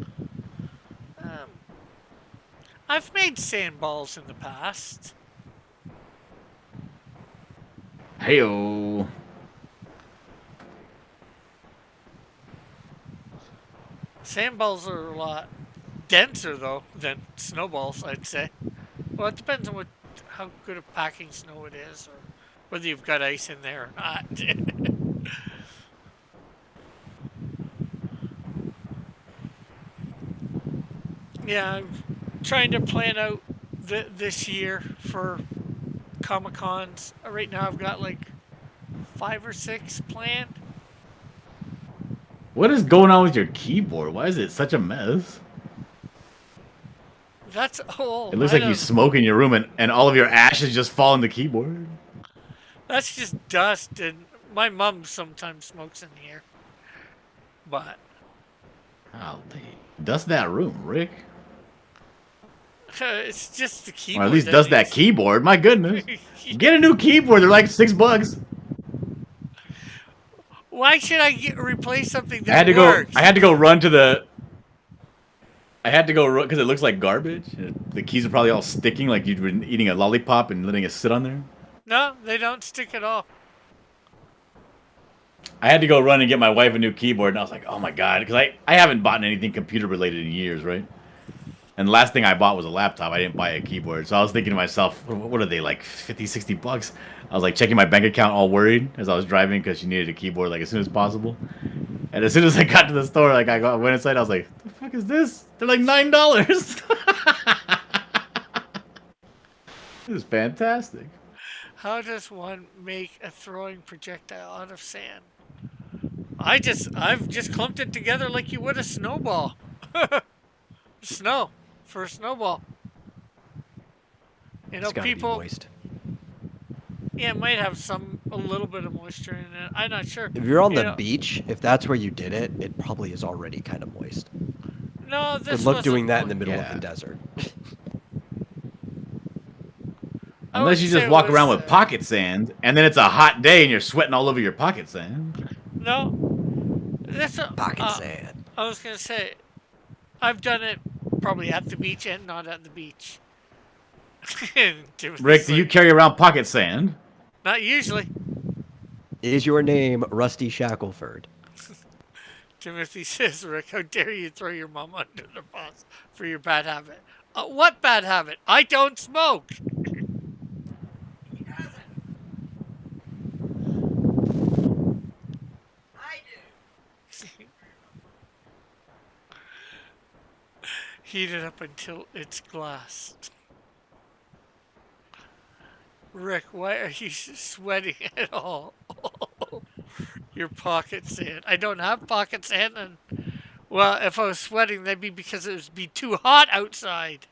I've made sandballs in the past. Heyo. Sandballs are a lot denser though than snowballs, I'd say. Well, it depends on how good of packing snow it is, or whether you've got ice in there or not. Yeah, I'm trying to plan out this year for Comic Cons. Right now, I've got like 5 or 6 planned. What is going on with your keyboard? Why is it such a mess? That's It looks like you smoke in your room and all of your ashes just fall on the keyboard. That's just dust, and my mom sometimes smokes in here. But Golly. Dust that room, Rick. it's just the Or keyboard. at least dust that keyboard. My goodness. Get a new keyboard. They're like $6. Why should I replace something that I had to works? go. I had to go run to the. I had to go run because it looks like garbage. The keys are probably all sticking, like you'd been eating a lollipop and letting it sit on there. No, they don't stick at all. I had to go run and get my wife a new keyboard, and I was like, oh my god, because I haven't bought anything computer related in years, right? And the last thing I bought was a laptop. I didn't buy a keyboard. So I was thinking to myself, what are they, like 50, 60 bucks? I was like checking my bank account all worried as I was driving because she needed a keyboard like as soon as possible. And as soon as I got to the store, like I went inside, I was like, the fuck is this? They're like $9. This is fantastic. How does one make a throwing projectile out of sand? I've just clumped it together like you would a snowball. Snow for a snowball. You know, It's gotta be people. moist. Yeah, it might have a little bit of moisture in it. I'm not sure. If you're on You the know, beach, if that's where you did it, it probably is already kind of moist. No, this Good luck wasn't doing that in the moist. middle Yeah. of the desert. I Unless wouldn't you say just it walk was, around with pocket sand, and then it's a hot day and you're sweating all over your pocket sand. No, this Pocket sand. I was gonna say, I've done it probably at the beach and not at the beach. Rick, do you carry around pocket sand? Not usually. Is your name Rusty Shackelford? Timothy says, Rick, how dare you throw your mom under the bus for your bad habit? What bad habit? I don't smoke. Heat it up until it's glass. Rick, why are you sweating at all? Your pocket sand. I don't have pocket sand, and well, if I was sweating, that'd be because it would be too hot outside.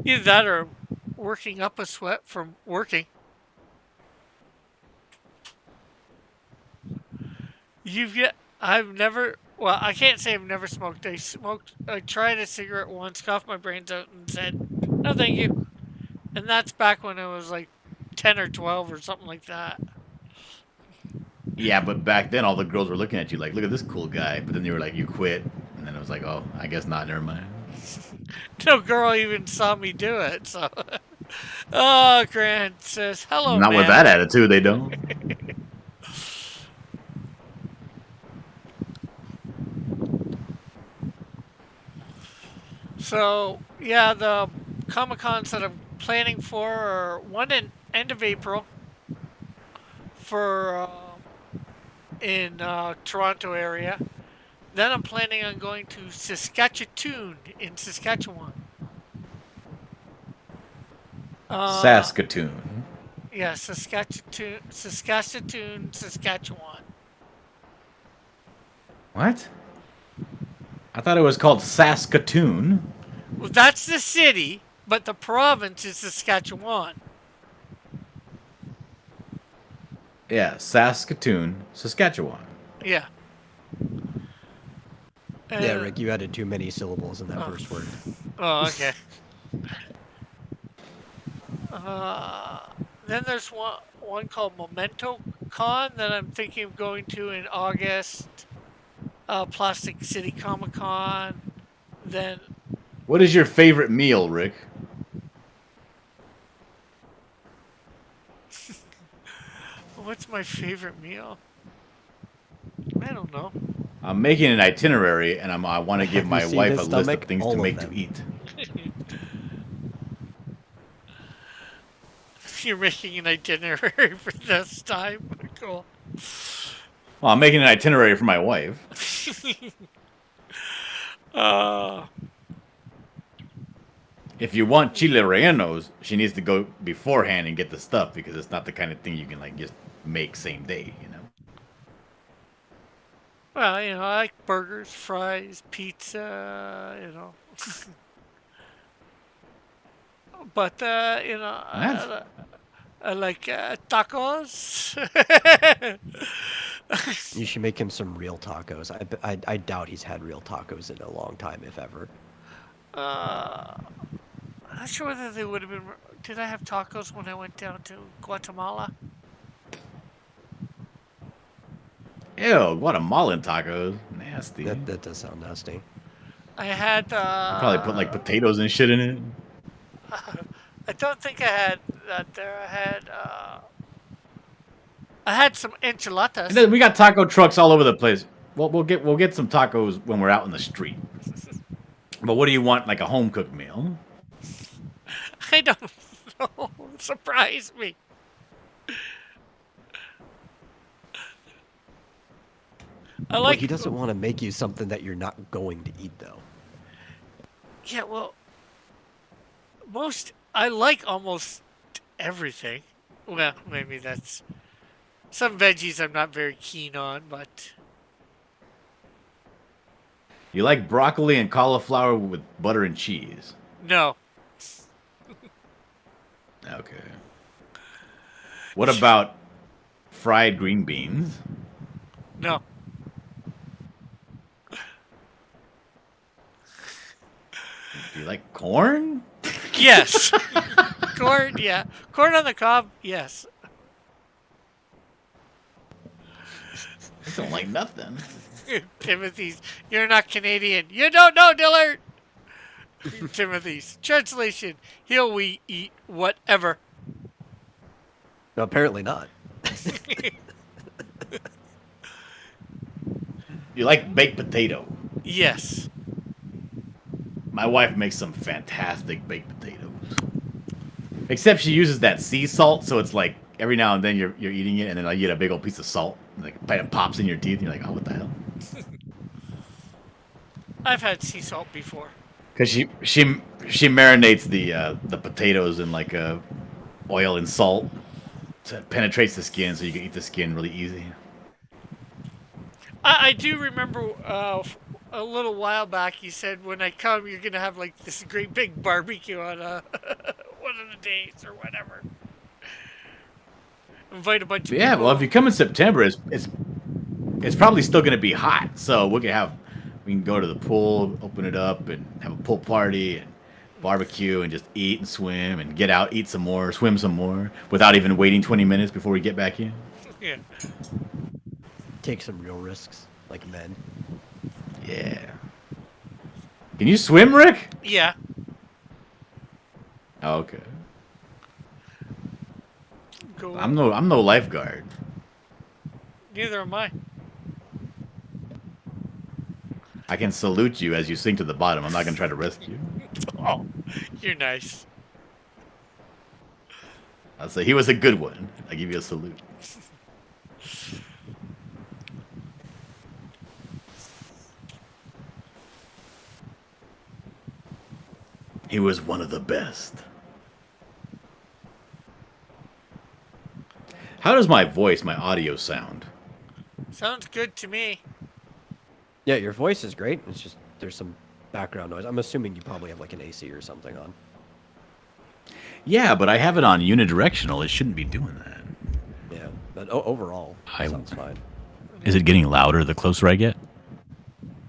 Either that or working up a sweat from working. I've never, well, I can't say I've never smoked. I tried a cigarette once, coughed my brains out, and said, no, thank you. And that's back when I was like 10 or 12 or something like that. Yeah, but back then all the girls were looking at you like, look at this cool guy. But then they were like, you quit. And then it was like, oh, I guess not, never mind. No girl even saw me do it, so. Oh, Grant says, hello, Not man. with that attitude, they don't. So, yeah, the Comic Cons that I'm planning for are one in end of April for in Toronto area. Then I'm planning on going to Saskatchewan in Saskatchewan. Saskatoon. Yeah, Saskatchewan. What? I thought it was called Saskatoon. Well, that's the city, but the province is Saskatchewan. Yeah, Saskatoon, Saskatchewan. Yeah. Yeah, Rick, you added too many syllables in that first word. Oh, okay. Then there's one called Memento Con that I'm thinking of going to in August. Plastic City Comic Con. Then What is your favorite meal, Rick? What's my favorite meal? I don't know. I'm making an itinerary, and I want to give Have you my seen wife his a list of stomach? things to All of make to them. eat. You're making an itinerary for this time. Cool. Well, I'm making an itinerary for my wife. Uh, If you want chile rellenos, she needs to go beforehand and get the stuff because it's not the kind of thing you can like just make same day, you know. well, I like burgers, fries, pizza, But, That's I like tacos. You should make him some real tacos. I doubt he's had real tacos in a long time, if ever. I'm not sure whether they would have been. Did I have tacos when I went down to Guatemala? ew, Guatemalan tacos, nasty. That does sound nasty. I had. You probably put like potatoes and shit in it. I don't think I had that there. I had some And enchiladas. then we got taco trucks all over the place. Well, we'll get some tacos when we're out in the street. But what do you want, like a home cooked meal? I don't know. Surprise me. I Well, like. he doesn't want to make you something that you're not going to eat, though. Yeah, well, I like almost everything. Well, maybe that's some veggies I'm not very keen on, but You like broccoli and cauliflower with butter and cheese. no. Okay. What about fried green beans? No. Do you like corn? Yes. Corn, yeah. Corn on the cob, yes. I don't like nothing. Timothy's, you're not Canadian. You don't know, Dillard. Timothy's translation: he'll we eat whatever. No, apparently not. You like baked potato. Yes. My wife makes some fantastic baked potatoes. Except she uses that sea salt, so it's like every now and then you're eating it, and then like, you get a big old piece of salt, and like it pops in your teeth, and you're like, oh, what the hell? I've had sea salt before. Because she marinates the potatoes in like oil and salt, so it penetrates the skin, so you can eat the skin really easy. I do remember a little while back you said when I come you're gonna have like this great big barbecue on one of the days or whatever. Invite a bunch of Yeah, people. well, if you come in September, it's probably still gonna be hot, so we can go to the pool, open it up, and have a pool party and barbecue and just eat and swim and get out, eat some more, swim some more, without even waiting 20 minutes before we get back in. Yeah. Take some real risks, like men. Yeah. Can you swim, Rick? Yeah. Oh, okay. Go. I'm no lifeguard. Neither am I. I can salute you as you sink to the bottom. I'm not gonna try to rescue you. Oh, you're nice. I'll say he was a good one. I give you a salute. He was one of the best. How does my voice, my audio sound? Sounds good to me. Yeah, your voice is great. It's just there's some background noise. I'm assuming you probably have like an AC or something on. Yeah, but I have it on unidirectional. It shouldn't be doing that. Yeah, but overall, I- sounds fine. Is it getting louder the closer I get?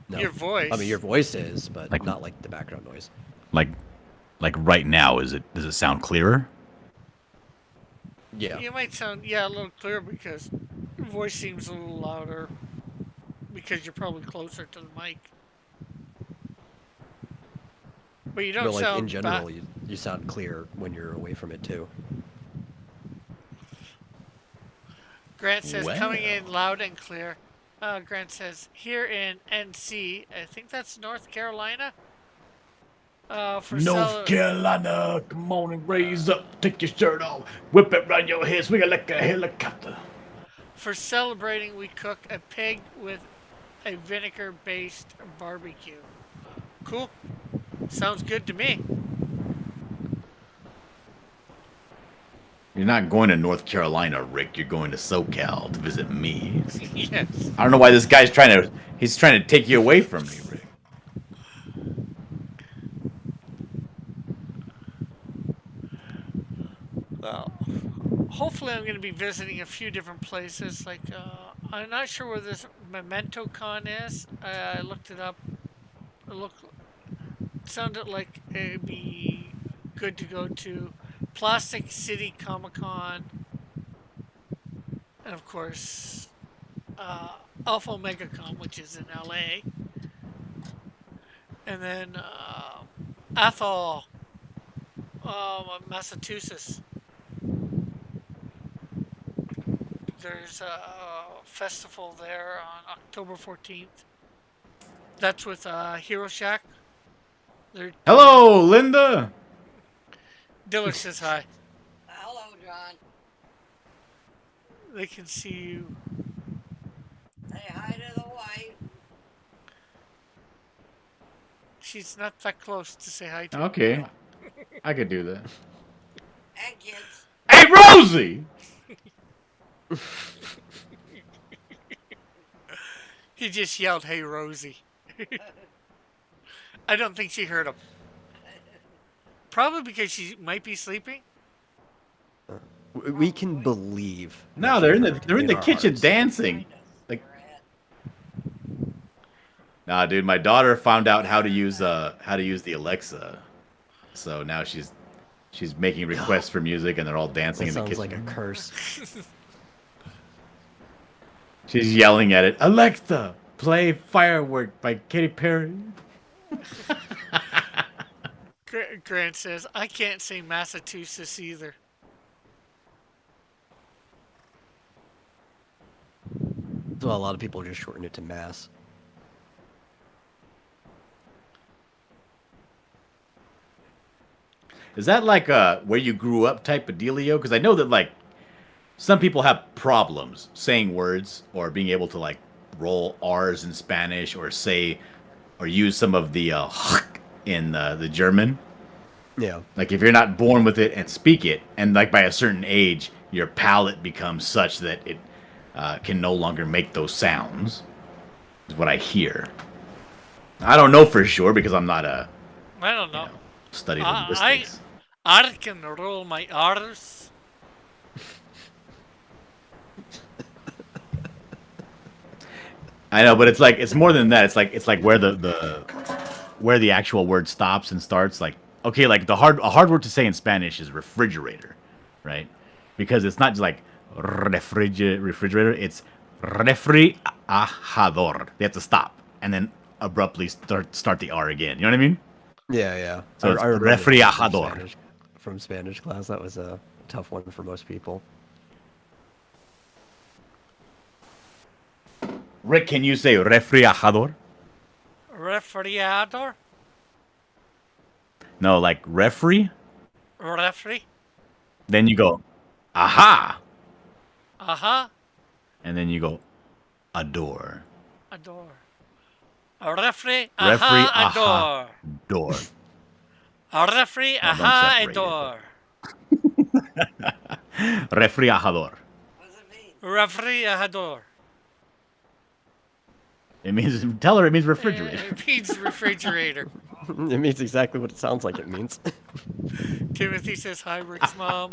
No. Your voice. I mean, your voice is, but Like- not like the background noise. Like right now, does it sound clearer? Yeah. You might sound a little clearer because your voice seems a little louder because you're probably closer to the mic. But you don't But like sound in general, you sound clear when you're away from it too. Grant says, coming in Well. loud and clear. Grant says, here in NC, I think that's North Carolina. For North Carolina, come on and raise up, take your shirt off, whip it round your head, swing it like a helicopter. For celebrating, we cook a pig with a vinegar-based barbecue. Cool. Sounds good to me. You're not going to North Carolina, Rick. You're going to SoCal to visit me. Yes. I don't know why this guy's he's trying to take you away from me, Rick. Well, hopefully I'm going to be visiting a few different places. Like, I'm not sure where this Memento Con is. I looked it up. It sounded like it'd be good to go to Plastic City Comic Con. And of course, Alpha Omega Con, which is in LA. And then Athol, Massachusetts. There's a festival there on October 14th. That's with Hero Shack. Hello, Linda. Diller says hi. Hello, John. They can see you. Say hi to the wife. She's not that close to say hi to. Okay, I could do that. And kids. Hey, Rosie! He just yelled, "Hey, Rosie." I don't think she heard him. Probably because she might be sleeping. We can believe. No, that they're you're in the our kitchen hearts. dancing. Like, nah, dude, my daughter found out how to use the Alexa, so now she's making requests for music, and they're all dancing That in the sounds kitchen. like a curse. She's yelling at it, Alexa, play "Firework" by Katy Perry. Grant says, "I can't say Massachusetts either." Well, a lot of people just shorten it to Mass. Is that like a where you grew up type of dealio? Because I know that like some people have problems saying words or being able to like roll R's in Spanish or say or use some of the in the German. Yeah. Like if you're not born with it and speak it, and like by a certain age, your palate becomes such that it can no longer make those sounds. Is what I hear. I don't know for sure because I'm not a I don't know. study I linguistics. I can roll my R's. I know, but it's more than that. It's like where where the actual word stops and starts. Like okay, like a hard word to say in Spanish is refrigerator, right? Because it's not just like refrigerator. It's refrigerador. They have to stop and then abruptly start the R again. You know what I mean? Yeah, yeah. So it's remember that refrigerador. from Spanish class. That was a tough one for most people. Rick, can you say refrigerador? Refrigerador? No, like refri. Refri? Then you go, aha, Uh-huh. and then you go, adore. Adore. Refri? Refri, Aha, adore. aha, door. Refri? don't Aha, separate it. adore. Refrigerador. What does it mean? Refrigerador. It means tell her it means refrigerator. It means refrigerator. It means exactly what it sounds like it means. Timothy says, hi, Rick's mom.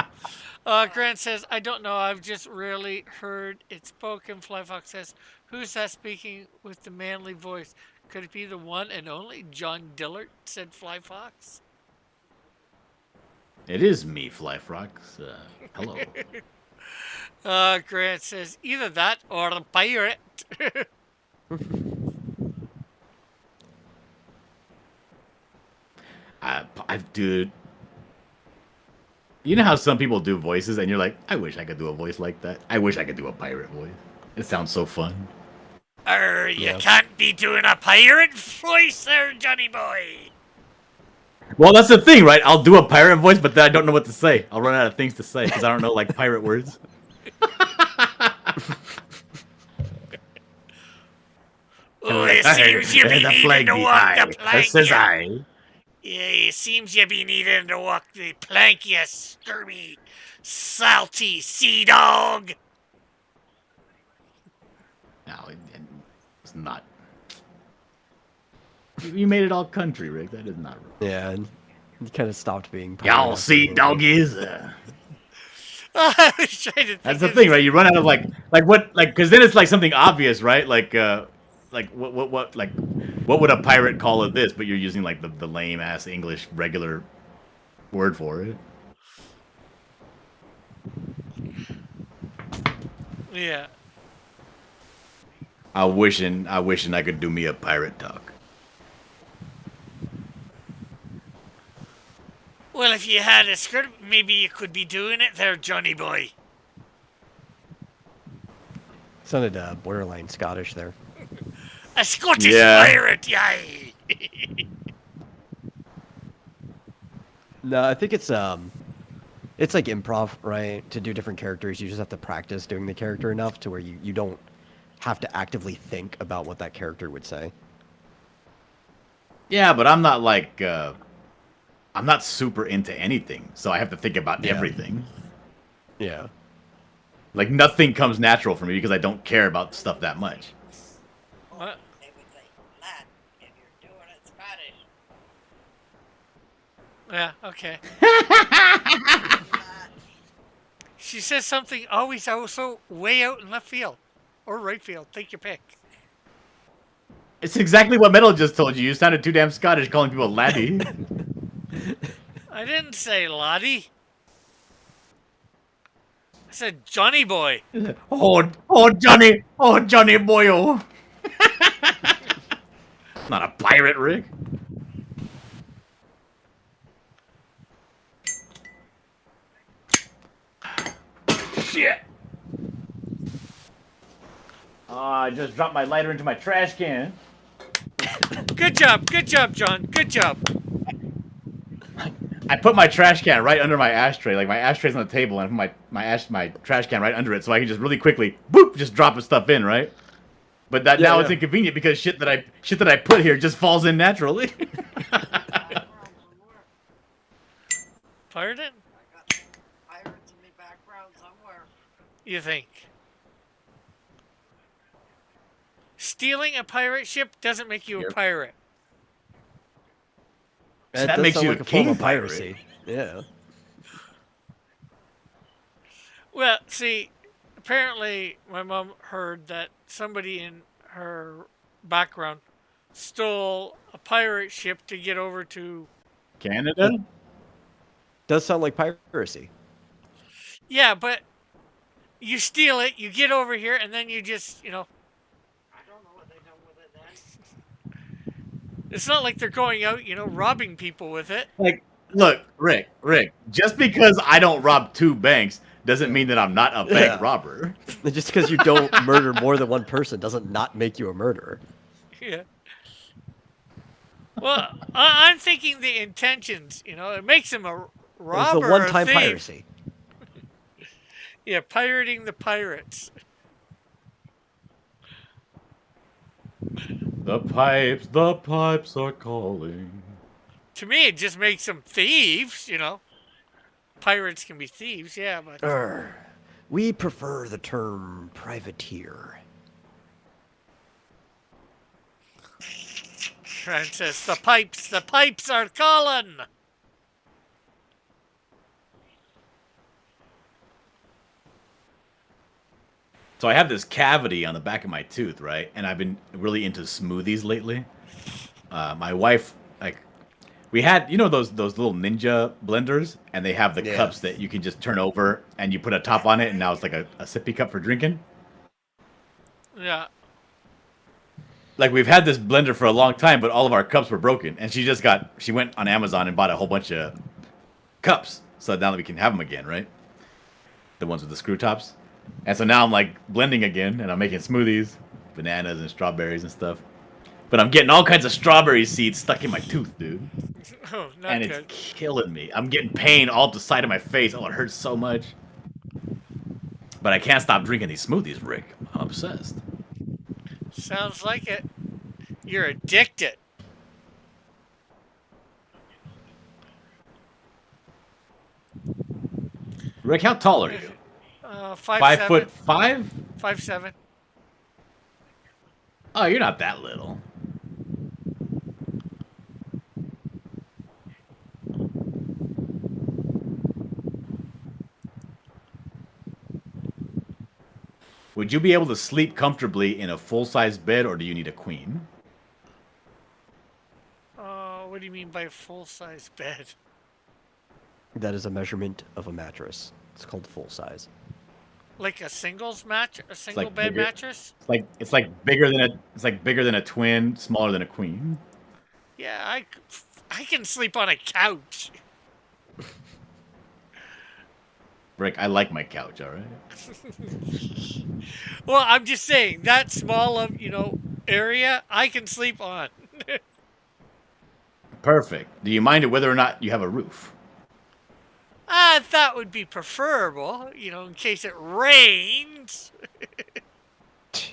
Grant says, I don't know. I've just rarely heard it spoken. Flyfox says, who's that speaking with the manly voice? Could it be the one and only John Dillard, said Flyfox. It is me, Flyfrox. Hello. Grant says, either that or a pirate. Dude, You know how some people do voices, and you're like, I wish I could do a voice like that. I wish I could do a pirate voice. It sounds so fun. You Yeah. can't be doing a pirate voice there, Johnny boy. Well, that's the thing, right? I'll do a pirate voice, but then I don't know what to say. I'll run out of things to say because I don't know like pirate words. Oh, it seems you be The needing flag to be walk high. the plank. Says you- I. Yeah, it seems you be needing to walk the plank, you scurvy, salty sea dog. No, it's not. You made it all country, Rick. That is not right. Yeah, and he kind of stopped being. Y'all pirate see after the movie. doggies? I was trying to think That's the of thing, right? You run out of like what, like, because then it's like something obvious, right? Like what would a pirate call it this? But you're using like the lame ass English regular word for it. Yeah. I wishing I could do me a pirate talk. Well, if you had a script, maybe you could be doing it there, Johnny boy. Sounded borderline Scottish there. A Scottish Yeah. pirate, yay! No, I think it's like improv, right? To do different characters, you just have to practice doing the character enough to where you don't have to actively think about what that character would say. Yeah, but I'm not like I'm not super into anything, so I have to think about Yeah. everything. Yeah. Like nothing comes natural for me because I don't care about stuff that much. What? They would say Latin if you're doing it Spanish. Yeah, okay. Latin. She says something always also way out in left field. Or right field. Take your pick. It's exactly what Metal just told you. You sounded too damn Scottish calling people laddie. I didn't say Lottie. I said Johnny boy. oh Johnny boyo. Not a pirate, Rick. Shit. I just dropped my lighter into my trash can. Good job, John. Good job. I put my trash can right under my ashtray. Like my ashtray's on the table, and I put my trash can right under it, so I can just really quickly, boop, just drop the stuff in, right? But that Yeah, now yeah. it's inconvenient because shit that I put here just falls in naturally. Pardon? I got pirates in the background somewhere. You think? Stealing a pirate ship doesn't make you a pirate. So that does makes sound you like a a form king of pirate. piracy. Yeah. Well, see, apparently my mom heard that somebody in her background stole a pirate ship to get over to. Canada? Does sound like piracy. Yeah, but you steal it, you get over here, and then you just, I don't know what they done with it then. it's not like they're going out, robbing people with it. Like, look, Rick, just because I don't rob 2 banks doesn't mean that I'm not a bank Yeah. robber. Just because you don't murder more than one person doesn't not make you a murderer. Yeah. Well, I'm thinking the intentions, it makes him a It was robber the or one-time a thief. piracy. Yeah, pirating the pirates. The pipes are calling. To me, it just makes them thieves, Pirates can be thieves, yeah, but We prefer the term privateer. Francis, the pipes are calling. So I have this cavity on the back of my tooth, right? And I've been really into smoothies lately. My wife, like, we had, those little Ninja blenders, and they have the Yeah. cups that you can just turn over, and you put a top on it, and now it's like a sippy cup for drinking. Yeah. Like, we've had this blender for a long time, but all of our cups were broken, and she went on Amazon and bought a whole bunch of cups. so now that we can have them again, right? The ones with the screw tops. And so now I'm like blending again, and I'm making smoothies, bananas and strawberries and stuff. But I'm getting all kinds of strawberry seeds stuck in my tooth, dude. Oh, not And good. it's killing me. I'm getting pain all up the side of my face. Oh, it hurts so much. But I can't stop drinking these smoothies, Rick. I'm obsessed. Sounds like it. You're addicted. Rick, how tall are you? 5'7". 5'5"? 5'7". Oh, you're not that little. Would you be able to sleep comfortably in a full-size bed, or do you need a queen? What do you mean by full-size bed? That is a measurement of a mattress. It's called full size. Like a singles match, a single like bed bigger- mattress? It's like bigger than a twin, smaller than a queen. Yeah, I can sleep on a couch. Rick, I like my couch, all right? Well, I'm just saying that small of area I can sleep on. Perfect. Do you mind it whether or not you have a roof? That would be preferable, in case it rains.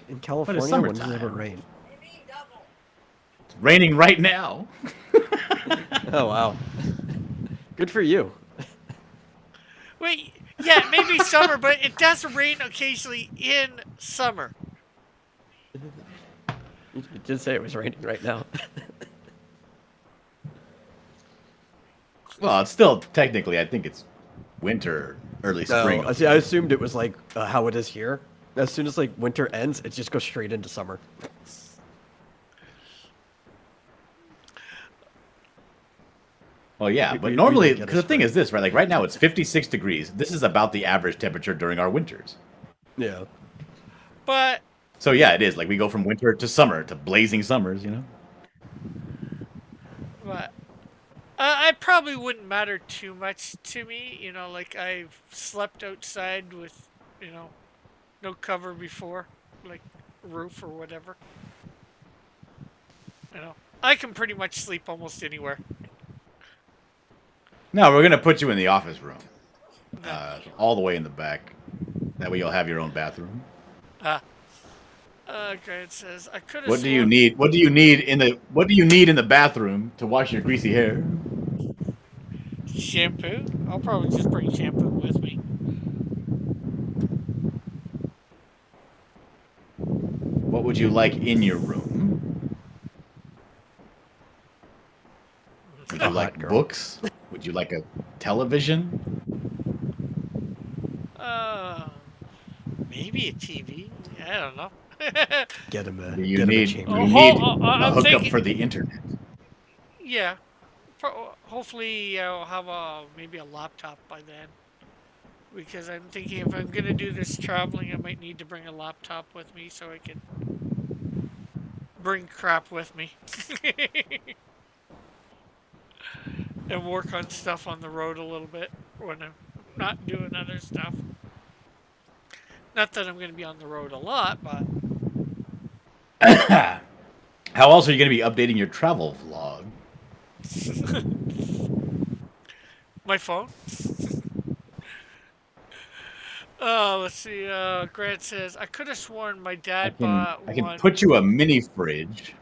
In California, when does it ever summertime. rain? They mean double. It's raining right now. Oh, wow. Good for you. Wait, yeah, maybe summer, but it does rain occasionally in summer. You did say it was raining right now. Well, it's still technically, I think it's winter, early spring. No, see, I assumed it was like how it is here. As soon as like winter ends, it just goes straight into summer. Well, yeah, We- but we normally, don't get a because the thing spring. is this, right? Like right now, it's 56 degrees. This is about the average temperature during our winters. Yeah. But So yeah, it is. Like we go from winter to summer to blazing summers, you know? But I probably wouldn't matter too much to me. Like I've slept outside with, no cover before, like roof or whatever. I can pretty much sleep almost anywhere. No, we're gonna put you in the office room, No. all the way in the back. That way you'll have your own bathroom. Okay, it says I could have. What do you need? What do you need in the bathroom to wash your greasy hair? Shampoo? I'll probably just bring shampoo with me. What would you like in your room? Would you hot like girl. books? Would you like a television? Maybe a TV. I don't know. Get him a, Do you get him a need, chamber. Oh, you hold- need oh, a I'm hookup thinking- for the internet? Yeah. Hopefully I'll have maybe a laptop by then. Because I'm thinking if I'm gonna do this traveling, I might need to bring a laptop with me so I can bring crap with me. And work on stuff on the road a little bit when I'm not doing other stuff. Not that I'm gonna be on the road a lot, but How else are you going to be updating your travel vlog? my phone. Let's see. Grant says I could have sworn my dad bought I can one. put you a mini fridge.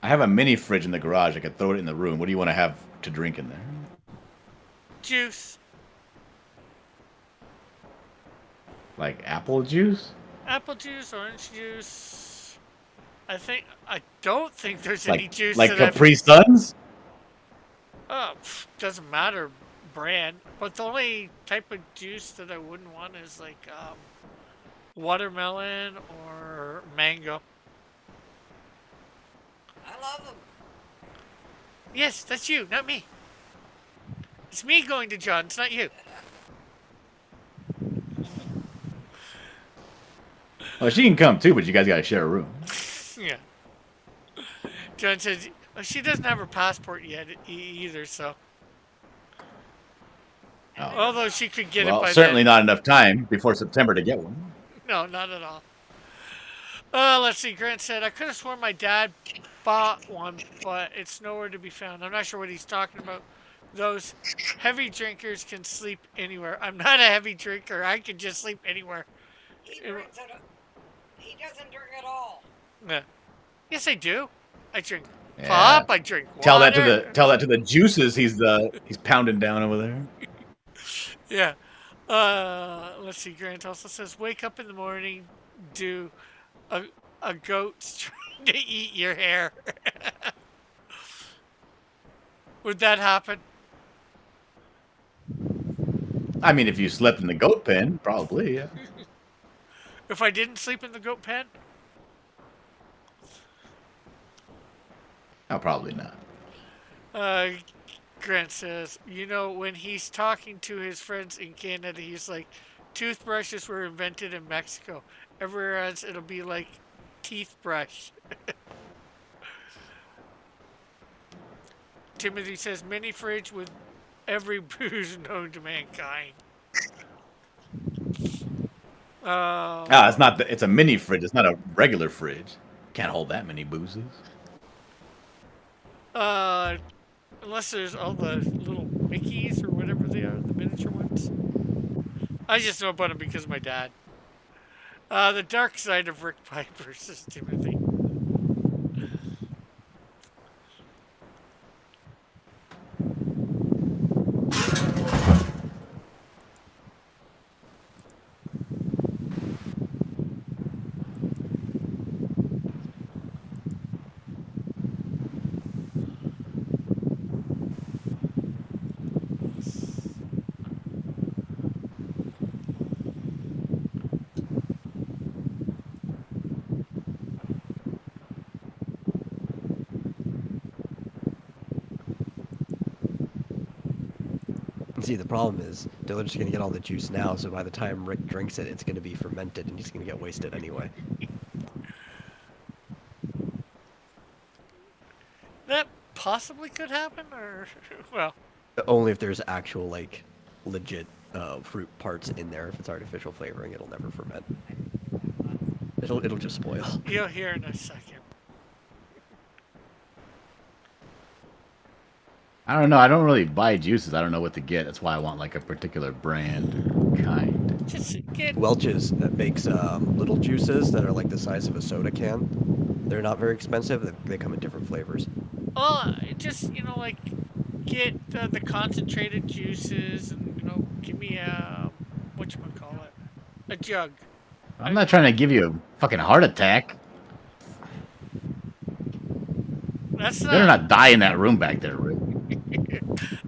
I have a mini fridge in the garage. I could throw it in the room. What do you want to have to drink in there? Juice, Like apple juice? apple juice, orange juice. I don't think there's Like any juice like that I've. Capri Suns? Doesn't matter brand, but the only type of juice that I wouldn't want is like watermelon or mango. I love them. Yes, that's you, not me. It's me going to John. It's not you. Well, she can come too, but you guys got to share a room. Yeah. John says, She doesn't have her passport yet either, so. Oh. Although she could get it Well, by certainly then. not enough time before September to get one. No, not at all. Let's see. Grant said, I could have sworn my dad bought one, but it's nowhere to be found. I'm not sure what he's talking about. Those heavy drinkers can sleep anywhere. I'm not a heavy drinker. I can just sleep anywhere. He drinks it. He doesn't drink at all. Yeah. Yes, I do. I drink Yeah. pop. I drink water. Tell that to the juices he's pounding down over there. Yeah. Let's see. Grant also says, wake up in the morning, do a goat's trying to eat your hair. Would that happen? I mean, if you slept in the goat pen, probably, yeah. If I didn't sleep in the goat pen? No, probably not. Grant says, you know, when he's talking to his friends in Canada, he's like, toothbrushes were invented in Mexico. Everywhere else, it'll be like teeth brush. Timothy says, mini fridge with every booze known to mankind. It's not. It's a mini fridge. It's not a regular fridge. Can't hold that many boozes. Unless there's all the little Mickeys or whatever they are, the miniature ones. I just know about them because of my dad. The dark side of Rick Piper, says Timothy. See, the problem is Dillard's just gonna get all the juice now, so by the time Rick drinks it, it's gonna be fermented, and he's gonna get wasted anyway. That possibly could happen, or well, Only if there's actual, like, legit fruit parts in there. If it's artificial flavoring, it'll never ferment. It'll just spoil. you'll hear in a second. I don't know. I don't really buy juices. I don't know what to get. That's why I want like a particular brand or kind. Just get Welch's makes little juices that are like the size of a soda can. They're not very expensive. They come in different flavors. just like get the concentrated juices, and give me a whatchamacallit, a jug. I'm not trying to give you a fucking heart attack. That's You better not die in that room back there, Rick.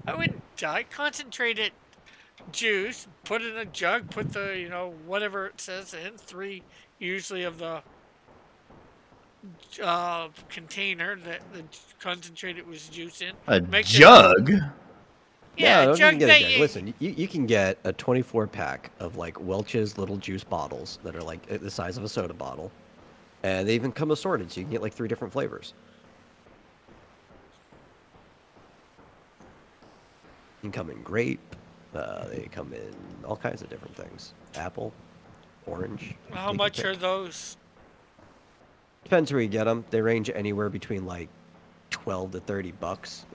I wouldn't die. Concentrated juice, put in a jug, put the, whatever it says in, 3 usually of the container that the concentrated was juice in. A Make the- jug? Yeah, no, a you jug can get that a jug. you... Listen, you can get a 24 pack of like Welch's little juice bottles that are like the size of a soda bottle, and they even come assorted, so you can get like 3 different flavors. You can come in grape. They come in all kinds of different things. Apple, orange. How you can much pick. are those? Depends where you get them. They range anywhere between like 12 to 30 bucks.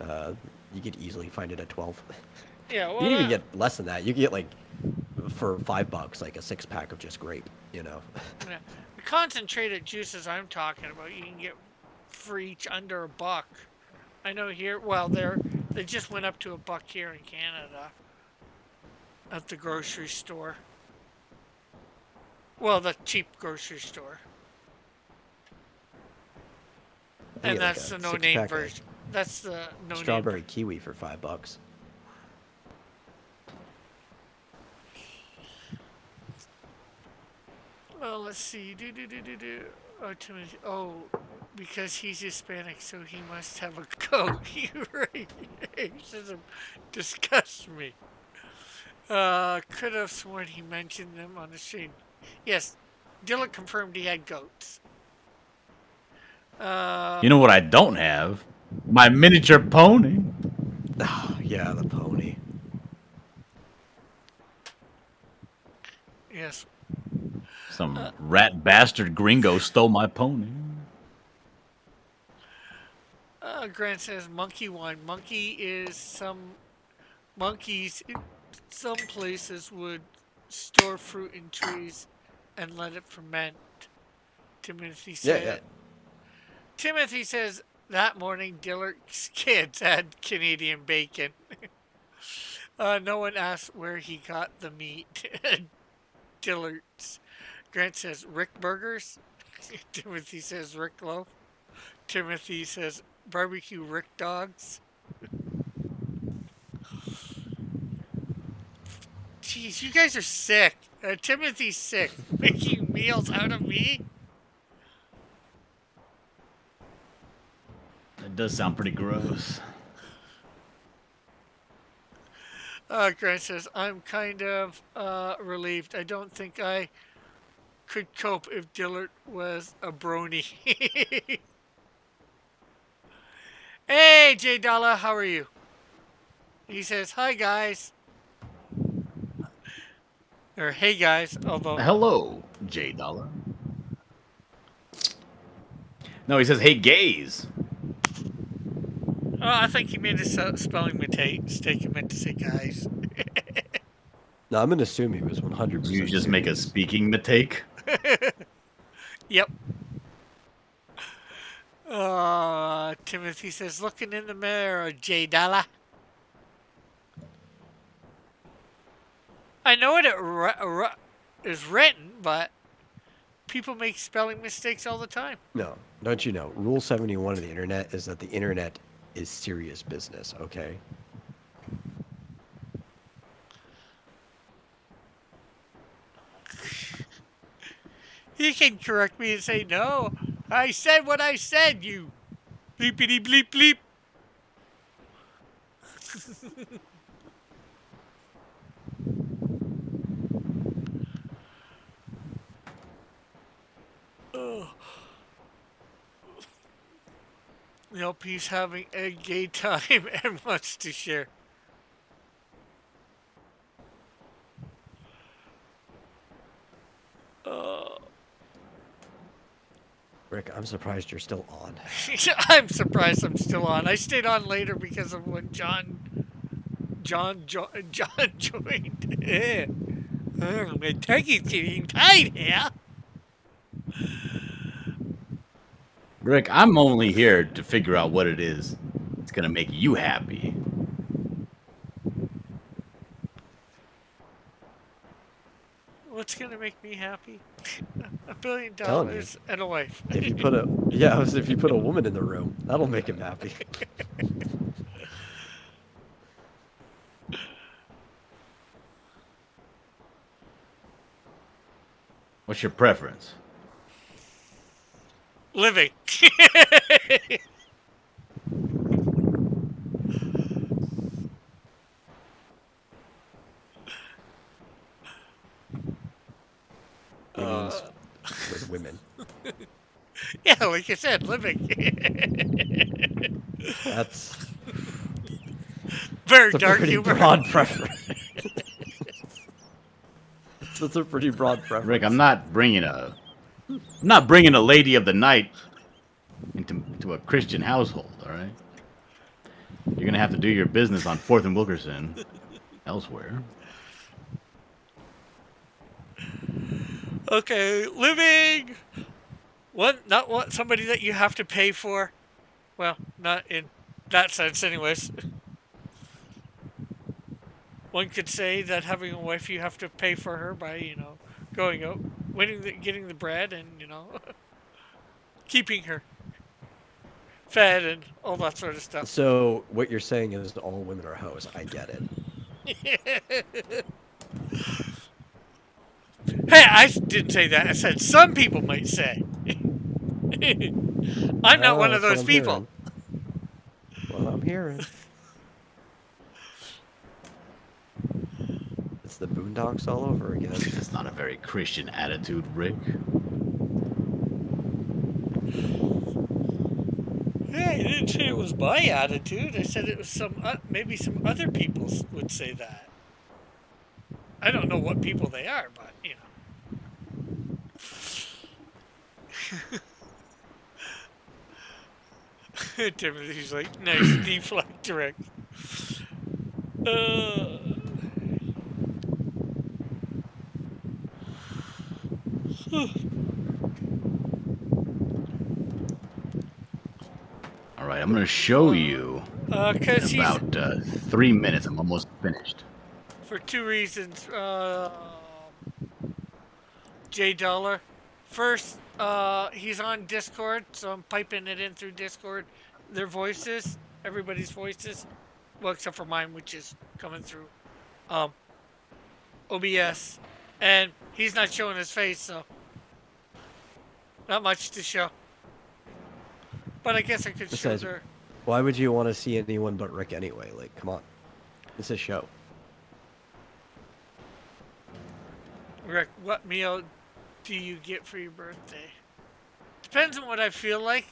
You could easily find it at 12. Yeah, You well, can even get less than that. You can get like for $5 like a 6-pack of just grape. yeah. The concentrated juices I'm talking about, you can get for each under $1. I know here, well, they just went up to $1 here in Canada at the grocery store. Well, the cheap grocery store. You And get, like, that's a the no-name 6-pack of version. That's the no-name. Strawberry kiwi for $5. Well, let's see. Oh, Timothy. Oh, because he's Hispanic, so he must have a coat. You're right. Racism disgusts me. Could have sworn he mentioned them on the stream. Yes, Dylan confirmed he had goats. You know what I don't have? My miniature pony. Yeah, the pony. Yes. Some rat bastard gringo stole my pony. Grant says monkey wine. Monkey is some monkeys. Some places would store fruit in trees and let it ferment. Timothy Yeah, said. yeah. Timothy says that morning Diller's kids had Canadian bacon. No one asked where he got the meat. Dillard's. Grant says Rick Burgers. Timothy says Rick Loaf. Timothy says barbecue Rick Dogs. Jeez, you guys are sick. Timothy's sick. Making meals out of me? That does sound pretty gross. Grant says, I'm kind of relieved. I don't think I could cope if Dillard was a brony. Hey, Jay Dalla, how are you? He says, hi, guys. Or, hey, guys, although... Hello, J Dollar. No, he says, hey, gays. Oh, I think he made a spelling mistake. He meant to say guys. No, I'm gonna assume he was 100%. You just make a serious. speaking mistake. Yep. Timothy says, looking in the mirror, Jay Dalla. I know it is written, but people make spelling mistakes all the time. No, don't you know? Rule 71 of the internet is that the internet is serious business, okay? He can correct me and say, no, I said what I said, you bleepity bleep bleep. Oh. Nope, he's having a gay time and wants to share. Rick, I'm surprised you're still on. I'm surprised I'm still on. I stayed on later because of when John joined. My turkey's getting tight here. Rick, I'm only here to figure out what it is that's going to make you happy. What's gonna make me happy? $1 billion Telling you. and a wife. If you put if you put a woman in the room, that'll make him happy. What's your preference? Living. He means with women. Yeah, like I said, living. That's Very a dark pretty humor. broad preference. That's a pretty broad preference. Rick, I'm not bringing a lady of the night into a Christian household, all right? You're going to have to do your business on 4th and Wilkerson elsewhere. Okay, living. Not somebody that you have to pay for. Well, not in that sense, anyways. One could say that having a wife, you have to pay for her by, going out, getting the bread, and keeping her fed and all that sort of stuff. So what you're saying is all women are hoes. I get it. Hey, I didn't say that. I said some people might say. I'm not one of That's what those I'm people. hearing. Well, I'm hearing. It's the Boondocks all over again. That's not a very Christian attitude, Rick. Hey, didn't say it was my attitude. I said it was maybe some other people would say that. I don't know what people they are, but you know. Timothy's like, nice deflect direct. Uh, All right, I'm gonna show you in cause he's about 3 minutes. I'm almost finished. for two reasons. J Dollar. First, he's on Discord, so I'm piping it in through Discord. Their voices, everybody's voices, well, except for mine, which is coming through OBS, and he's not showing his face, so not much to show. But I guess I could show Besides, their. why would you want to see anyone but Rick anyway? Like, come on. It's a show. Rick, what meal do you get for your birthday? Depends on what I feel like.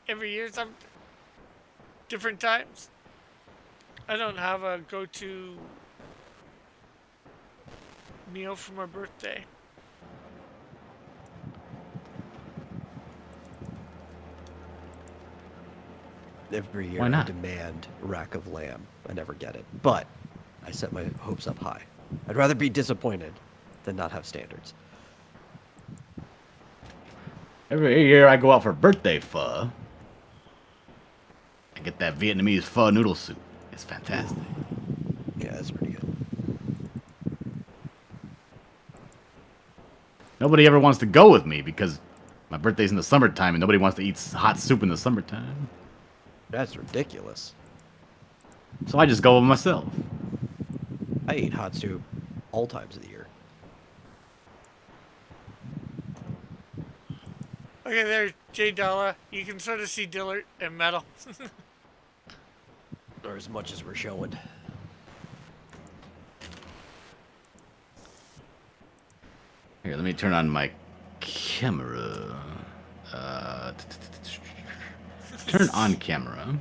Every year, some different times. I don't have a go-to meal for my birthday. Every year Why I not? demand rack of lamb. I never get it. But I set my hopes up high. I'd rather be disappointed than not have standards. Every year I go out for birthday pho. I get that Vietnamese pho noodle soup. It's fantastic. Yeah, that's pretty good. Nobody ever wants to go with me because my birthday's in the summertime and nobody wants to eat hot soup in the summertime. That's ridiculous. So I just go with myself. I eat hot soup all times of the year. Okay, there's J Dollar. You can sort of see Dillard and Metal. Or as much as we're showing. Here, let me turn on my camera. Turn on camera.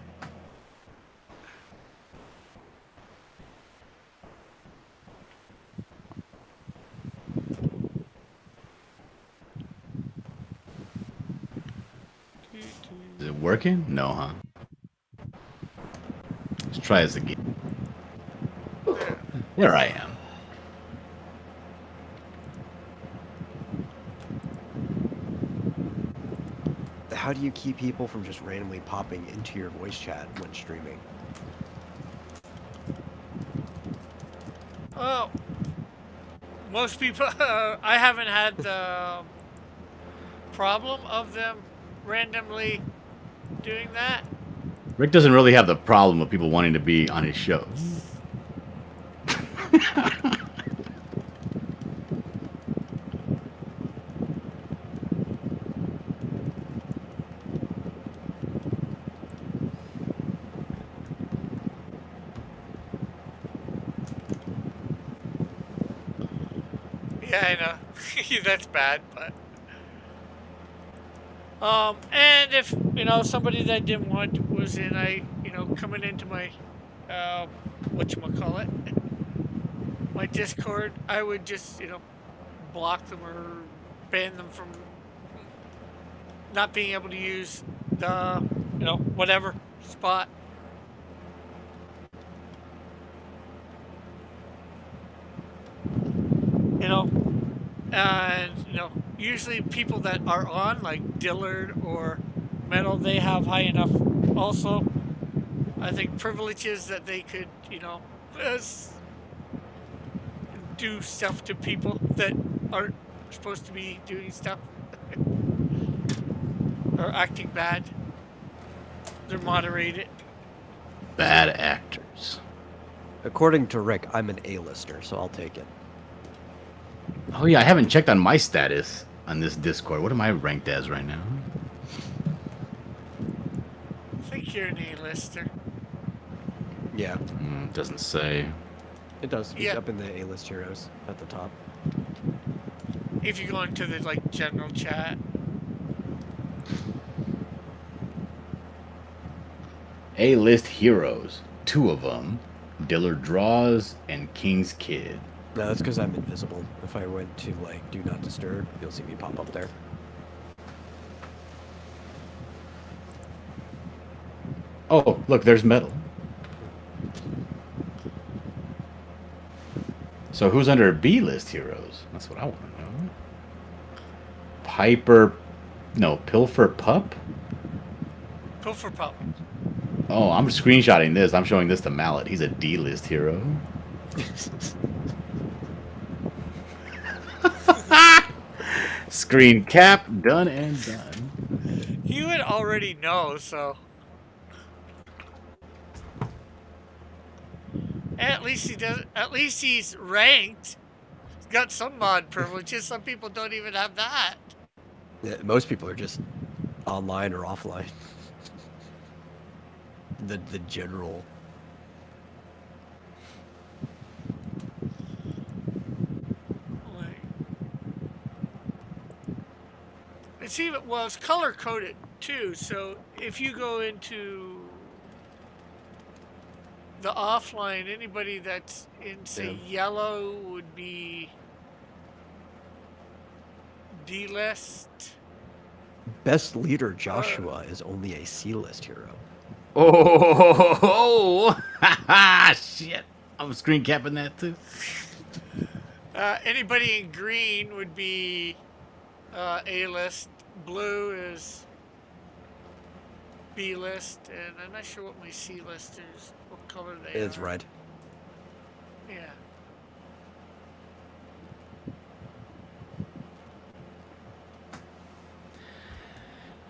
Is it working? No, huh? Let's try this again. There I am. How do you keep people from just randomly popping into your voice chat when streaming? Oh, most people. I haven't had the problem of them randomly doing that. Rick doesn't really have the problem of people wanting to be on his shows. Yeah, I know. That's bad, but. And if, somebody that I didn't want was in, coming into my, whatchamacallit, my Discord, I would just, block them or ban them from not being able to use the, whatever spot. And, usually people that are on, like Dillard or Metal, they have high enough also, I think, privileges that they could, do stuff to people that aren't supposed to be doing stuff or acting bad. They're moderated. Bad actors. According to Rick, I'm an A-lister, so I'll take it. Oh yeah, I haven't checked on my status on this Discord. What am I ranked as right now? I think you're an A-lister. Yeah, Doesn't say. it does. He's Yeah. up in the A-list heroes at the top. If you go into the, general chat. A-list heroes. 2 of them. Dillard Draws and King's Kid. No, that's because I'm invisible. If I went to, like, Do Not Disturb, you'll see me pop up there. Oh, look, there's Metal. So who's under B-list heroes? That's what I want to know. Piper... No, Pilfer Pup? Pilfer Pup. Oh, I'm screenshotting this. I'm showing this to Mallet. He's a D-list hero. Screen cap, done and done. You would already know, so. At least he does. At least he's ranked. He's got some mod privileges. Some people don't even have that. Yeah, most people are just online or offline. The general. Like, it's even well, it's color coded too. So if you go into the offline, anybody that's in say yellow would be D-list. Best leader Joshua is only a C-list hero. Oh, shit. I'm screen capping that too. Anybody in green would be A-list. Blue is B-list, and I'm not sure what my C-list is. What color they It's are. red. Yeah.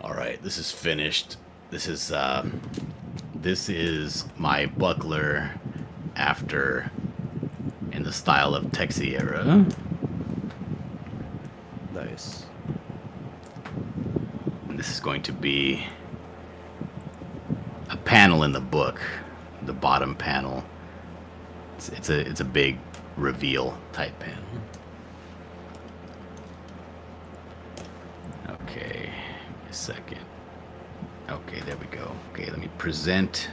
All right, this is finished. This is my buckler after in the style of Texiera. Nice. And this is going to be a panel in the book, the bottom panel. It's a big reveal type panel. Okay, a second. Okay, there we go. Okay, let me present.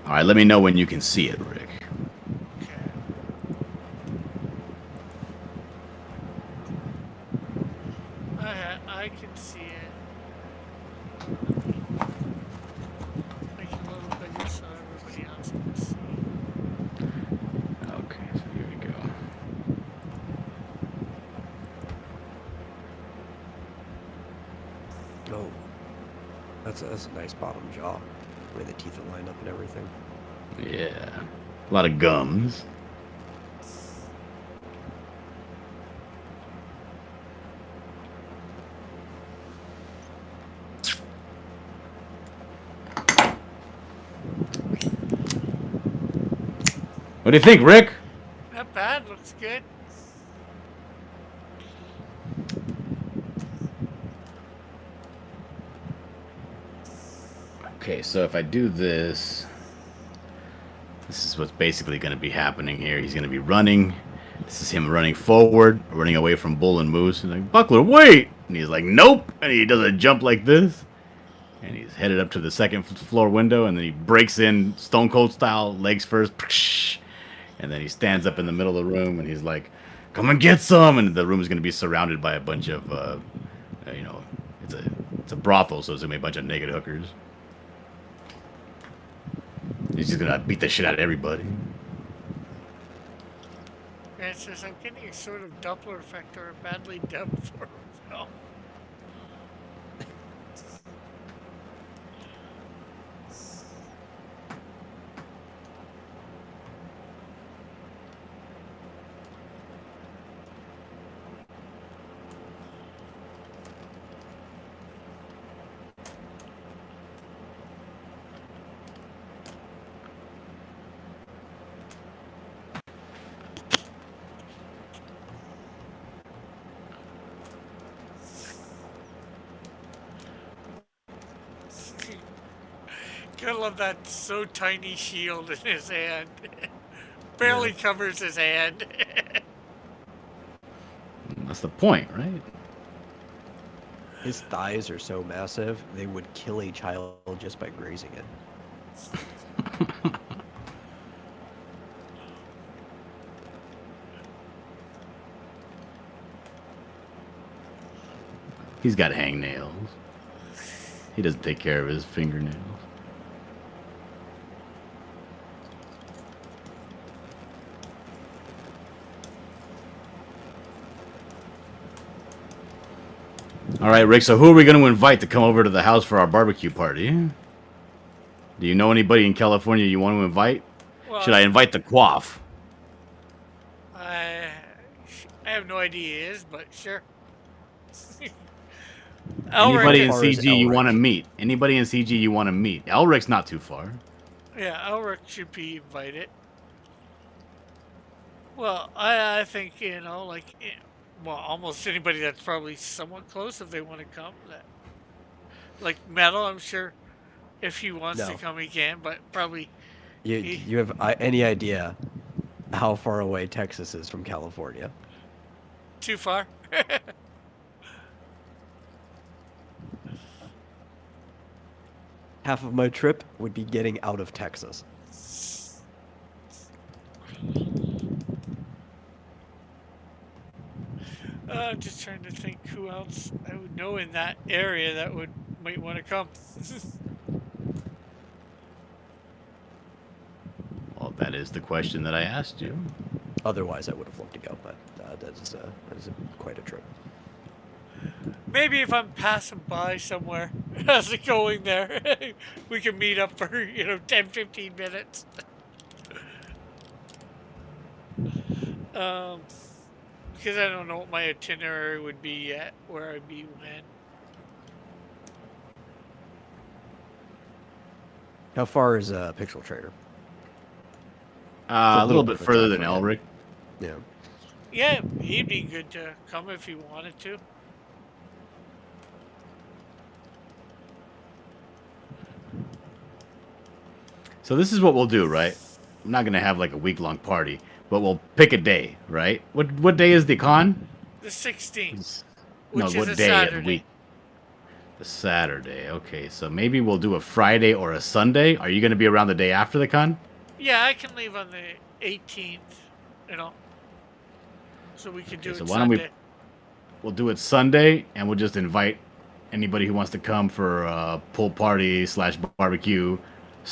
All right, let me know when you can see it, Rick. Okay. I can see it. Make it a little bigger so everybody else can see. Okay, so here we go. Oh, that's a nice bottom jaw, the way the teeth are lined up and everything. Yeah, a lot of gums. What do you think, Rick? Not bad. Looks good. Okay, so if I do this, this is what's basically going to be happening here. He's going to be running. This is him running forward, running away from Bull and Moose. He's like, Buckler, wait! And he's like, nope! And he does a jump like this. And he's headed up to the second floor window, and then he breaks in Stone Cold style, legs first. And then he stands up in the middle of the room, and he's like, come and get some! And the room is going to be surrounded by a bunch of, you know, it's a brothel, so it's going to be a bunch of naked hookers. He's just going to beat the shit out of everybody. And it says, I'm getting a sort of Doppler effect or a badly dubbed for a film. Gotta love that so tiny shield in his hand. Barely covers his hand. That's the point, right? His thighs are so massive, they would kill a child just by grazing it. He's got hangnails. He doesn't take care of his fingernails. All right, Rick, so who are we going to invite to come over to the house for our barbecue party? Do you know anybody in California you want to invite? Well, Should I invite the Quaff? I have no idea he is, but sure. Anybody in As far as CG you Elric. want to meet? Anybody in CG you want to meet? Elric's not too far. Yeah, Elric should be invited. Well, I think, like, well, almost anybody that's probably somewhat close if they want to come. Like Metal, I'm sure if he wants to No. come, he can, but probably. You have any idea how far away Texas is from California? Too far? Half of my trip would be getting out of Texas. I'm just trying to think who else I would know in that area that might want to come. Well, that is the question that I asked you. Otherwise, I would have loved to go, but that is quite a trip. Maybe if I'm passing by somewhere as I'm going there, we can meet up for, 10, 15 minutes. Because I don't know what my itinerary would be yet, where I'd be when. How far is Pixel Trader? A little bit of a further drive than from Elric. Yeah. Yeah, he'd be good to come if he wanted to. So this is what we'll do, right? I'm not gonna have like a week-long party, but we'll pick a day, right? What day is the con? The 16th, No, which is what a day of the Saturday. week? The Saturday. Okay, so maybe we'll do a Friday or a Sunday. Are you gonna be around the day after the con? Yeah, I can leave on the 18th, so we could do Okay, it so why don't we- Sunday. We'll do it Sunday, and we'll just invite anybody who wants to come for a pool party / barbecue /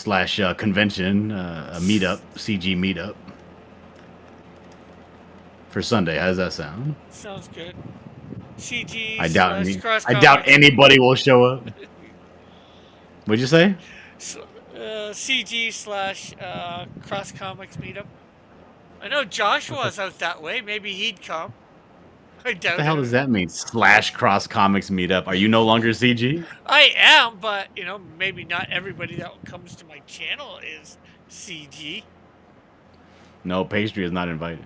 convention, a meetup, CG meetup for Sunday. How does that sound? Sounds good. CG I doubt / I doubt Cross anybody will show up. What'd you say? CG / Cross Comics meetup. I know Joshua's out that way. Maybe he'd come. I doubt What the hell it. does that mean? / Cross Comics meetup. Are you no longer CG? I am, but maybe not everybody that comes to my channel is CG. No, Pastry is not invited.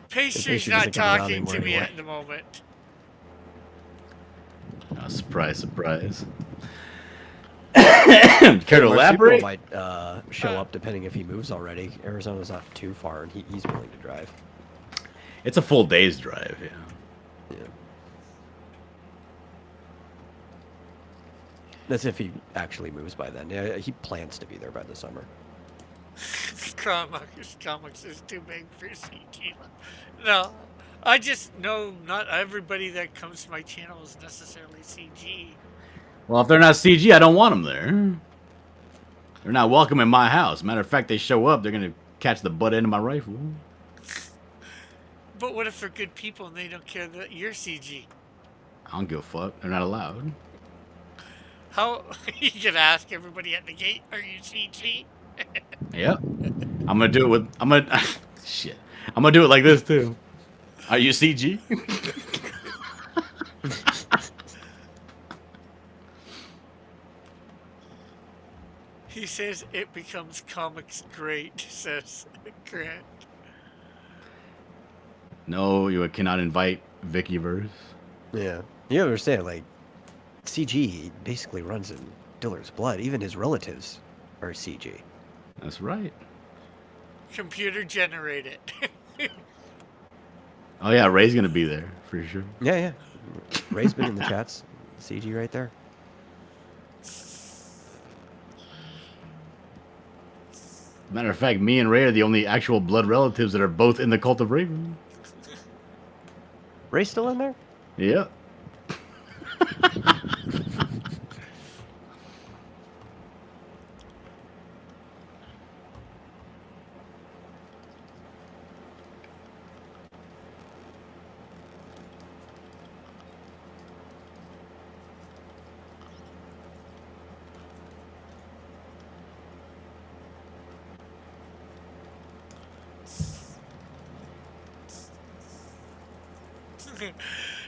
Pastry's Pastry not doesn't come around talking anymore to me anyway. at the moment. Oh, surprise, surprise. Care to elaborate? might show up depending if he moves already. Arizona's not too far, and he's willing to drive. It's a full day's drive, yeah. Yeah. That's if he actually moves by then. Yeah, he plans to be there by the summer. Comics is too big for CG. No, I just know not everybody that comes to my channel is necessarily CG. Well, if they're not CG, I don't want them there. They're not welcome in my house. Matter of fact, they show up, they're gonna catch the butt end of my rifle. But what if they're good people and they don't care that you're CG? I don't give a fuck. They're not allowed. How you can ask everybody at the gate, are you CG? Yep. I'm gonna do it with. I'm gonna. Shit. I'm gonna do it like this too. Are you CG? He says it becomes comics great, says Grant. No, you cannot invite Vickyverse. Yeah. You understand, like, CG basically runs in Diller's blood. Even his relatives are CG. That's right. Computer generated. Oh yeah, Ray's gonna be there for sure. Yeah. Ray's been in the chats. CG right there. Matter of fact, me and Ray are the only actual blood relatives that are both in the Cult of Raven. Ray's still in there? Yep.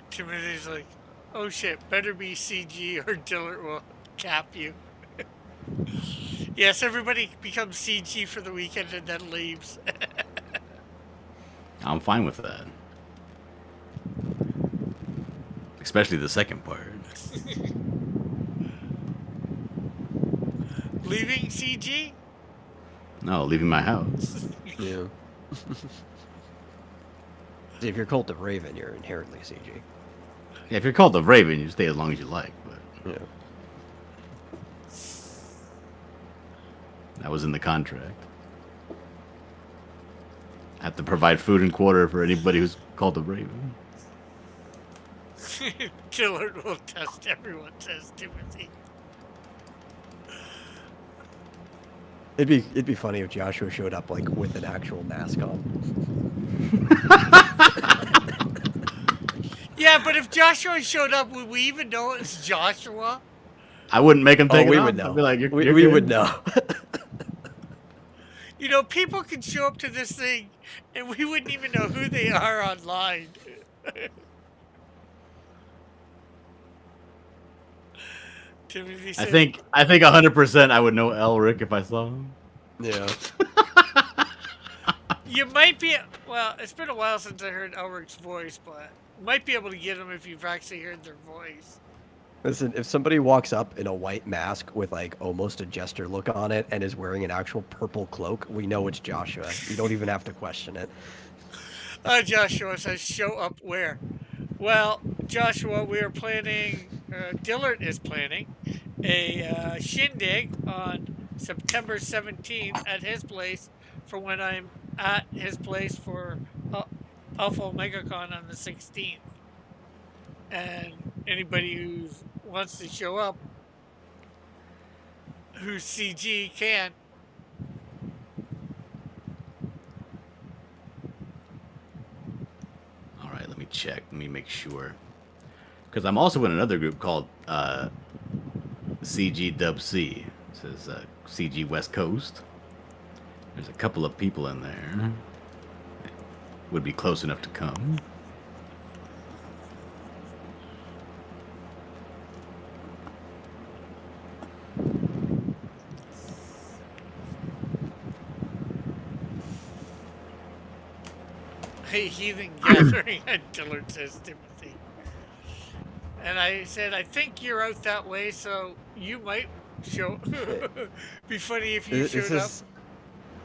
Timothy's like, oh shit, better be CG or Dillard will cap you. Yes, everybody becomes CG for the weekend and then leaves. I'm fine with that. Especially the second part. Leaving CG? No, leaving my house. Yeah. If you're Cult of Raven, you're inherently CG. Yeah, if you're Cult of Raven, you stay as long as you like, but Yeah. that was in the contract. I have to provide food and quarter for anybody who's Cult of Raven. Dillard will test everyone, says Timothy. It'd be funny if Joshua showed up like with an actual mask on. Yeah, but if Joshua showed up, would we even know it's Joshua? I wouldn't make him take it we off. would know. I'd be like, you're we good. would know. You know, people can show up to this thing and we wouldn't even know who they are online. Timothy I said, think 100% I would know Elric if I saw him. Yeah. you might be, well, it's been a while since I heard Elric's voice, but you might be able to get them if you've actually heard their voice. Listen, if somebody walks up in a white mask with like almost a jester look on it and is wearing an actual purple cloak, we know it's Joshua. You don't even have to question it. Joshua says, show up where? Well, Joshua, we are planning, Dillard is planning a shindig on September 17th at his place for when I'm at his place for Alpha OmegaCon on the 16th. And anybody who wants to show up who's CG can. All right, let me check. Let me make sure. Because I'm also in another group called CG Dub C. It says CG West Coast. There's a couple of people in there. Would be close enough to come. A heathen gathering at Dillard, says Timothy. And I said, I think you're out that way, so you might show. Be funny if you This showed up. is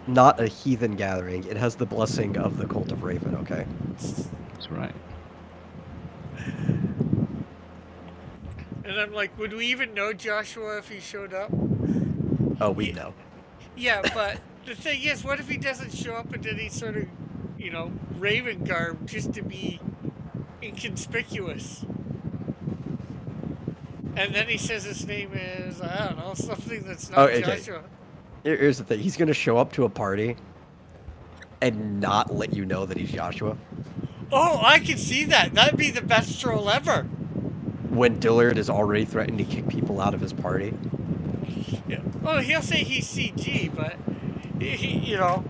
not a heathen gathering. It has the blessing of the Cult of Raven, okay? That's right. And I'm like, would we even know Joshua if he showed up? Oh, we know. Yeah, but the thing is, what if he doesn't show up and then he's sort of, you know, Raven garb just to be inconspicuous? And then he says his name is, I don't know, something that's not Okay. Joshua. Here's the thing. He's going to show up to a party and not let you know that he's Joshua. Oh, I can see that. That'd be the best troll ever. When Dillard is already threatened to kick people out of his party. Yeah. Well, he'll say he's CG, but you know,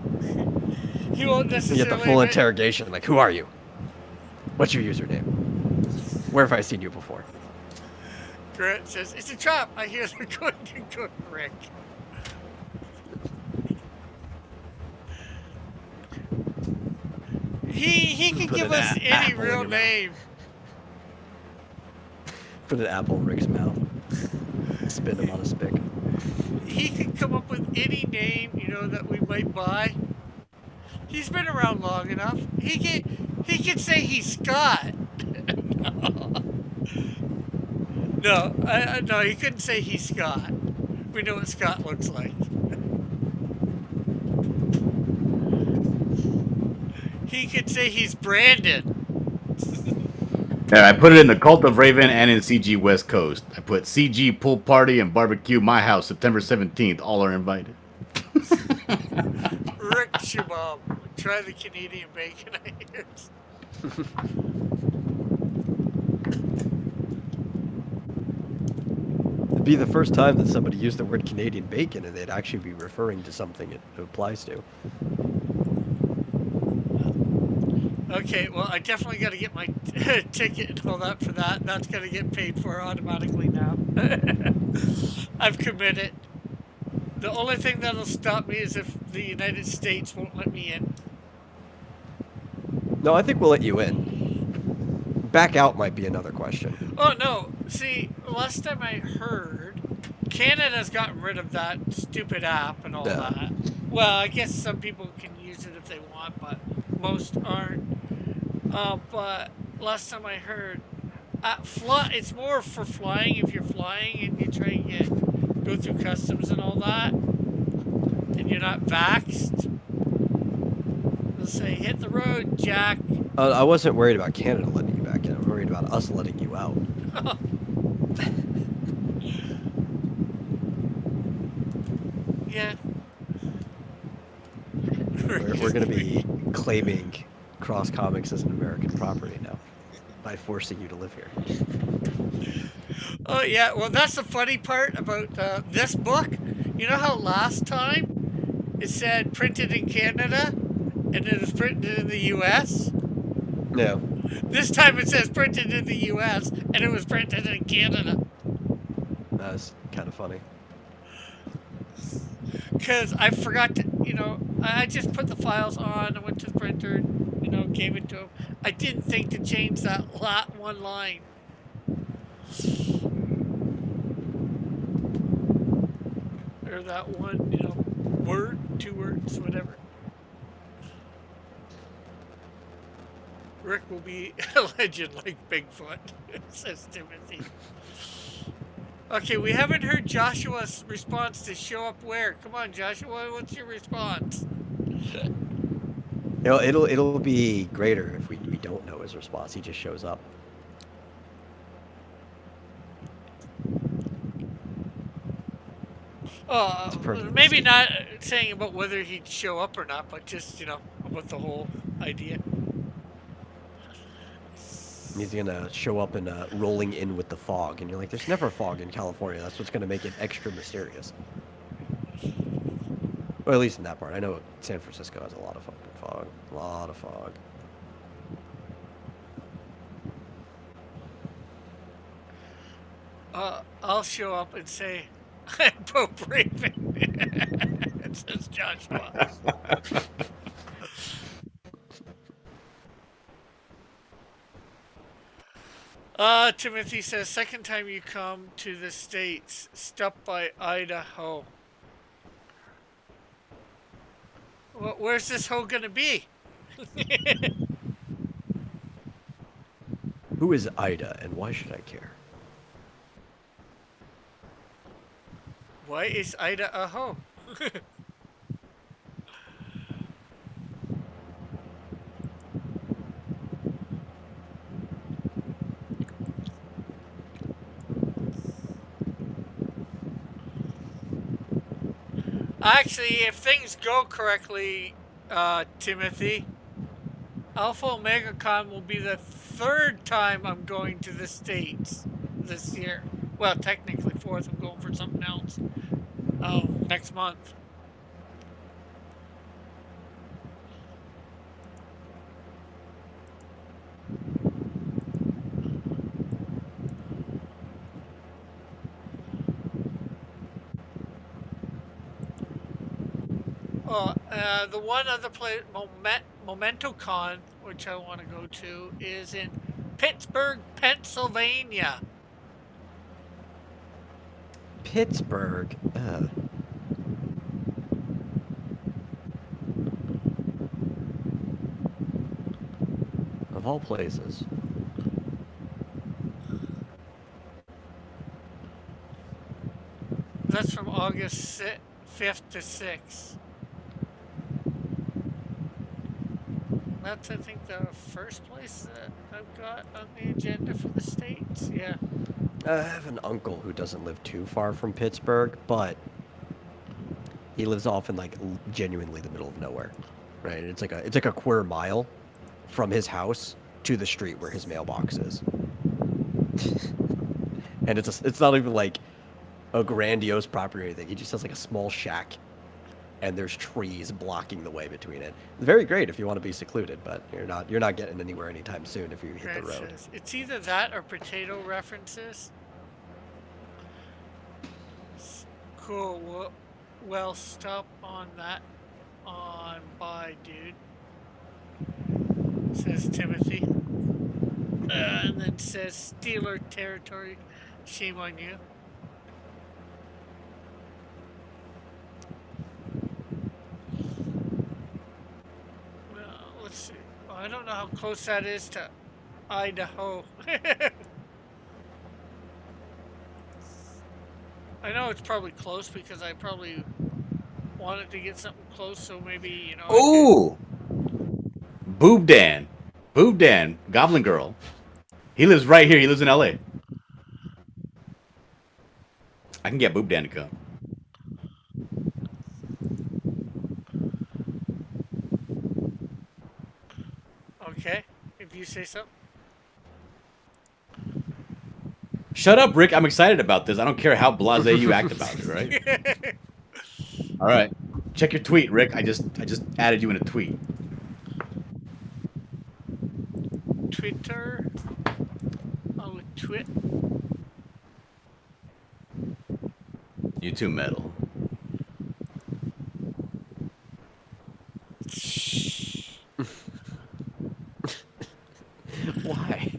he won't You necessarily. get the full interrogation. Like, who are you? What's your username? Where have I seen you before? Grant says it's a trap. I hear they're going to cook Rick. He can Put give an us any apple in real your mouth. name. Put an apple in Rick's mouth. Spin him on a stick. He can come up with any name, you know, that we might buy. He's been around long enough. He can say he's Scott. No, he couldn't say he's Scott. We know what Scott looks like. He could say he's Brandon. Yeah, I put it in the Cult of Raven and in CG West Coast. I put CG Pool Party and Barbecue My House September 17th. All are invited. Rick Shabab. Try the Canadian bacon, I hear. It'd be the first time that somebody used the word Canadian bacon and they'd actually be referring to something it applies to. Okay, well, I definitely got to get my ticket and all that for that. That's going to get paid for automatically now. I've committed. The only thing that'll stop me is if the United States won't let me in. No, I think we'll let you in. Back out might be another question. Oh, no. See, last time I heard, Canada's gotten rid of that stupid app and all Yeah. that. Well, I guess some people can use it if they want, but most aren't. But last time I heard, it's more for flying. If you're flying and you try and go through customs and all that, and you're not vaxxed, they'll say, hit the road, Jack. I wasn't worried about Canada letting you back in. I'm worried about us letting you out. Yeah. We're going to be claiming Cross Comics as an American property now by forcing you to live here. Oh, yeah. Well, that's the funny part about this book. You know how last time it said printed in Canada and it was printed in the U.S.? No. This time it says printed in the U.S. and it was printed in Canada. That's kind of funny. Because I forgot to, I just put the files on, I went to the printer, gave it to him. I didn't think to change that one line. Or that one, word, 2 words, whatever. Rick will be a legend like Bigfoot, says Timothy. Okay, we haven't heard Joshua's response to show up where. Come on, Joshua, what's your response? It'll be greater if we don't know his response. He just shows up. Maybe not saying about whether he'd show up or not, but just, about the whole idea. He's gonna show up and rolling in with the fog, and you're like, "There's never fog in California." That's what's gonna make it extra mysterious. Or at least in that part. I know San Francisco has a lot of fucking fog. A lot of fog. I'll show up and say, I'm Pope Raven. It says Joshua. Timothy says, second time you come to the States, stop by Idaho. Well, where's this hoe gonna be? Who is Ida, and why should I care? Why is Ida a hoe? Actually, if things go correctly, Timothy, Alpha Omega Con will be the 3rd time I'm going to the States this year. Well, technically 4th. I'm going for something else. Next month. The one other place, MomentoCon, which I want to go to, is in Pittsburgh, Pennsylvania. Pittsburgh? Of all places. That's from August 5th to 6th. That's, I think, the first place that I've got on the agenda for the States. Yeah. I have an uncle who doesn't live too far from Pittsburgh, but he lives off in like genuinely the middle of nowhere, right? It's like a quarter mile from his house to the street where his mailbox is, and it's not even like a grandiose property or anything. He just has like a small shack, and there's trees blocking the way between it. It's very great if you want to be secluded, but you're not getting anywhere anytime soon if you hit the Grant road. says, it's either that or potato references. Cool. Well, stop on that on by, dude. Says Timothy. And then says Steeler territory. Shame on you. Well, let's see. Oh, I don't know how close that is to Idaho. I know it's probably close because I probably wanted to get something close, so maybe, you know. Ooh! Boob Dan. Boob Dan, Goblin Girl. He lives right here. He lives in LA. I can get Boob Dan to come. Okay, if you say so. Shut up, Rick. I'm excited about this. I don't care how blasé you act about it, right? All right. Check your tweet, Rick. I just added you in a tweet. Twitter. Oh, twit. You too, metal. Why?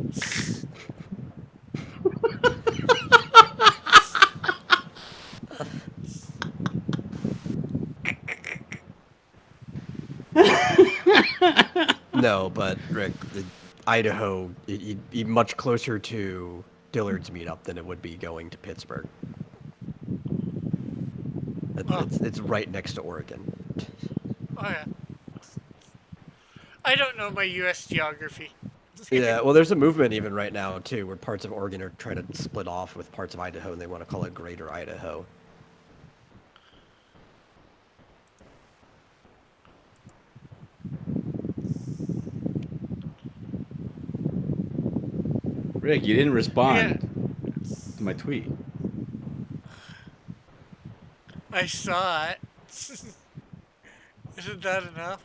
No, but Rick, Idaho, you'd be much closer to Dillard's meetup than it would be going to Pittsburgh. It's right next to Oregon. Oh, yeah. I don't know my U.S. geography. Yeah, well, there's a movement even right now, too, where parts of Oregon are trying to split off with parts of Idaho, and they want to call it Greater Idaho. Rick, you didn't respond to my tweet. I saw it. Isn't that enough?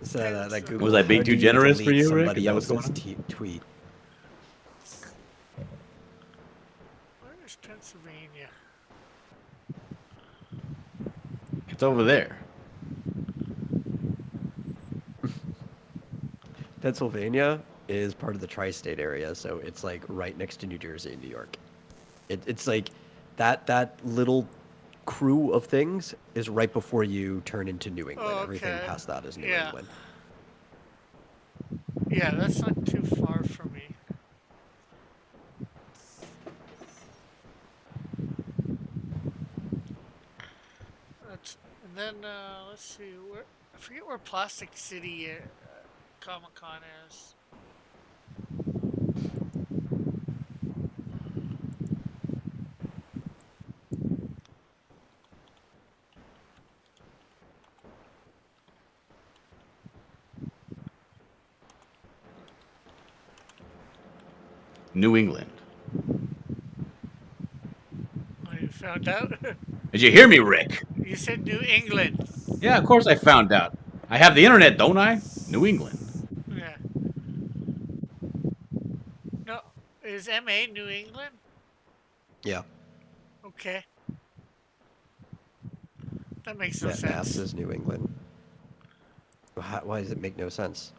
So that Google, Was I being how too do generous for delete you, Rick? somebody Is that what's going else's tweet? Where's Pennsylvania? It's over there. Pennsylvania is part of the tri-state area, so it's like right next to New Jersey and New York. It's like that little crew of things is right before you turn into New England. Oh, Everything okay. past that is New Yeah. England. Yeah, that's not too far from me. And then, let's see, I forget where Plastic City Comic Con is. New England. Oh, you found out? Did you hear me, Rick? You said New England. Yeah, of course I found out. I have the internet, don't I? New England. Yeah. No, is MA New England? Yeah. Okay. That makes no Mass sense. is New England. Why does it make no sense?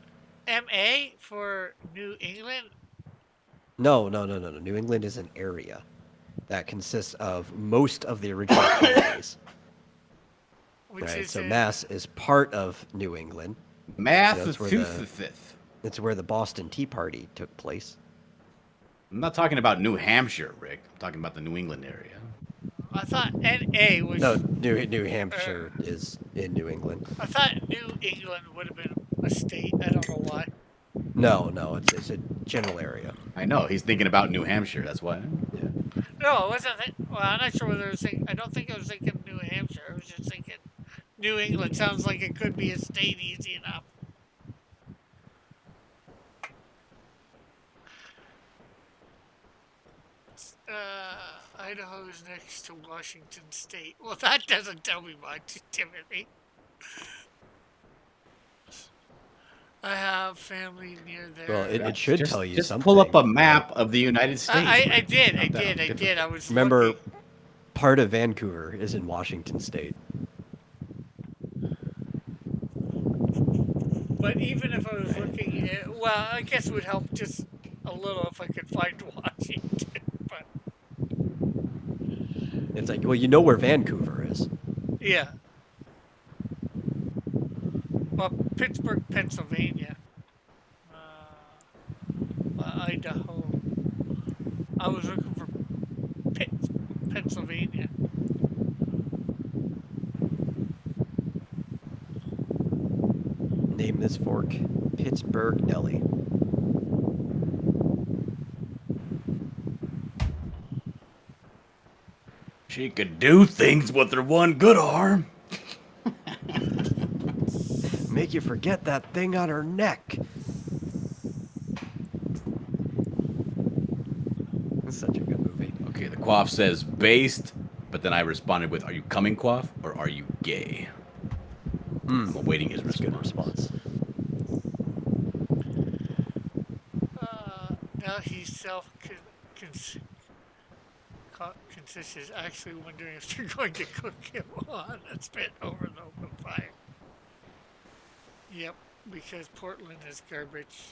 MA for New England? No. New England is an area that consists of most of the original colonies. Which Right. is So in, Mass is part of New England. That's where the- Massachusetts. It's where the Boston Tea Party took place. I'm not talking about New Hampshire, Rick. I'm talking about the New England area. I thought NA was. No, New Hampshire is in New England. I thought New England would have been a state. I don't know why. No, it's a general area. I know. He's thinking about New Hampshire. That's why. Yeah. No, I wasn't. Well, I'm not sure whether I was thinking. I don't think I was thinking New Hampshire. I was just thinking New England sounds like it could be a state easy enough. Idaho's next to Washington State. Well, that doesn't tell me much, Timothy. I have family near there. Well, it should Just- tell you just something. pull up a map of the United States. I Rick. did. Not I that did. I difficult. did. I was Remember, looking. part of Vancouver is in Washington State. But even if I was looking at, well, I guess it would help just a little if I could find Washington. But It's like, well, you know where Vancouver is. yeah. Well, Pittsburgh, Pennsylvania. Idaho. I was looking for Pennsylvania. Name this fork Pittsburgh Nelly. She could do things with her one good arm. Make you forget that thing on her neck. It's such a good movie. Okay, the quaff says based, but then I responded with, "Are you coming, quaff, or are you gay?" I'm awaiting his That's a good response. response. Now he's conscious, actually wondering if they're going to cook him on a spit over the open fire. Yep, because Portland is garbage.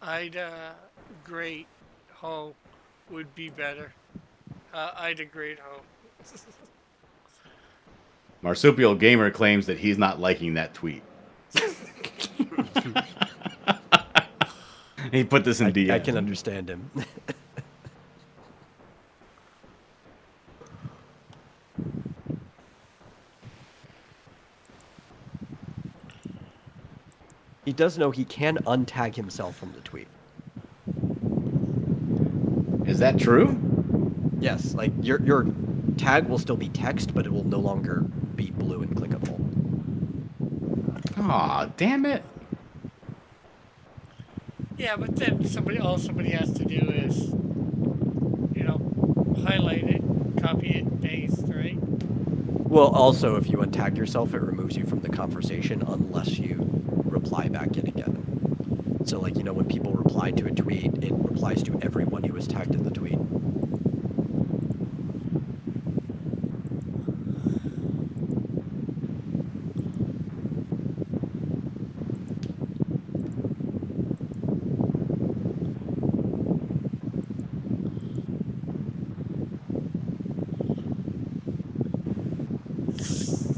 Ida Great Ho would be better. Ida Great Ho. Marsupial Gamer claims that he's not liking that tweet. He put this in DM. I can understand him. He does know he can untag himself from the tweet. Is that true? Yes, like your tag will still be text, but it will no longer be blue and clickable. Aw, damn it. Yeah, but then all somebody has to do is, highlight it, copy it, and paste, right? Well, also, if you untag yourself, it removes you from the conversation unless you reply back in again. So, like, when people reply to a tweet, it replies to everyone who was tagged in the tweet.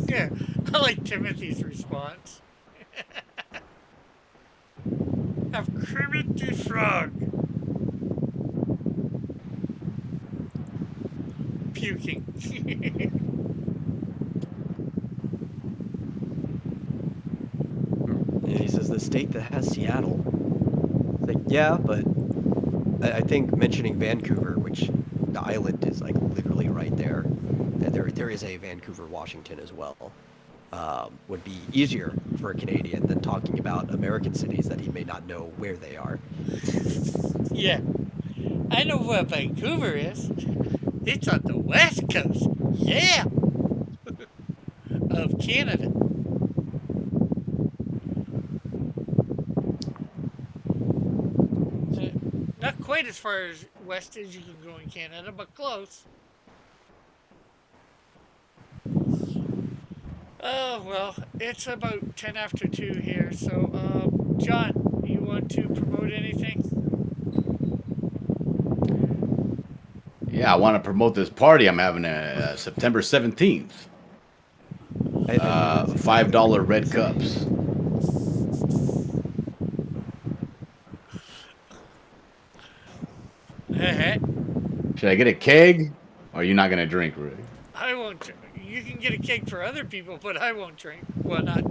Yeah, I like Timothy's response. Have Kermit the Frog puking. And he says the state that has Seattle. It's like, yeah, but I think mentioning Vancouver, which the island is like literally right there, and there is a Vancouver, Washington as well, would be easier for a Canadian than talking about American cities that he may not know where they are. Yeah, I know where Vancouver is. It's on the west coast. Yeah, of Canada. Not quite as far as west as you can go in Canada, but close. Oh, well, it's about 10 after 2 here, so, John, want to promote anything? Yeah, I want to promote this party I'm having September 17th. $5 red cups. Should I get a keg? Or are you not going to drink, Rick? I won't drink. You can get a cake for other people, but I won't drink. Well, not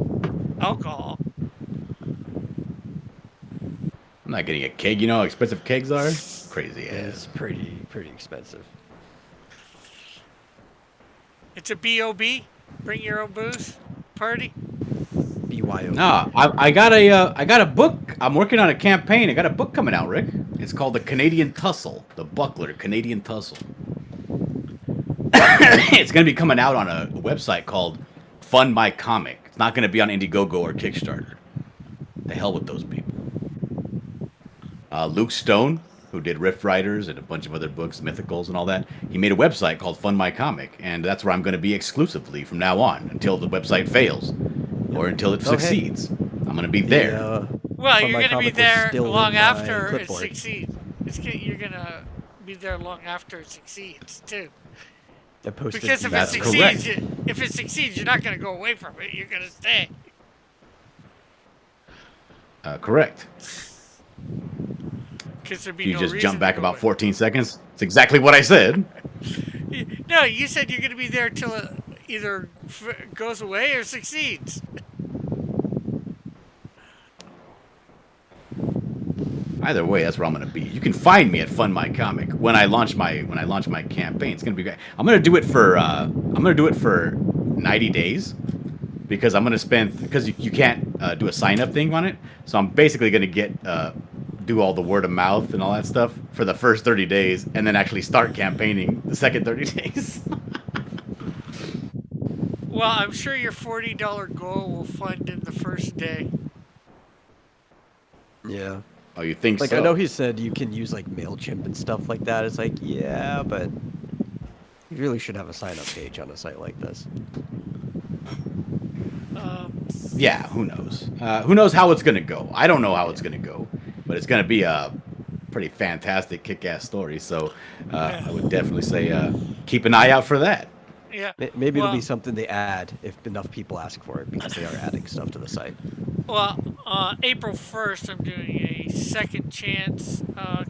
alcohol. I'm not getting a keg. You know how expensive kegs are? Crazy It's ass. pretty expensive. It's a B.O.B. Bring your own booze party. BYO. No, I got a book. I'm working on a campaign. I got a book coming out, Rick. It's called The Canadian Tussle. The Buckler, Canadian Tussle. It's going to be coming out on a website called Fund My Comic. It's not going to be on Indiegogo or Kickstarter. The hell with those people. Luke Stone, who did Rift Riders and a bunch of other books, Mythicals and all that, he made a website called Fund My Comic, and that's where I'm going to be exclusively from now on until the website fails or until it succeeds. I'm going to be there. Well, Fund you're My going to be Comic was there still long in my after it clipboard. succeeds. You're going to be there long after it succeeds, too. I posted Because if it That's succeeds, correct. if it succeeds, you're not going to go away from it. You're going to stay. Correct. Because there'd be You no just reason jump back to go about away. 14 seconds. It's exactly what I said. No, you said you're going to be there till it either goes away or succeeds. Either way, that's where I'm gonna be. You can find me at Fund My Comic when I launch my campaign. It's gonna be great. I'm gonna do it for 90 days because I'm gonna spend because you can't do a sign up thing on it. So I'm basically gonna do all the word of mouth and all that stuff for the first 30 days, and then actually start campaigning the second 30 days. Well, I'm sure your $40 goal will fund in the first day. Yeah. Oh, you think Like, so? I know he said you can use, like, MailChimp and stuff like that. It's like, yeah, but you really should have a sign-up page on a site like this. Yeah, who knows? Who knows how it's gonna go? I don't know how it's gonna go, but it's gonna be a pretty fantastic, kick-ass story. So I would definitely say keep an eye out for that. Yeah. Maybe it'll Well- be something they add if enough people ask for it, because they are adding stuff to the site. Well, April 1st, I'm doing a second chance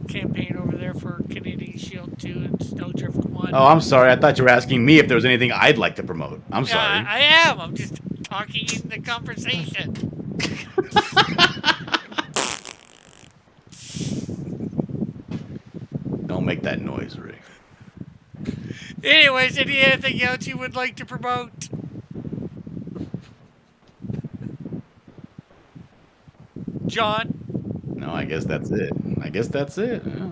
campaign over there for Canadian Shield 2 and Snowdrift 1. Oh, I'm sorry. I thought you were asking me if there was anything I'd like to promote. I'm Yeah, sorry. I am. I'm just talking in the conversation. Don't make that noise, Rick. Anyways, anything else you would like to promote? John? No, I guess that's it. Yeah.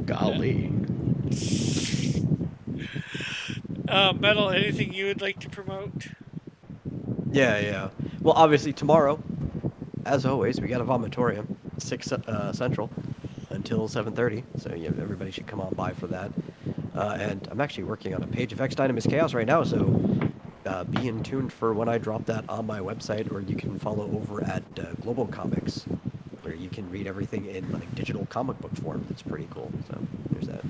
Golly. Metal, anything you would like to promote? Yeah. Well, obviously, tomorrow, as always, we got a vomitorium, 6 Central, until 7:30. So yeah, everybody should come on by for that. And I'm actually working on a page of X Dynamis Chaos right now, so be in tune for when I drop that on my website, or you can follow over at Global Comics, where you can read everything in like digital comic book form. That's pretty cool. So there's that.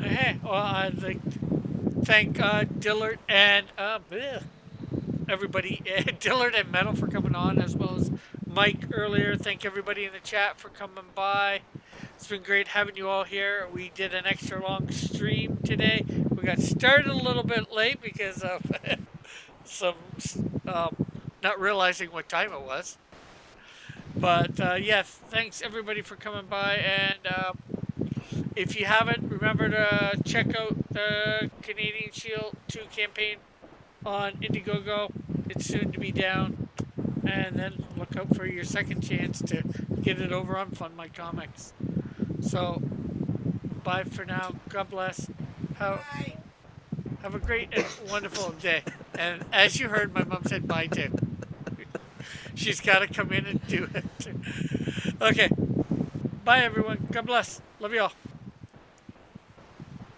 Hey, well, I'd like to thank Dillard and everybody, Dillard and Metal for coming on, as well as Mike earlier. Thank everybody in the chat for coming by. It's been great having you all here. We did an extra long stream today. We got started a little bit late because of some not realizing what time it was. But yeah, thanks everybody for coming by. And if you haven't, remember to check out the Canadian Shield 2 campaign on Indiegogo. It's soon to be down. And then look out for your second chance to get it over on Fund My Comics. So, bye for now. God bless. Have a great and wonderful day. And as you heard, my mom said bye too. She's got to come in and do it. Okay. Bye, everyone. God bless. Love you all.